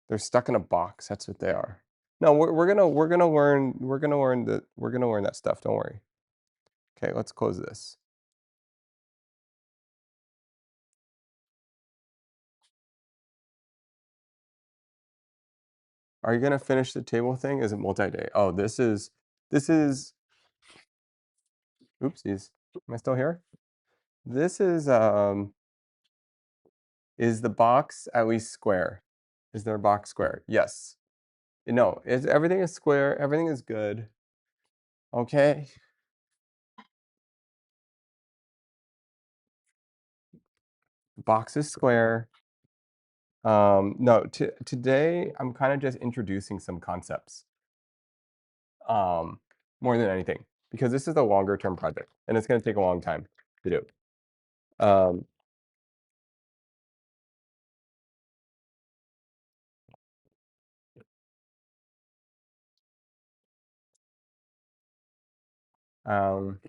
they're stuck in a box. That's what they are. No, we're gonna learn that stuff. Don't worry. Okay, let's close this. Are you gonna finish the table thing? Is it multi-day? Oh, this is oopsies. Am I still here? This is the box at least square? Is there a box square? Yes. No, everything is square, everything is good. Okay. Box is square. No, today I'm kind of just introducing some concepts. More than anything, because this is a longer term project and it's going to take a long time to do. Um, um,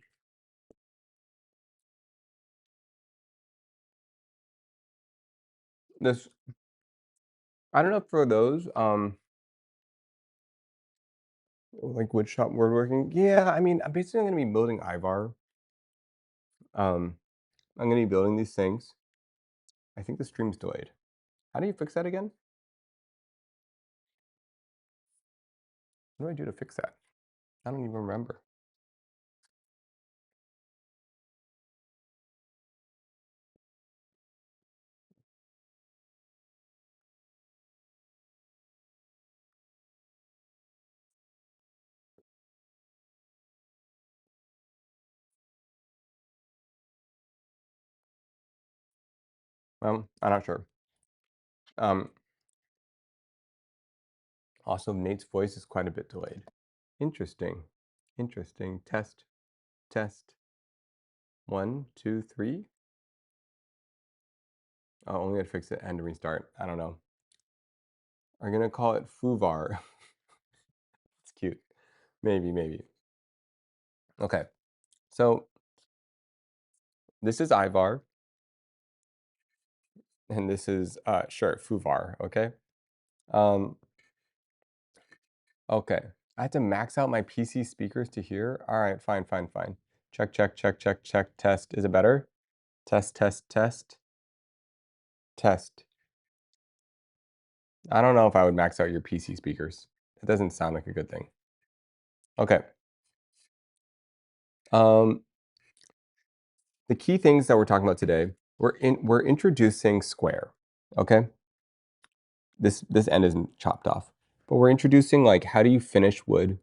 this I don't know for those like woodshop woodworking. Yeah, I mean, I'm basically going to be building Ivar. Um, I'm going to be building these things. I think the stream's delayed. How do you fix that again? What do I do to fix that? I don't even remember. I'm not sure. Um, Also, Nate's voice is quite a bit delayed. Interesting. Interesting. Test. Test. 1, 2, 3. Oh, only had to fix it and restart. I don't know. I'm gonna call it Fuvar. It's cute. Maybe, maybe. Okay. So this is Ivar, and this is sure Fuvar. Okay. Um. Okay. I had to max out my PC speakers to hear. All right. Fine. Fine. Fine. Check. Check. Check. Check. Check. Test. Is it better? Test. Test. Test. Test. I don't know if I would max out your PC speakers. It doesn't sound like a good thing. Okay. Um, the key things that we're talking about today, we're introducing square. Okay. This end isn't chopped off, but we're introducing like how do you finish wood?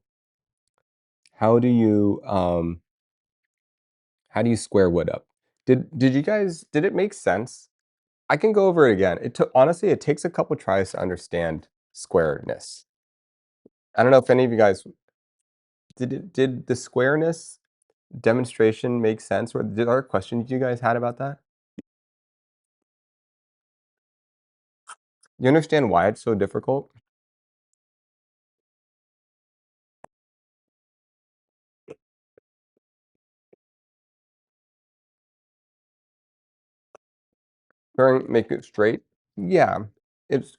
How do you square wood up? Did you guys did it make sense? I can go over it again. It took honestly it takes a couple tries to understand squareness. I don't know if any of you guys did the squareness demonstration makes sense? Or there are questions you guys had about that? You understand why it's so difficult? Trying make it straight? Yeah, it's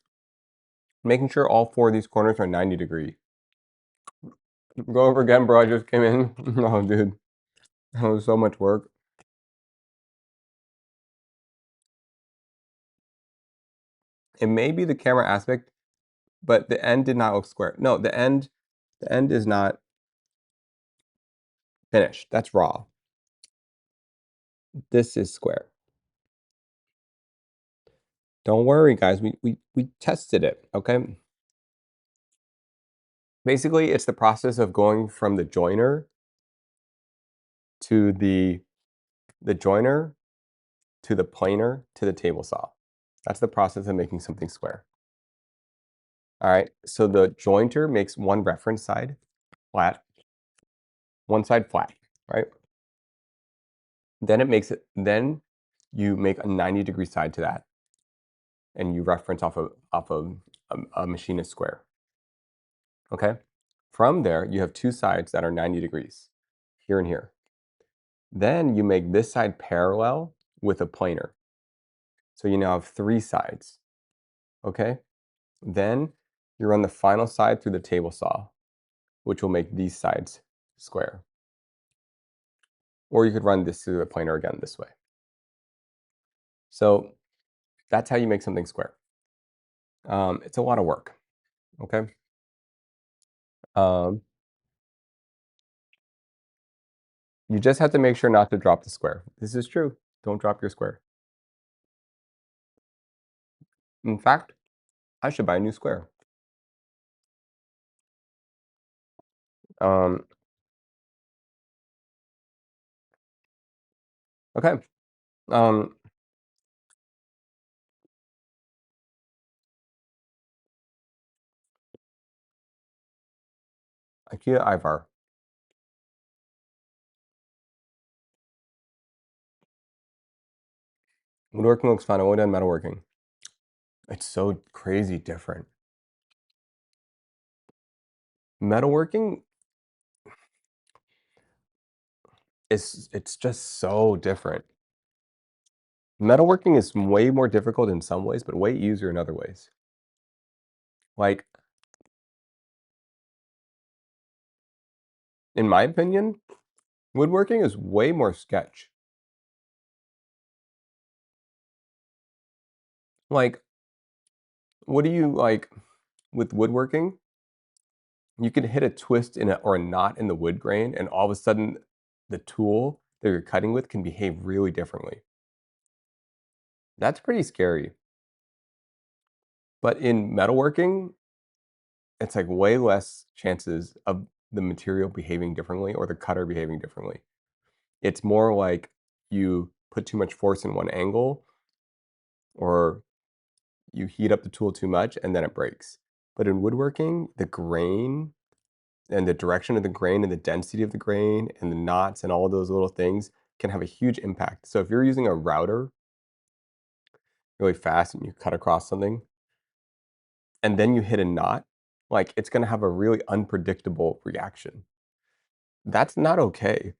making sure all 4 of these corners are 90 degree. Go over again, bro, I just came in. Oh, dude, that was so much work. It may be the camera aspect, but the end did not look square. No, the end is not finished. That's raw. This is square. Don't worry, guys. We tested it, okay? Basically, it's the process of going from the joiner to the joiner to the planer to the table saw. That's the process of making something square. All right. So the jointer makes one reference side flat, one side flat, right? Then you make a 90-degree side to that, and you reference off of a machinist square. Okay. From there, you have two sides that are 90 degrees, here and here. Then you make this side parallel with a planer. So you now have 3 sides. Okay. Then you run the final side through the table saw, which will make these sides square. Or you could run this through the planer again this way. So that's how you make something square. It's a lot of work. Okay. Um, you just have to make sure not to drop the square. This is true. Don't drop your square. In fact, I should buy a new square. Um, okay. Um, IKEA ivar. Woodworking looks fun. I would done metalworking. It's so crazy different. Metalworking it's just so different. Metalworking is way more difficult in some ways, but way easier in other ways. Like, in my opinion, woodworking is way more sketch. Like, what do you like with woodworking? You could hit a twist in or a knot in the wood grain, and all of a sudden, the tool that you're cutting with can behave really differently. That's pretty scary. But in metalworking, it's like way less chances of the material behaving differently or the cutter behaving differently. It's more like you put too much force in one angle or you heat up the tool too much and then it breaks. But in woodworking, the grain and the direction of the grain and the density of the grain and the knots and all those little things can have a huge impact. So if you're using a router really fast and you cut across something and then you hit a knot, like it's going to have a really unpredictable reaction. That's not okay.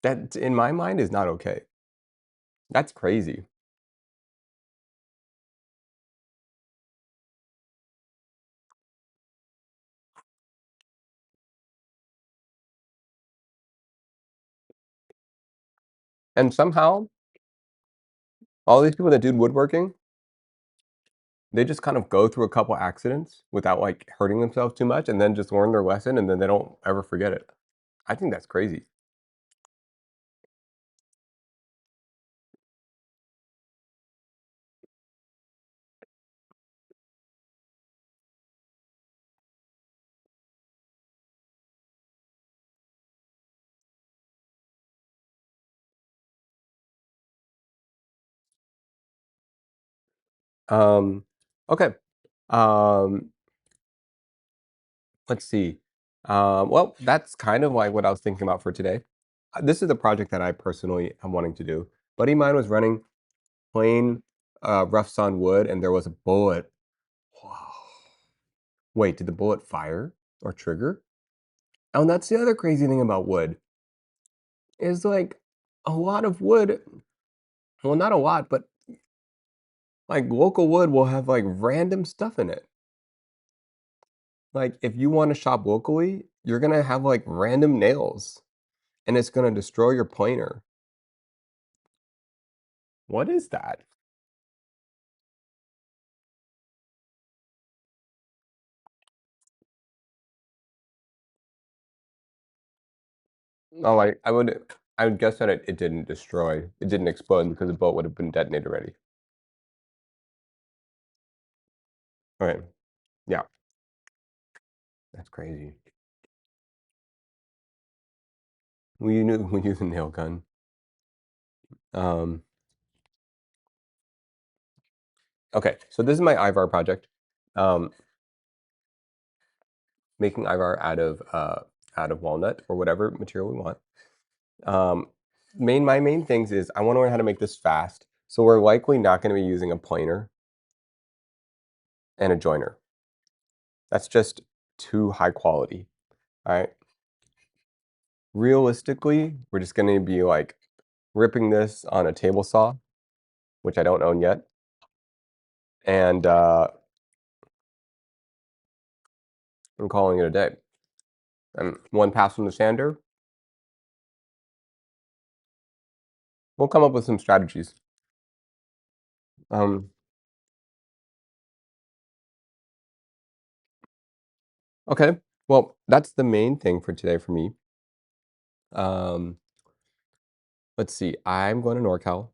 That, in my mind, is not okay. That's crazy. And somehow, all these people that do woodworking, they just kind of go through a couple accidents without like hurting themselves too much and then just learn their lesson and then they don't ever forget it. I think that's crazy. Um, okay. Um, let's see. Well, that's kind of like what I was thinking about for today. This is a project that I personally am wanting to do. Buddy of mine was running plain rough sawn wood, and there was a bullet. Wow. Wait, did the bullet fire or trigger? Oh, and that's the other crazy thing about wood is like a lot of wood. Well, not a lot, but like local wood will have like random stuff in it. Like if you want to shop locally, you're gonna have like random nails, and it's gonna destroy your planer. What is that? Oh, I would guess that it didn't destroy. It didn't explode because the boat would have been detonated already. Okay. Yeah, that's crazy. We use a nail gun. Um, okay, so this is my ivar project. Um, making ivar out of walnut or whatever material we want. Um, my main things is I want to learn how to make this fast. So we're likely not going to be using a planer and a joiner. That's just too high quality. All right. Realistically, we're just going to be like ripping this on a table saw, which I don't own yet, and I'm calling it a day. And one pass from the sander, we'll come up with some strategies. Um, okay, well, that's the main thing for today for me. Um, let's see, I'm going to NorCal.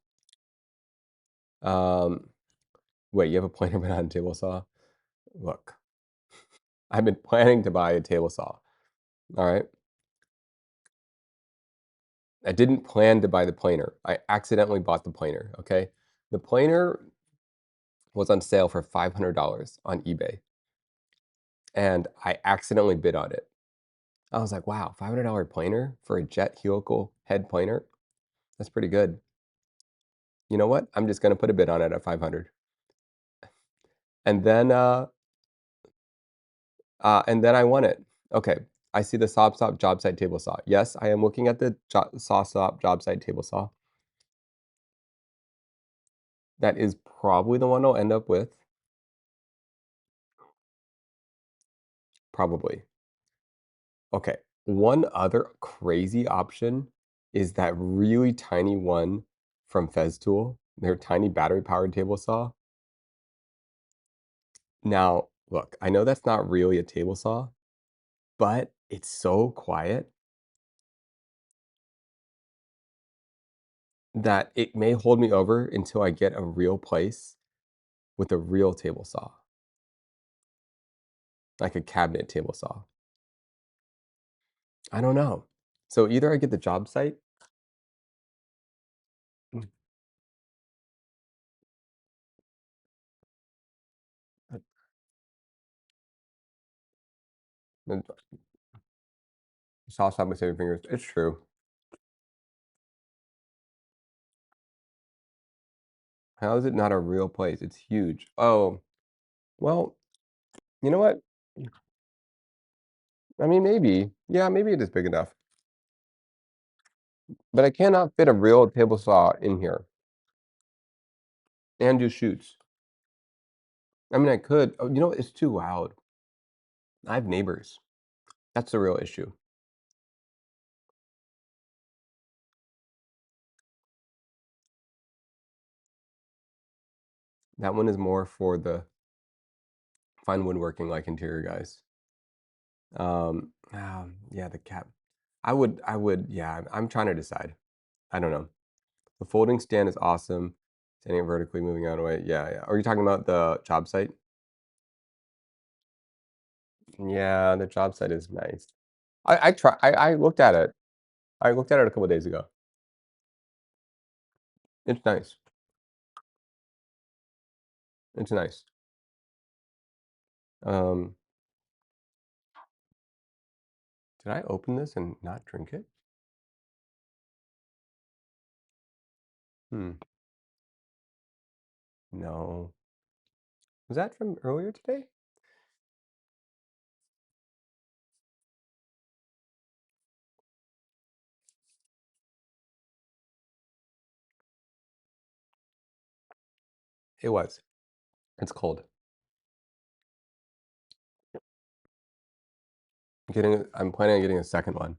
Um, wait, you have a planer but not a table saw? Look, I've been planning to buy a table saw. All right. I didn't plan to buy the planer. I accidentally bought the planer. Okay. The planer was on sale for $500 on eBay, and I accidentally bid on it. I was like, wow, $500 planer for a jet helical head planer? That's pretty good. You know what? I'm just going to put a bid on it at 500. And then I won it. Okay. I see the Saw Stop job site table saw. Yes, I am looking at the Saw Stop job site table saw. That is probably the one I'll end up with. Probably. Okay. One other crazy option is that really tiny one from Festool, their tiny battery powered table saw. Now, look, I know that's not really a table saw, but it's so quiet that it may hold me over until I get a real place with a real table saw, like a cabinet table saw. I don't know. So either I get the job site. Mm, uh, the saw stop my saving fingers. It's true. How is it not a real place? It's huge. Oh, well, you know what? I mean, maybe. Yeah, maybe it is big enough. But I cannot fit a real table saw in here and do shoots. I mean, I could. Oh, you know, it's too loud. I have neighbors. That's the real issue. That one is more for the fine woodworking, like interior guys. Yeah, the cap. Yeah, I'm trying to decide. I don't know. The folding stand is awesome. Standing it vertically, moving out of the way. Yeah, yeah. Are you talking about the job site? Yeah, the job site is nice. I looked at it. I looked at it a couple days ago. It's nice. It's nice. Um, Did I open this and not drink it? Hmm. No. Was that from earlier today? It was. It's cold. I'm planning on getting a second one.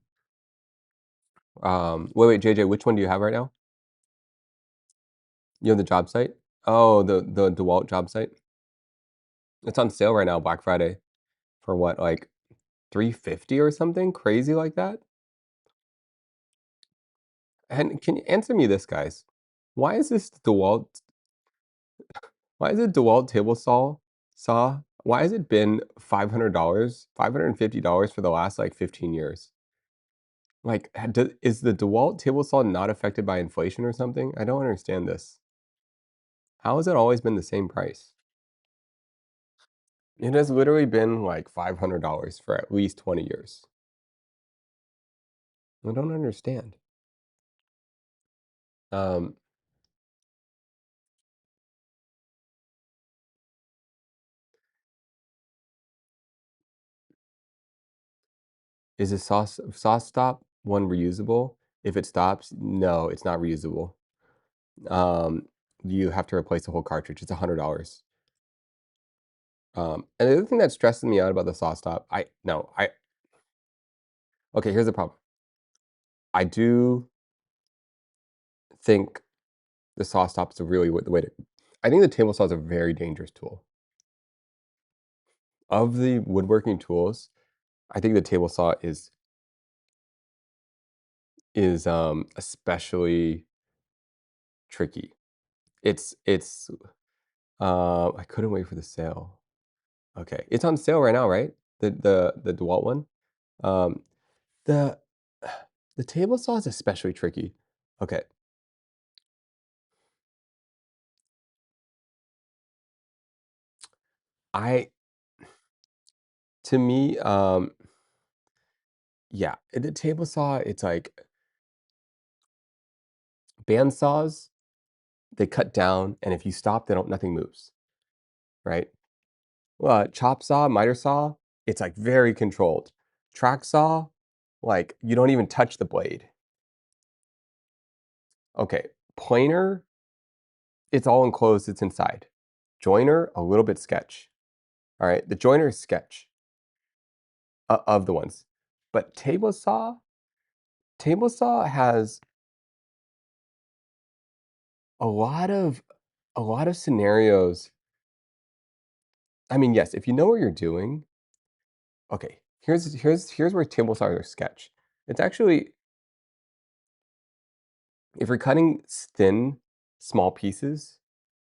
Wait, JJ, which one do you have right now? You have the job site? Oh, the DeWalt job site? It's on sale right now, Black Friday, for what, like 350 or something crazy like that? And can you answer me this, guys? Why is this DeWalt why is it DeWalt table saw? Why has it been $500, $550 for the last like 15 years? Like, is the DeWalt table saw not affected by inflation or something? I don't understand this. How has it always been the same price? It has literally been like $500 for at least 20 years. I don't understand. Um, is a sauce stop one reusable? If it stops, no, it's not reusable. Um, you have to replace the whole cartridge. It's $100. And the other thing that stresses me out about the sauce stop, okay, here's the problem. I do think the saw stop is really the way to. I think the table saw is a very dangerous tool. Of the woodworking tools, I think the table saw is especially tricky. It's I couldn't wait for the sale. Okay, it's on sale right now, right? The DeWalt one. Um, the the table saw is especially tricky. Okay, I to me, yeah, the table saw, it's like band saws, they cut down, and if you stop, they don't nothing moves, right? Well, chop saw, miter saw, it's like very controlled. Track saw, like you don't even touch the blade. Okay, planer, it's all enclosed, it's inside. Joiner, a little bit sketch. All right, the joiner is sketch of the ones, but table saw has a lot of scenarios. I mean, yes, if you know what you're doing, okay, here's where table saws are sketch. It's actually, if you're cutting thin, small pieces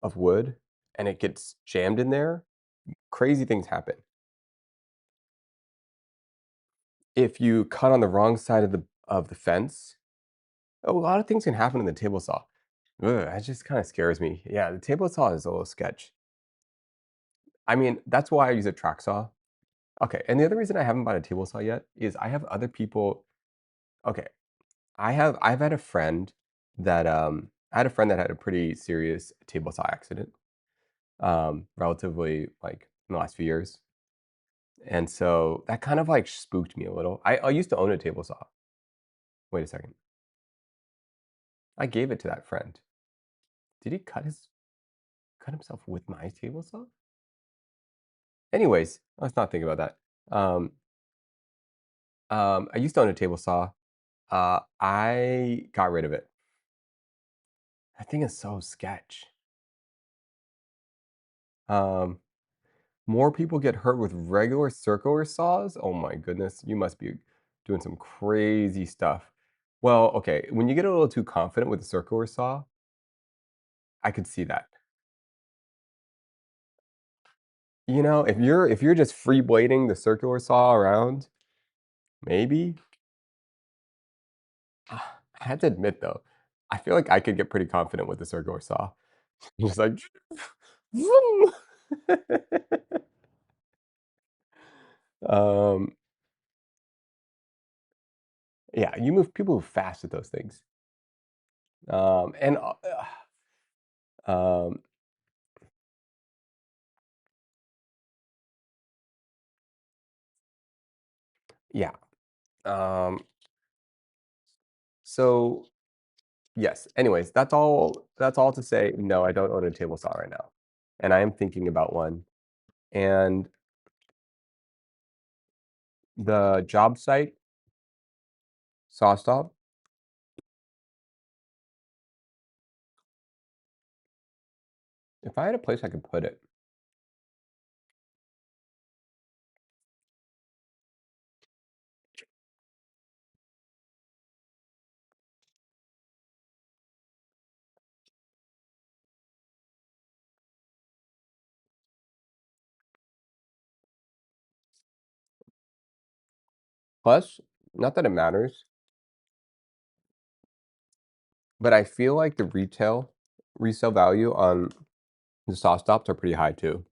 of wood and it gets jammed in there, crazy things happen. If you cut on the wrong side of the fence, a lot of things can happen in the table saw. Ugh, that just kind of scares me. Yeah, the table saw is a little sketch. I mean, that's why I use a track saw. Okay, and the other reason I haven't bought a table saw yet is I have other people. Okay, I've had a friend that I had a friend that had a pretty serious table saw accident, relatively like in the last few years. And so that kind of like spooked me a little. I used to own a table saw. Wait a second. I gave it to that friend. Did he cut himself with my table saw? Anyways, let's not think about that. I used to own a table saw. I got rid of it. That thing is so sketch. Um, More people get hurt with regular circular saws? Oh my goodness, you must be doing some crazy stuff. Well, okay, when you get a little too confident with a circular saw, I could see that. You know, if you're just free blading the circular saw around, maybe. I had to admit though, I feel like I could get pretty confident with the circular saw. Just like vroom. Um, Yeah, you move people move fast with those things. And um, yeah. Um, so yes. Anyways, that's all to say, no, I don't own a table saw right now. And I am thinking about one. And the job site saw stop, if I had a place I could put it. Plus, not that it matters, but I feel like the resale value on the saw stops are pretty high too.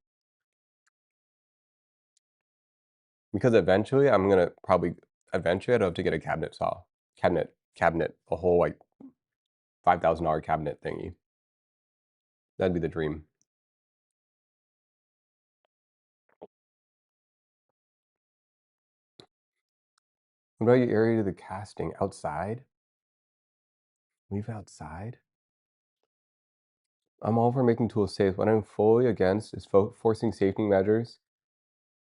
Because eventually I'd have to get a cabinet saw. Cabinet, a whole like $5,000 cabinet thingy. That'd be the dream. What about your area to the casting? Outside? Leave outside? I'm all for making tools safe. What I'm fully against is forcing safety measures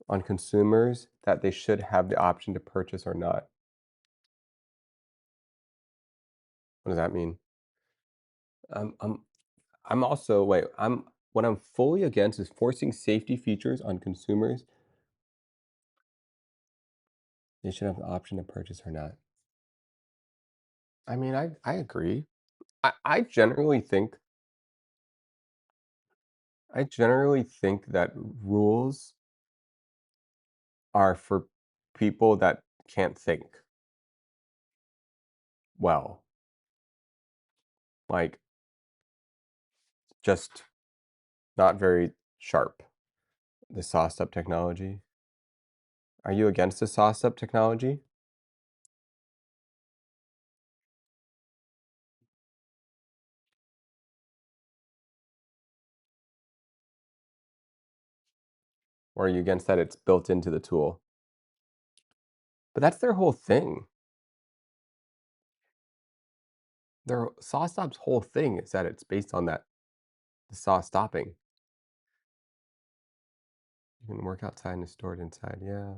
on consumers that they should have the option to purchase or not. What does that mean? Um, I'm, I'm also wait. What I'm fully against is forcing safety features on consumers. They should have the option to purchase or not. I mean, I agree. I generally think that rules are for people that can't think well, like just not very sharp. The sauce up technology. Are you against the sauce up technology? Or are you against that it's built into the tool? But that's their whole thing. Their saw stop's whole thing is that it's based on that the saw stopping. You can work outside and store it inside. Yeah.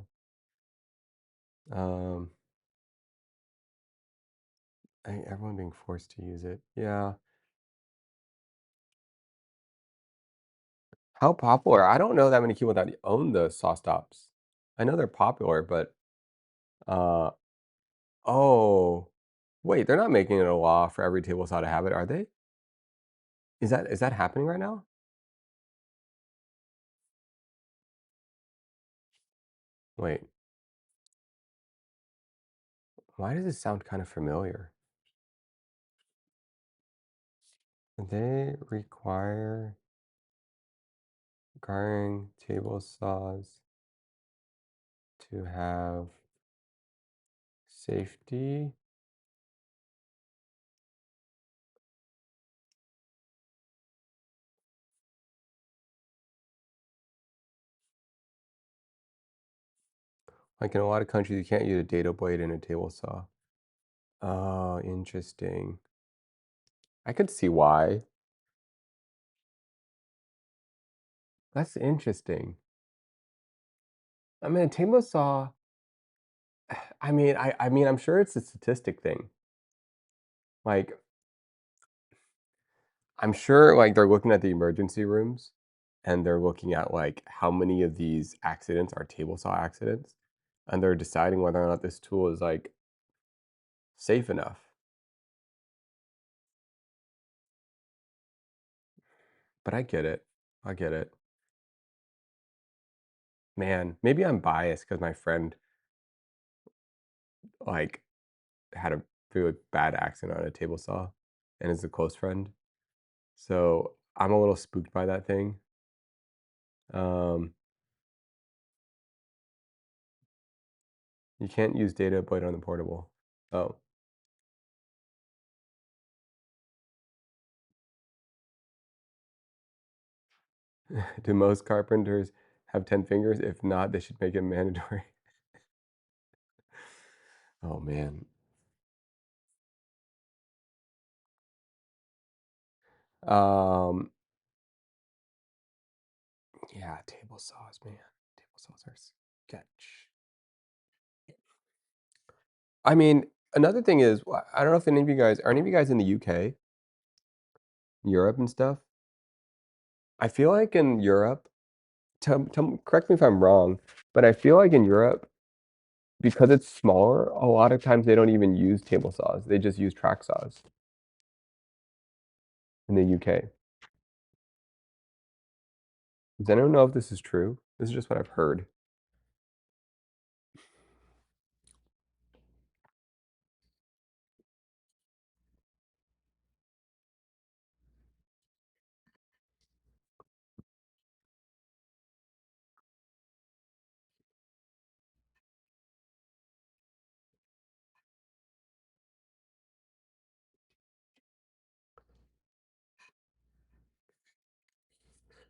Um, everyone being forced to use it. Yeah. How popular? I don't know that many people that own the saw stops. I know they're popular, but uh oh, wait, they're not making it a law for every table saw to have it, are they? Is that happening right now? Wait, why does this sound kind of familiar? They requiring table saws to have safety. Like in a lot of countries, you can't use a dado blade in a table saw. Oh, interesting. I could see why. That's interesting. I mean, a table saw, I mean, I'm sure it's a statistic thing. Like, I'm sure like they're looking at the emergency rooms and they're looking at like how many of these accidents are table saw accidents, and they're deciding whether or not this tool is like safe enough. But I get it. I get it. Man, maybe I'm biased because my friend like had a really bad accident on a table saw and is a close friend. So I'm a little spooked by that thing. Um, you can't use data blade on the portable. Oh. Do most carpenters have 10 fingers? If not, they should make it mandatory. Oh man. Um, yeah, table saws, man. Table saws are sketch. I mean, another thing is, I don't know if any of you guys are any of you guys in the UK, Europe and stuff. I feel like in Europe, correct me if I'm wrong, but I feel like in Europe, because it's smaller, a lot of times they don't even use table saws. They just use track saws in the UK. Does anyone know if this is true? This is just what I've heard.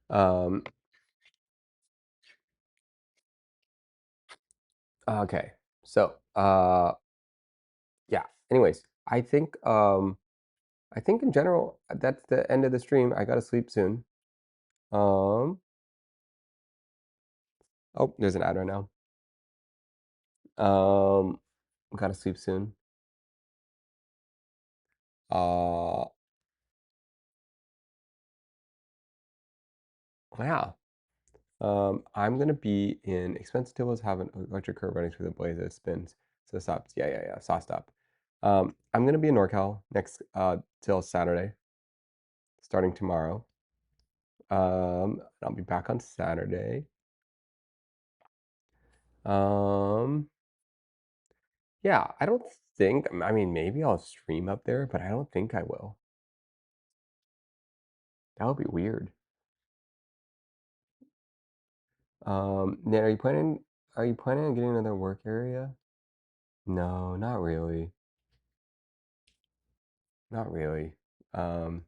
Um, okay. So, yeah. Anyways, I think in general that's the end of the stream. I gotta sleep soon. Um, oh, there's an ad right now. Um, gotta sleep soon. Uh, yeah. I'm gonna be in expensive tables have an electric curve running through the blade that spins. So stops. Yeah, yeah, yeah. Saw stop. I'm gonna be in NorCal next till Saturday, starting tomorrow. I'll be back on Saturday. Um, yeah, I don't think, I mean, maybe I'll stream up there, but I don't think I will. That would be weird. Nate, are you planning on getting another work area? No, not really. Not really. Um,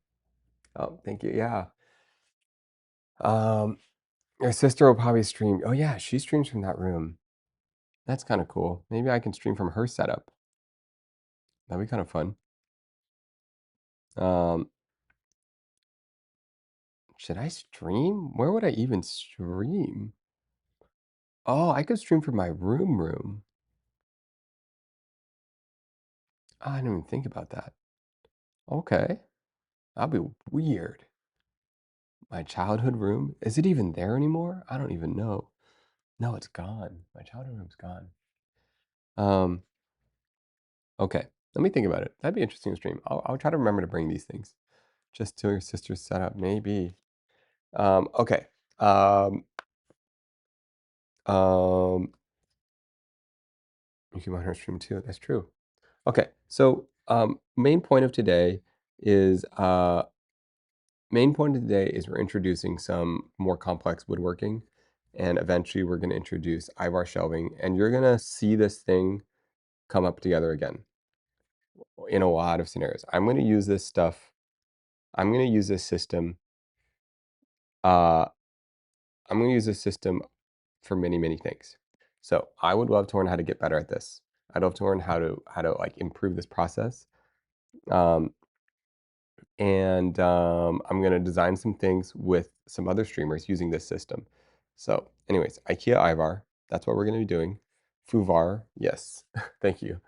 oh, thank you. Yeah. Um, your sister will probably stream. Oh yeah, she streams from that room. That's kind of cool. Maybe I can stream from her setup. That'd be kind of fun. Um, should I stream? Where would I even stream? Oh, I could stream from my room. Oh, I didn't even think about that. Okay. That'd be weird. My childhood room? Is it even there anymore? I don't even know. No, it's gone. My childhood room's gone. Um, okay. Let me think about it. That'd be interesting to stream. I'll try to remember to bring these things. Just to your sister's setup, maybe. Okay. Um, um, you can monitor stream too. That's true. Okay. So, main point of today is we're introducing some more complex woodworking, and eventually we're going to introduce ivar shelving, and you're going to see this thing come up together again in a lot of scenarios. I'm going to use this stuff. I'm going to use this system. Uh, I'm going to use this system for many, many things. So I would love to learn how to get better at this. I'd love to learn how to like improve this process. Um, and I'm going to design some things with some other streamers using this system. So anyways, IKEA Ivar, that's what we're going to be doing. Fuvar, yes, thank you.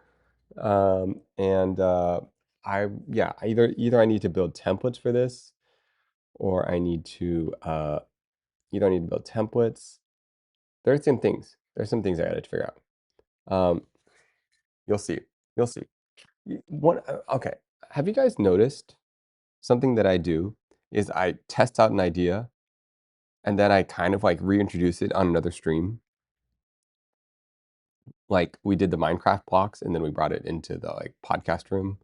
And yeah, either I need to build templates for this, or I need to either I need to build templates. There's some things. There's some things I got to figure out. You'll see. You'll see. Okay. Have you guys noticed something that I do is I test out an idea and then I kind of like reintroduce it on another stream. Like we did the Minecraft blocks and then we brought it into the like podcast room,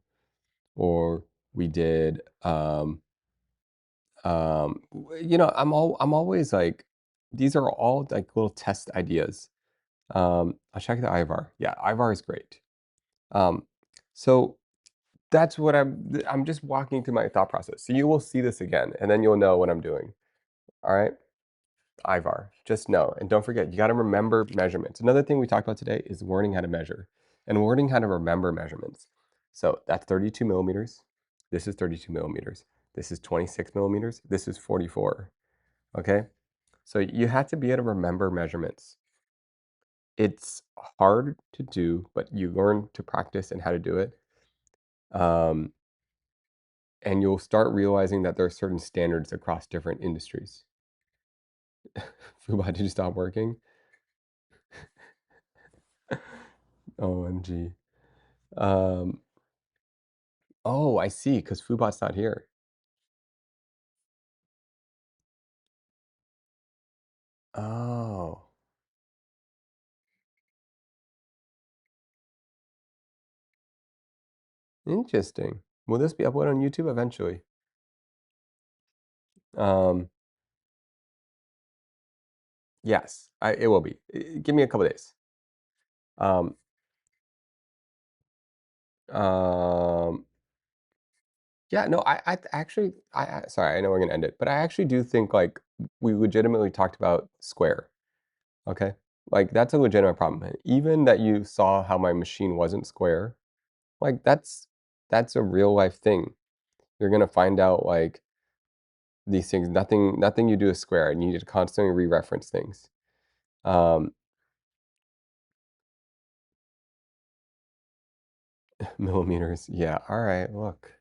or we did I'm always like these are all like little test ideas. I'll check the Ivar. Yeah, Ivar is great. Um So that's what I'm just walking through my thought process. So you will see this again, and then you'll know what I'm doing. All right, Ivar, just know, and don't forget, you got to remember measurements. Another thing we talked about today is learning how to measure and learning how to remember measurements. So that's 32 millimeters. This is 32 millimeters. This is 26 millimeters. This is 44. Okay, so you have to be able to remember measurements. It's hard to do, but you learn to practice and how to do it. Um, and you'll start realizing that there are certain standards across different industries. Fuba, did you stop working? OMG. Um, oh, I see, because Fubot's not here. Oh, interesting. Will this be uploaded on YouTube eventually? Um, yes, it will be. Give me a couple days. Um, um, yeah, no, actually, sorry, I know we're gonna end it, but I actually do think like we legitimately talked about Square. Okay, like that's a legitimate problem. And even that you saw how my machine wasn't square, like that's a real life thing. You're gonna find out like these things. Nothing you do is square, and you need to constantly re-reference things. Um, millimeters. Yeah. All right. Look.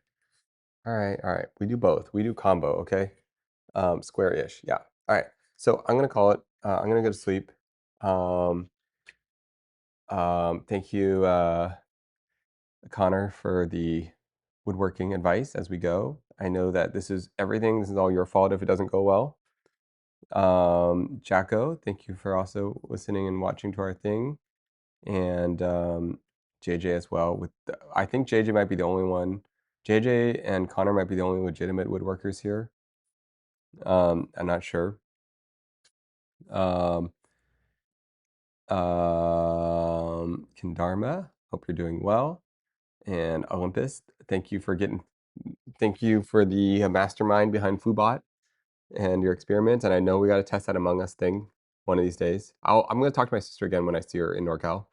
All right. All right. We do both. We do combo. Okay. Square-ish. Yeah. All right. So I'm gonna call it. I'm gonna go to sleep. Um, thank you, Connor, for the woodworking advice as we go. I know that this is everything. This is all your fault if it doesn't go well. Jacko, thank you for also listening and watching to our thing, and JJ as well. I think JJ might be the only one. JJ and Connor might be the only legitimate woodworkers here. I'm not sure. Um, Kendarma, hope you're doing well. And Olympus, thank you for the mastermind behind Foobot and your experiments. And I know we got to test that Among Us thing one of these days. I'm going to talk to my sister again when I see her in NorCal.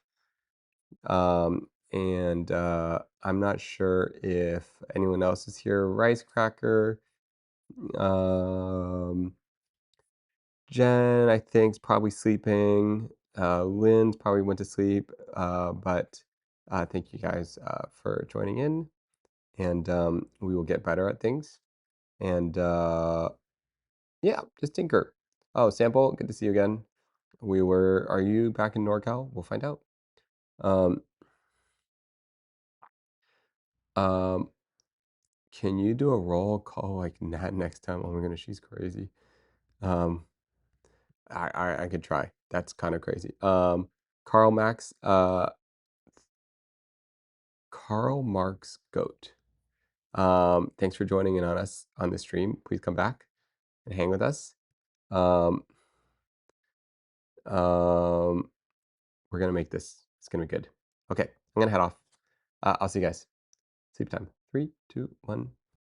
And I'm not sure if anyone else is here. Rice Cracker, um, Jen, I think, is probably sleeping. Lynn's probably went to sleep. But thank you guys for joining in. And we will get better at things. And yeah, just tinker. Oh, Sample, good to see you again. Are you back in NorCal? We'll find out. Um, um, can you do a roll call like Nat next time? Oh my goodness, she's crazy. Um, I could try. That's kind of crazy. Carl Max, Karl Marx Goat. Thanks for joining in on us on the stream. Please come back and hang with us. Um, um, we're gonna make this. It's gonna be good. Okay, I'm gonna head off. I'll see you guys. Sleep time. 3, 2, 1.